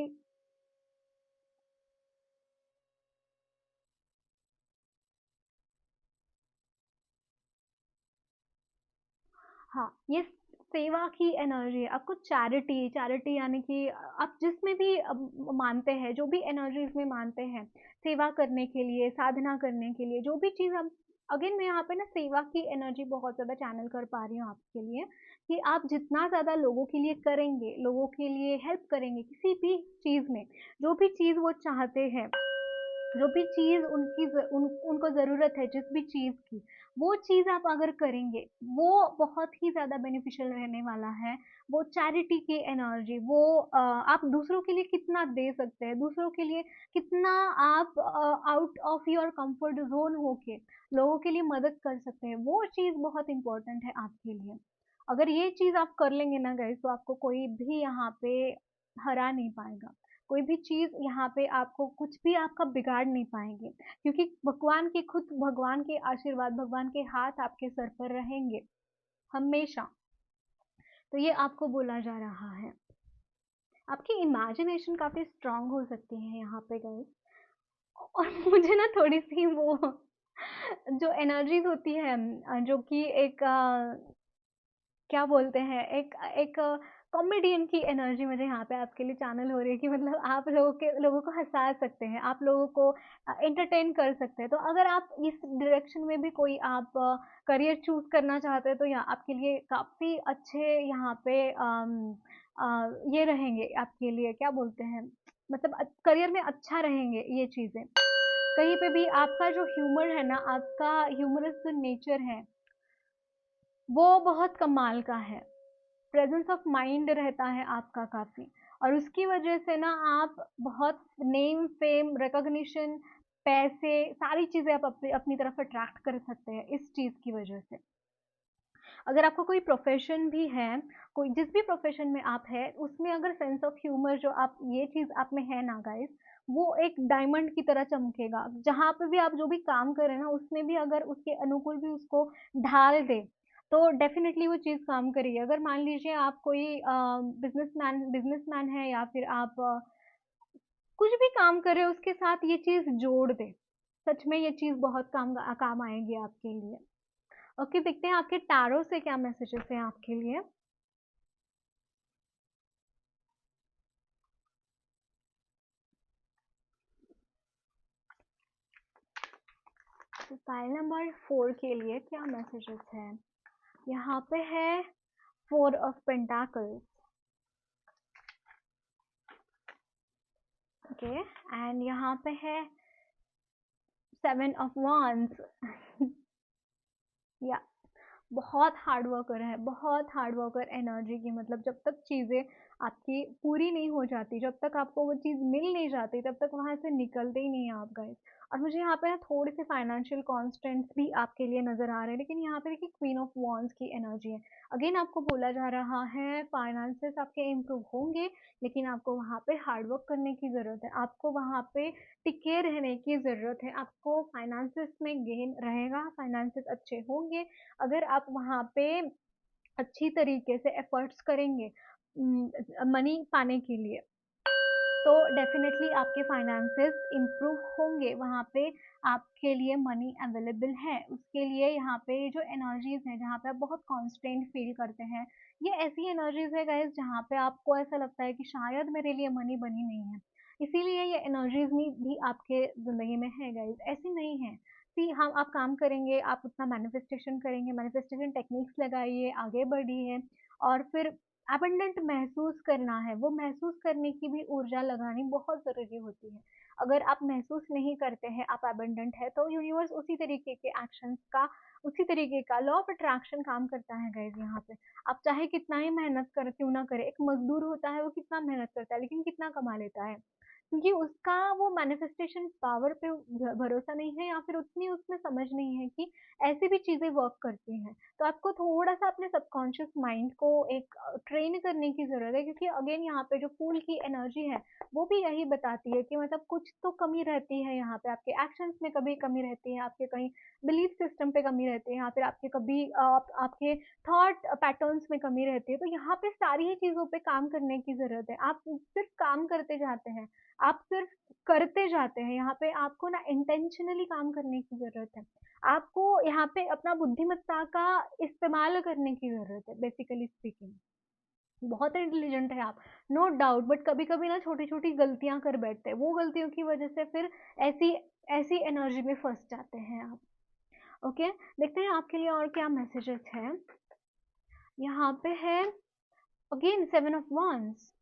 हाँ, ये सेवा की एनर्जी है। आपको चैरिटी चैरिटी यानी कि आप जिसमें भी मानते हैं, जो भी एनर्जीज में मानते हैं, सेवा करने के लिए, साधना करने के लिए, जो भी चीज़ आप, अगेन मैं यहाँ पे ना सेवा की एनर्जी बहुत ज़्यादा चैनल कर पा रही हूँ आपके लिए, कि आप जितना ज़्यादा लोगों के लिए करेंगे, लोगों के लिए हेल्प करेंगे किसी भी चीज़ में, जो भी चीज़ वो चाहते हैं, जो भी चीज़ उनको ज़रूरत है, जिस भी चीज़ की, वो चीज़ आप अगर करेंगे, वो बहुत ही ज़्यादा बेनिफिशियल रहने वाला है। वो चैरिटी की एनर्जी, वो आप दूसरों के लिए कितना दे सकते हैं, दूसरों के लिए कितना आप out of your comfort zone होके लोगों के लिए मदद कर सकते हैं, वो चीज़ बहुत इम्पोर्टेंट है आपके लिए। अगर ये चीज़ आप कर लेंगे ना गाइस, तो आपको कोई भी यहाँ पे हरा नहीं पाएगा। कोई भी चीज़ यहाँ पे आपको कुछ भी आपका बिगाड़ नहीं पाएँगे, क्योंकि भगवान के आशीर्वाद, भगवान के हाथ आपके सर पर रहेंगे, हमेशा। तो ये आपको बोला जा रहा है। आपकी इमेजिनेशन काफ़ी स्ट्रॉन्ग हो सकती है यहाँ पे गाइस। और मुझे ना थोड़ी-सी वो जो एनर्जीज़ होती है, जो कि एक क्या बोलते हैं, एक एक कॉमेडियन की एनर्जी मुझे यहाँ पे आपके लिए चैनल हो रही है, कि मतलब आप लोगों को हँसा सकते हैं, आप लोगों को एंटरटेन कर सकते हैं। तो अगर आप इस डायरेक्शन में भी कोई आप करियर चूज़ करना चाहते हैं, तो यहाँ आपके लिए काफ़ी अच्छे यहाँ पे ये रहेंगे आपके लिए, क्या बोलते हैं, मतलब करियर में अच्छा रहेंगे ये चीज़ें। कहीं पे भी आपका जो ह्यूमर है ना, आपका ह्यूमरस जो नेचर है, वो बहुत कमाल का है। प्रेजेंस ऑफ माइंड रहता है आपका काफ़ी, और उसकी वजह से ना आप बहुत नेम फेम रिकॉग्निशन, पैसे, सारी चीज़ें आप अपनी अपनी तरफ अट्रैक्ट कर सकते हैं इस चीज़ की वजह से। अगर आपका कोई प्रोफेशन भी है, कोई जिस भी प्रोफेशन में आप है, उसमें अगर सेंस ऑफ ह्यूमर जो आप, ये चीज़ आप में है ना गाइस, वो एक डायमंड की तरह चमकेगा। जहाँ पे भी आप जो भी काम करें ना, उसमें भी अगर उसके अनुकूल भी उसको ढाल दे, तो डेफिनेटली वो चीज़ काम करेगी। अगर मान लीजिए आप कोई बिजनेसमैन है, या फिर आप कुछ भी काम कर रहे हो, उसके साथ ये चीज़ जोड़ दे, सच में ये चीज़ बहुत काम आएगी आपके लिए। ओके, देखते हैं आपके टैरो से क्या मैसेजेस हैं आपके लिए। तो पाइल नंबर 4 के लिए क्या मैसेजेस हैं? यहाँ पे है 4 ऑफ पेंटाकल्स, ओके, एंड यहाँ पे है 7 ऑफ wands। या बहुत हार्ड वर्कर है, बहुत हार्ड वर्कर एनर्जी की, मतलब जब तक चीज़ें आपकी पूरी नहीं हो जाती, जब तक आपको वो चीज़ मिल नहीं जाती, तब तक वहाँ से निकलते ही नहीं है आप गाइस। और मुझे यहाँ पे ना थोड़े से फाइनेंशियल कॉन्स्टेंट्स भी आपके लिए नज़र आ रहे हैं, लेकिन यहाँ पे देखिए क्वीन ऑफ वॉन्ड्स की एनर्जी है। अगेन आपको बोला जा रहा है फाइनेंसेस आपके इम्प्रूव होंगे, लेकिन आपको वहाँ पे हार्ड वर्क करने की ज़रूरत है, आपको वहाँ पे टिके रहने की ज़रूरत है, आपको फाइनेंसेस में गेन रहेगा, फाइनेंसेस अच्छे होंगे अगर आप वहाँ पे अच्छी तरीके से एफर्ट्स करेंगे मनी पाने के लिए, तो डेफिनेटली आपके फाइनेंसेस इम्प्रूव होंगे, वहाँ पे आपके लिए मनी अवेलेबल है। उसके लिए यहाँ पे जो एनर्जीज हैं, जहाँ पे आप बहुत कॉन्स्टेंट फील करते हैं, ये ऐसी एनर्जीज है गाइस, जहाँ पे आपको ऐसा लगता है कि शायद मेरे लिए मनी बनी नहीं है, इसीलिए ये एनर्जीज भी आपके ज़िंदगी में है गाइस, ऐसी नहीं है। सी हम आप काम करेंगे, आप उतना मैनिफेस्टेशन करेंगे, मैनिफेस्टेशन टेक्निक्स लगाइए, आगे बढ़िए, और फिर अबंडेंट महसूस करना है, वो महसूस करने की भी ऊर्जा लगानी बहुत ज़रूरी होती है। अगर आप महसूस नहीं करते हैं आप अबंडेंट है, तो यूनिवर्स उसी तरीके के एक्शंस का, उसी तरीके का लॉ ऑफ अट्रैक्शन काम करता है गाइस यहाँ पे। आप चाहे कितना ही मेहनत कर क्यों ना करे, एक मजदूर होता है, वो कितना मेहनत करता है, लेकिन कितना कमा लेता है, क्योंकि उसका वो मैनिफेस्टेशन पावर पे भरोसा नहीं है, या फिर उतनी उसमें समझ नहीं है कि ऐसी भी चीज़ें वर्क करती हैं। तो आपको थोड़ा-सा अपने सबकॉन्शियस माइंड को एक ट्रेन करने की ज़रूरत है, क्योंकि अगेन यहाँ पे जो फूल की एनर्जी है, वो भी यही बताती है कि मतलब कुछ तो कमी रहती है यहाँ पे, आपके एक्शंस में कभी कमी रहती है, आपके कहीं बिलीफ सिस्टम पे कमी रहती है, या फिर आपके कभी आपके थॉट पैटर्न्स में कमी रहती है। तो यहाँ पे सारी ही चीज़ों पे काम करने की ज़रूरत है। आप सिर्फ काम करते जाते हैं, आप सिर्फ करते जाते हैं। यहाँ पे आपको ना इंटेंशनली काम करने की ज़रूरत है। आपको यहाँ पे अपना बुद्धिमत्ता का इस्तेमाल करने की ज़रूरत है, बेसिकली स्पीकिंग। बहुत इंटेलिजेंट है आप, नो डाउट, बट कभी कभी ना छोटी छोटी गलतियां कर बैठते हैं, वो गलतियों की वजह से फिर ऐसी ऐसी एनर्जी में फंस जाते हैं आप। ओके, देखते हैं आपके लिए और क्या मैसेजेस है। यहाँ पे है अगेन 7 of Wands।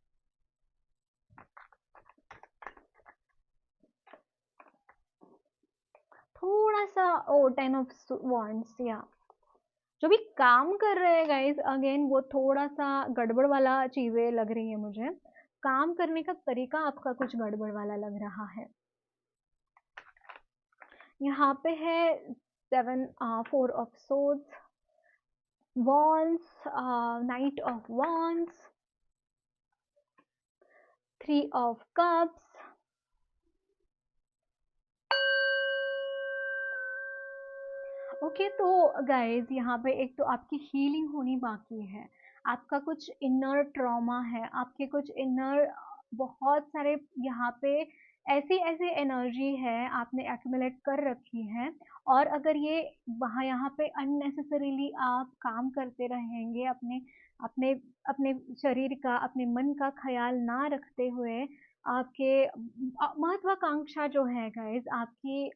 थोड़ा सा ओ 10 of Wands, या जो भी काम कर रहे हैं गाइस, अगेन वो थोड़ा सा गड़बड़ वाला चीजें लग रही है मुझे। काम करने का तरीका आपका कुछ गड़बड़ वाला लग रहा है। यहाँ पे है 4 of Swords, Wands, Knight of Wands, 3 of Cups, okay. तो गाइज यहाँ पे एक तो आपकी हीलिंग होनी बाकी है, आपका कुछ इनर ट्रॉमा है, आपके कुछ इनर बहुत सारे यहाँ पे ऐसी ऐसी एनर्जी है आपने एक्यूमुलेट कर रखी है। और अगर ये वहाँ यहाँ पे अननेसेसरीली आप काम करते रहेंगे, अपने अपने अपने शरीर का, अपने मन का ख्याल ना रखते हुए, आपके महत्वाकांक्षा जो है गाइज आपकी,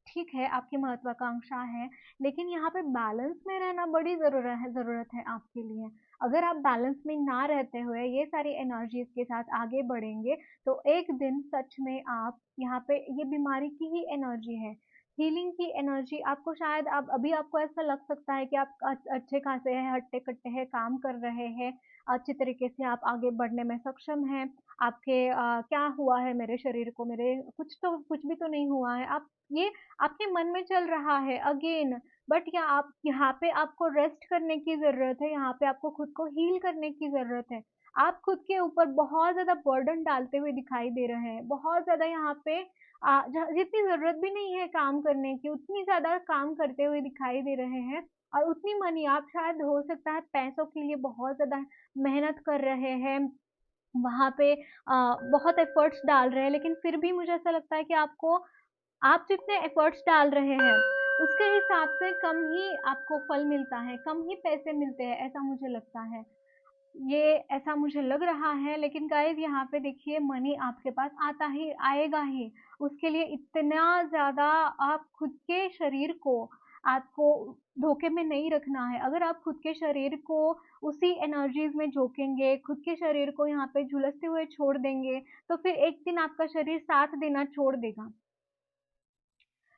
ठीक है आपकी महत्वाकांक्षा है, लेकिन यहाँ पे बैलेंस में रहना बड़ी ज़रूरत है आपके लिए। अगर आप बैलेंस में ना रहते हुए ये सारी एनर्जीज के साथ आगे बढ़ेंगे, तो एक दिन सच में आप यहाँ पे, ये बीमारी की ही एनर्जी है, हीलिंग की एनर्जी आपको शायद, आप अभी आपको ऐसा लग सकता है कि आप अच्छे खासे हैं, हट्टे कट्टे हैं, काम कर रहे हैं, अच्छी तरीके से आप आगे बढ़ने में सक्षम हैं। आपके क्या हुआ है मेरे शरीर को, मेरे कुछ भी तो नहीं हुआ है, आप ये आपके मन में चल रहा है अगेन। बट या आप यहाँ पे आपको रेस्ट करने की ज़रूरत है, यहाँ पे आपको खुद को हील करने की ज़रूरत है। आप खुद के ऊपर बहुत ज़्यादा बर्डन डालते हुए दिखाई दे रहे हैं, बहुत ज़्यादा यहाँ पे जितनी ज़रूरत भी नहीं है काम करने की, उतनी ज़्यादा काम करते हुए दिखाई दे रहे हैं। और उतनी मनी आप शायद, हो सकता है पैसों के लिए बहुत ज़्यादा मेहनत कर रहे हैं, वहाँ पे बहुत एफर्ट्स डाल रहे हैं, लेकिन फिर भी मुझे ऐसा लगता है कि आपको, आप जितने एफर्ट्स डाल रहे हैं उसके हिसाब से कम ही आपको फल मिलता है, कम ही पैसे मिलते हैं, ऐसा मुझे लगता है, ये ऐसा मुझे लग रहा है। लेकिन गाइस यहाँ पे देखिए, मनी आपके पास आता ही आएगा ही, उसके लिए इतना ज़्यादा आप खुद के शरीर को, आपको धोखे में नहीं रखना है। अगर आप खुद के शरीर को उसी एनर्जीज में झोंकेंगे, खुद के शरीर को यहाँ पे झुलसते हुए छोड़ देंगे, तो फिर एक दिन आपका शरीर साथ देना छोड़ देगा।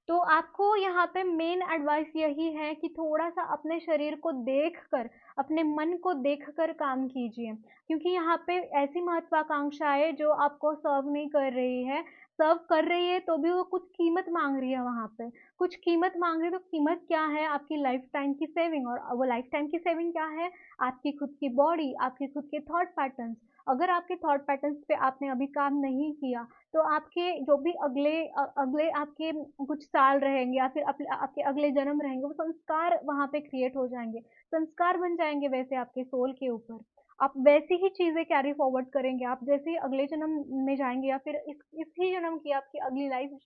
तो आपको यहाँ पे मेन एडवाइस यही है कि थोड़ा-सा अपने शरीर को देखकर, अपने मन को देखकर काम कीजिए। क्योंकि यहाँ पे ऐसी महत्वाकांक्षाएँ जो आपको सर्व नहीं कर रही है, सर्व कर रही है तो भी वो कुछ कीमत माँग रही है वहाँ पे। कुछ कीमत माँग रही है, तो कीमत क्या है? आपकी लाइफ टाइम की सेविंग, और वो लाइफ टाइम की सेविंग क्या है? आपकी खुद की बॉडी, आपके खुद के थॉट पैटर्न्स। अगर आपके थॉट पैटर्न्स पे आपने अभी काम नहीं किया, तो आपके जो भी अगले आपके कुछ साल रहेंगे, या फिर आपके अगले जन्म रहेंगे, वो संस्कार वहाँ पे क्रिएट हो जाएंगे, संस्कार बन जाएंगे वैसे आपके सोल के ऊपर। आप वैसी ही चीजें कैरी फॉरवर्ड करेंगे, आप जैसे ही अगले जन्म में जाएंगे, या फिर इसी जन्म की आपकी अगली लाइफ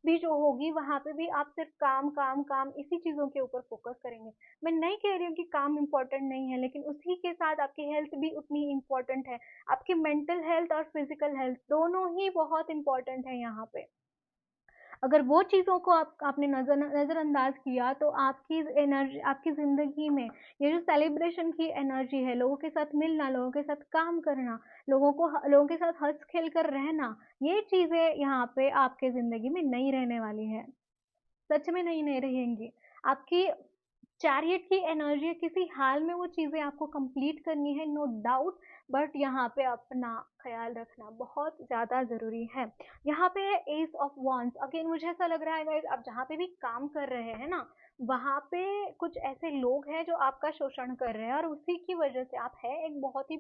भी जो होगी, वहां पे भी आप सिर्फ काम काम काम इसी चीजों के ऊपर फोकस करेंगे। मैं नहीं कह रही हूँ कि काम इम्पोर्टेंट नहीं है, लेकिन उसी के साथ आपकी हेल्थ भी उतनी इम्पोर्टेंट है। आपकी मेंटल हेल्थ और फिजिकल हेल्थ दोनों ही बहुत इंपॉर्टेंट है यहाँ पे। अगर वो चीज़ों को आपने नज़रअंदाज किया, तो आपकी एनर्जी, आपकी ज़िंदगी में ये जो सेलिब्रेशन की एनर्जी है, लोगों के साथ मिलना, लोगों के साथ काम करना, लोगों के साथ हंस खेल कर रहना, ये चीज़ें यहाँ पे आपके ज़िंदगी में नहीं रहने वाली है, सच में नहीं रहेंगी। आपकी चैरियट की एनर्जी, किसी हाल में वो चीज़ें आपको कंप्लीट करनी है, नो डाउट, बट यहाँ पे अपना ख्याल रखना बहुत ज़्यादा ज़रूरी है। यहाँ पे है एस ऑफ वॉन्ड्स। अगेन मुझे ऐसा लग रहा है गाइस, आप जहाँ पे भी काम कर रहे हैं ना, वहाँ पे कुछ ऐसे लोग हैं जो आपका शोषण कर रहे हैं, और उसी की वजह से आप है एक बहुत ही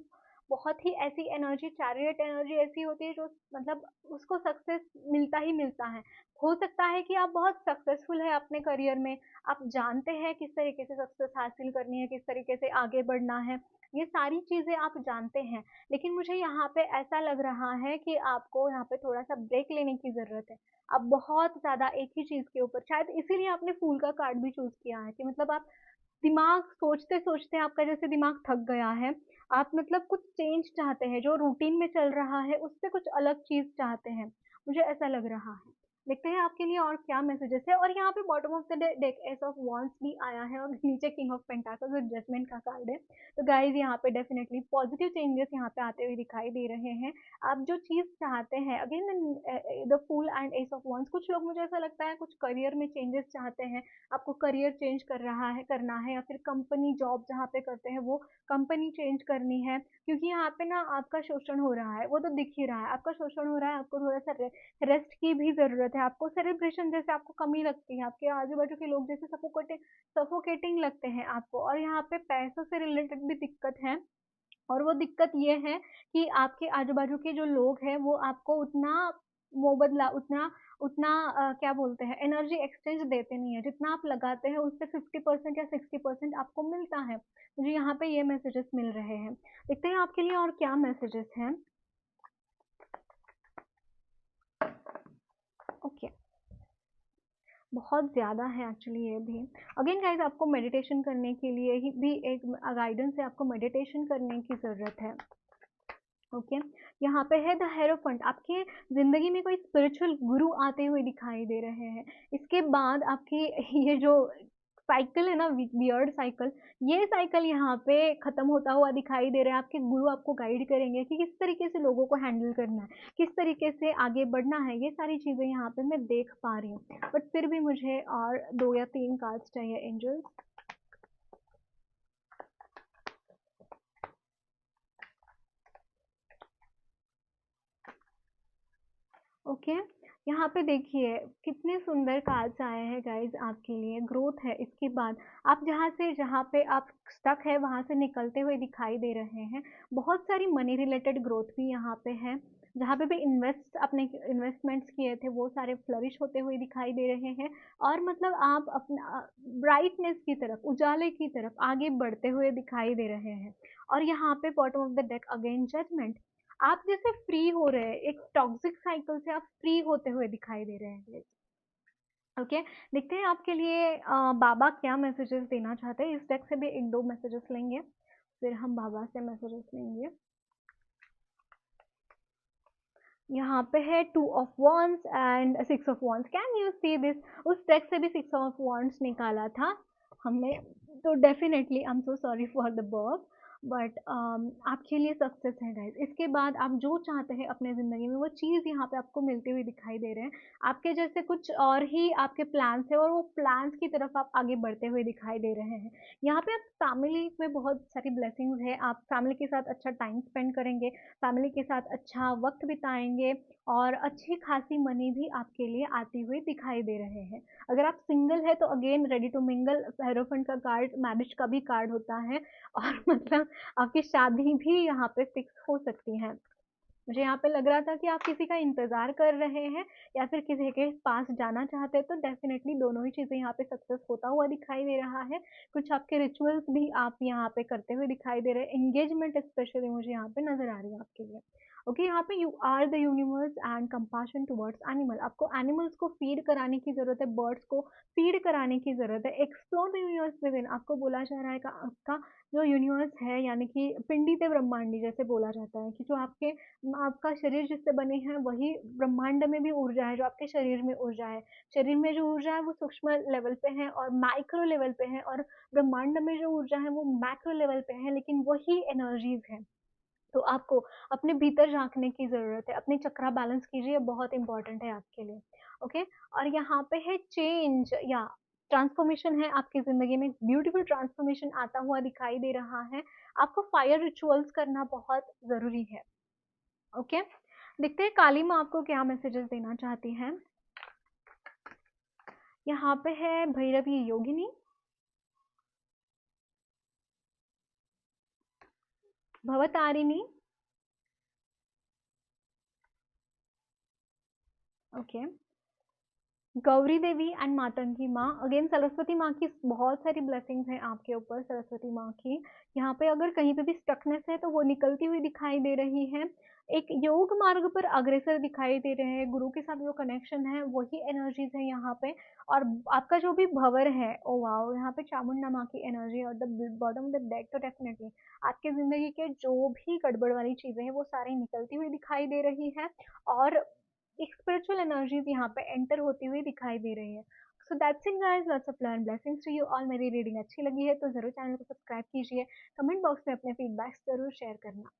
बहुत ही ऐसी एनर्जी, चैरियट एनर्जी ऐसी होती है जो मतलब उसको सक्सेस मिलता ही मिलता है। हो सकता है कि आप बहुत सक्सेसफुल है अपने करियर में, आप जानते हैं किस तरीके से सक्सेस हासिल करनी है, किस तरीके से आगे बढ़ना है, ये सारी चीज़ें आप जानते हैं। लेकिन मुझे यहाँ पे ऐसा लग रहा है कि आपको यहाँ पे थोड़ा सा ब्रेक लेने की ज़रूरत है। आप बहुत ज़्यादा एक ही चीज़ के ऊपर, शायद इसीलिए आपने फूल का कार्ड भी चूज़ किया है कि मतलब आप दिमाग सोचते-सोचते आपका जैसे दिमाग थक गया है, आप मतलब कुछ चेंज चाहते हैं, जो रूटीन में चल रहा है उससे कुछ अलग चीज़ चाहते हैं, मुझे ऐसा लग रहा है। देखते हैं आपके लिए और क्या मैसेजेस है। और यहाँ पे bottom of the deck S of wands भी आया है और नीचे किंग ऑफ पेंटाकल्स जो जजमेंट का कार्ड है। तो गाइस यहाँ पे डेफिनेटली पॉजिटिव चेंजेस यहाँ पे आते हुए दिखाई दे रहे हैं। आप जो चीज़ चाहते हैं, again the fool and ace of wands, कुछ लोग मुझे ऐसा लगता है कुछ करियर में चेंजेस चाहते हैं, आपको करियर चेंज करना है, या फिर कंपनी जॉब जहाँ पे करते हैं वो कंपनी चेंज करनी है, क्योंकि यहाँ पे ना आपका शोषण हो रहा है, वो तो दिख ही रहा है आपका शोषण हो रहा है। आपको थोड़ा सा रेस्ट की भी ज़रूरत है, आपको सेलिब्रेशन जैसे आपको कमी लगती है, आपके आजू बाजू के लोग जैसे सफोकेटिंग लगते हैं आपको। और यहाँ पे पैसों से रिलेटेड भी दिक्कत है, और वो दिक्कत ये है कि आपके आजू-बाजू के जो लोग हैं वो आपको उतना मोबदला, उतना उतना क्या बोलते हैं, एनर्जी एक्सचेंज देते नहीं है, जितना आप लगाते हैं उससे 50% या 60% आपको मिलता है। मुझे यहाँ पे ये मैसेजेस मिल रहे हैं। देखते हैं आपके लिए और क्या मैसेजेस हैं। ओके, बहुत ज़्यादा है एक्चुअली ये भी। अगेन गाइस आपको मेडिटेशन करने के लिए ही भी एक गाइडेंस है, आपको मेडिटेशन करने की ज़रूरत है। ओके, यहाँ पे है द हेरोफेंट, आपके ज़िंदगी में कोई स्पिरिचुअल गुरु आते हुए दिखाई दे रहे हैं। इसके बाद आपकी ये जो साइकिल है ना, वियर्ड साइकिल, ये साइकिल यहाँ पे ख़त्म होता हुआ दिखाई दे रहा है। आपके गुरु आपको गाइड करेंगे कि किस तरीके से लोगों को हैंडल करना है, किस तरीके से आगे बढ़ना है, ये सारी चीज़ें यहाँ पे मैं देख पा रही हूँ। बट फिर भी मुझे और 2 या 3 कार्ड्स चाहिए एंजल्स। ओके, यहाँ पे देखिए कितने सुंदर कार्ड्स आए हैं गाइज आपके लिए। ग्रोथ है, इसके बाद आप जहाँ पे आप स्टक है वहाँ से निकलते हुए दिखाई दे रहे हैं। बहुत सारी मनी रिलेटेड ग्रोथ भी यहाँ पे है, जहाँ पे भी अपने इन्वेस्टमेंट्स किए थे वो सारे फ्लरिश होते हुए दिखाई दे रहे हैं। और मतलब आप अपना ब्राइटनेस की तरफ, उजाले की तरफ आगे बढ़ते हुए दिखाई दे रहे हैं। और यहाँ पे bottom of the deck again judgement, आप जैसे फ्री हो रहे हैं, एक टॉक्सिक साइकिल से आप फ्री होते हुए दिखाई दे रहे हैं। ओके, देखते हैं आपके लिए बाबा क्या मैसेजेस देना चाहते हैं। इस डेक से भी एक दो मैसेजेस लेंगे, फिर हम बाबा से मैसेजेस लेंगे। यहाँ पे है 2 of wands and 6 of wands, can you see this. उस डेक से भी 6 ऑफ वॉन्ड्स निकाला था हमने, तो definitely I am so sorry for the bird, but आपके लिए सक्सेस है गाइस। इसके बाद आप जो चाहते हैं अपने ज़िंदगी में वो चीज़ यहाँ पे आपको मिलती हुई दिखाई दे रहे हैं। आपके जैसे कुछ और ही आपके प्लान्स है, और वो प्लान्स की तरफ आप आगे बढ़ते हुए दिखाई दे रहे हैं। यहाँ पे आप फैमिली में बहुत सारी ब्लेसिंग्स है, आप फैमिली के साथ अच्छा टाइम स्पेंड करेंगे, फैमिली के साथ अच्छा वक्त बिताएंगे, और अच्छी खासी मनी भी आपके लिए आती हुई दिखाई दे रहे हैं। अगर आप सिंगल है तो again ready to mingle, hierophant का कार्ड मैरिज का भी कार्ड होता है, और मतलब आपकी शादी भी यहाँ पे फिक्स हो सकती है। मुझे यहाँ पे लग रहा था कि आप किसी का इंतज़ार कर रहे हैं या फिर किसी के पास जाना चाहते हैं, तो डेफ़िनेटली दोनों ही चीज़ें यहाँ पे सक्सेस होता हुआ दिखाई दे रहा है। कुछ आपके रिचुअल्स भी आप यहाँ पे करते हुए दिखाई दे रहे हैं। एंगेजमेंट स्पेशली मुझे यहाँ पे नज़र आ रही है आपके लिए। ओके, यहाँ पे you are the universe and compassion towards animal, आपको एनिमल्स को फीड कराने की ज़रूरत है, बर्ड्स को फीड कराने की ज़रूरत है। एक्सप्लोर द यूनिवर्स विदिन, आपको बोला जा रहा है कि आपका जो यूनिवर्स है, यानी कि पिंडित ब्रह्मांडी जैसे बोला जाता है, कि जो आपका शरीर जिससे बने हैं वही ब्रह्मांड में भी ऊर्जा है, जो आपके शरीर में ऊर्जा है। शरीर में जो ऊर्जा है वो सूक्ष्म लेवल पे है और माइक्रो लेवल पे है, और ब्रह्मांड में जो ऊर्जा है वो मैक्रो लेवल पे है, लेकिन वही एनर्जीज है। तो आपको अपने भीतर झांकने की ज़रूरत है, अपनी चक्रा बैलेंस कीजिए, बहुत इंपॉर्टेंट है आपके लिए। ओके, और यहाँ पे है चेंज या ट्रांसफॉर्मेशन है आपकी ज़िंदगी में, ब्यूटीफुल ट्रांसफॉर्मेशन आता हुआ दिखाई दे रहा है। आपको फायर रिचुअल्स करना बहुत ज़रूरी है। ओके, देखते हैं काली माँ आपको क्या मैसेजेस देना चाहती हैं। यहाँ पे है भैरवी योगिनी, भवतारिणी, ओके। गौरी देवी एंड मातंगी माँ, अगेन सरस्वती माँ की बहुत सारी ब्लेसिंग्स हैं आपके ऊपर, सरस्वती माँ की। यहाँ पे अगर कहीं पे भी स्टकनेस है तो वो निकलती हुई दिखाई दे रही है। एक योग मार्ग पर अग्रसर दिखाई दे रहे हैं, गुरु के साथ जो कनेक्शन है वही एनर्जीज है यहाँ पे। और आपका जो भी भवर है, ओ वाओ, यहाँ पे चामुंडा माँ की एनर्जी और the bottom of the deck, तो डेफिनेटली आपकी जिंदगी के जो भी गड़बड़ वाली चीजें हैं वो सारी निकलती हुई दिखाई दे रही है। और एक स्पिरिचुअल एनर्जीज यहाँ पे एंटर होती हुई दिखाई दे रही है। So that's it guys, lots of love and blessings to you all. मेरी रीडिंग अच्छी लगी है तो जरूर चैनल को सब्सक्राइब कीजिए, कमेंट बॉक्स में अपने फीडबैक्स जरूर शेयर करना।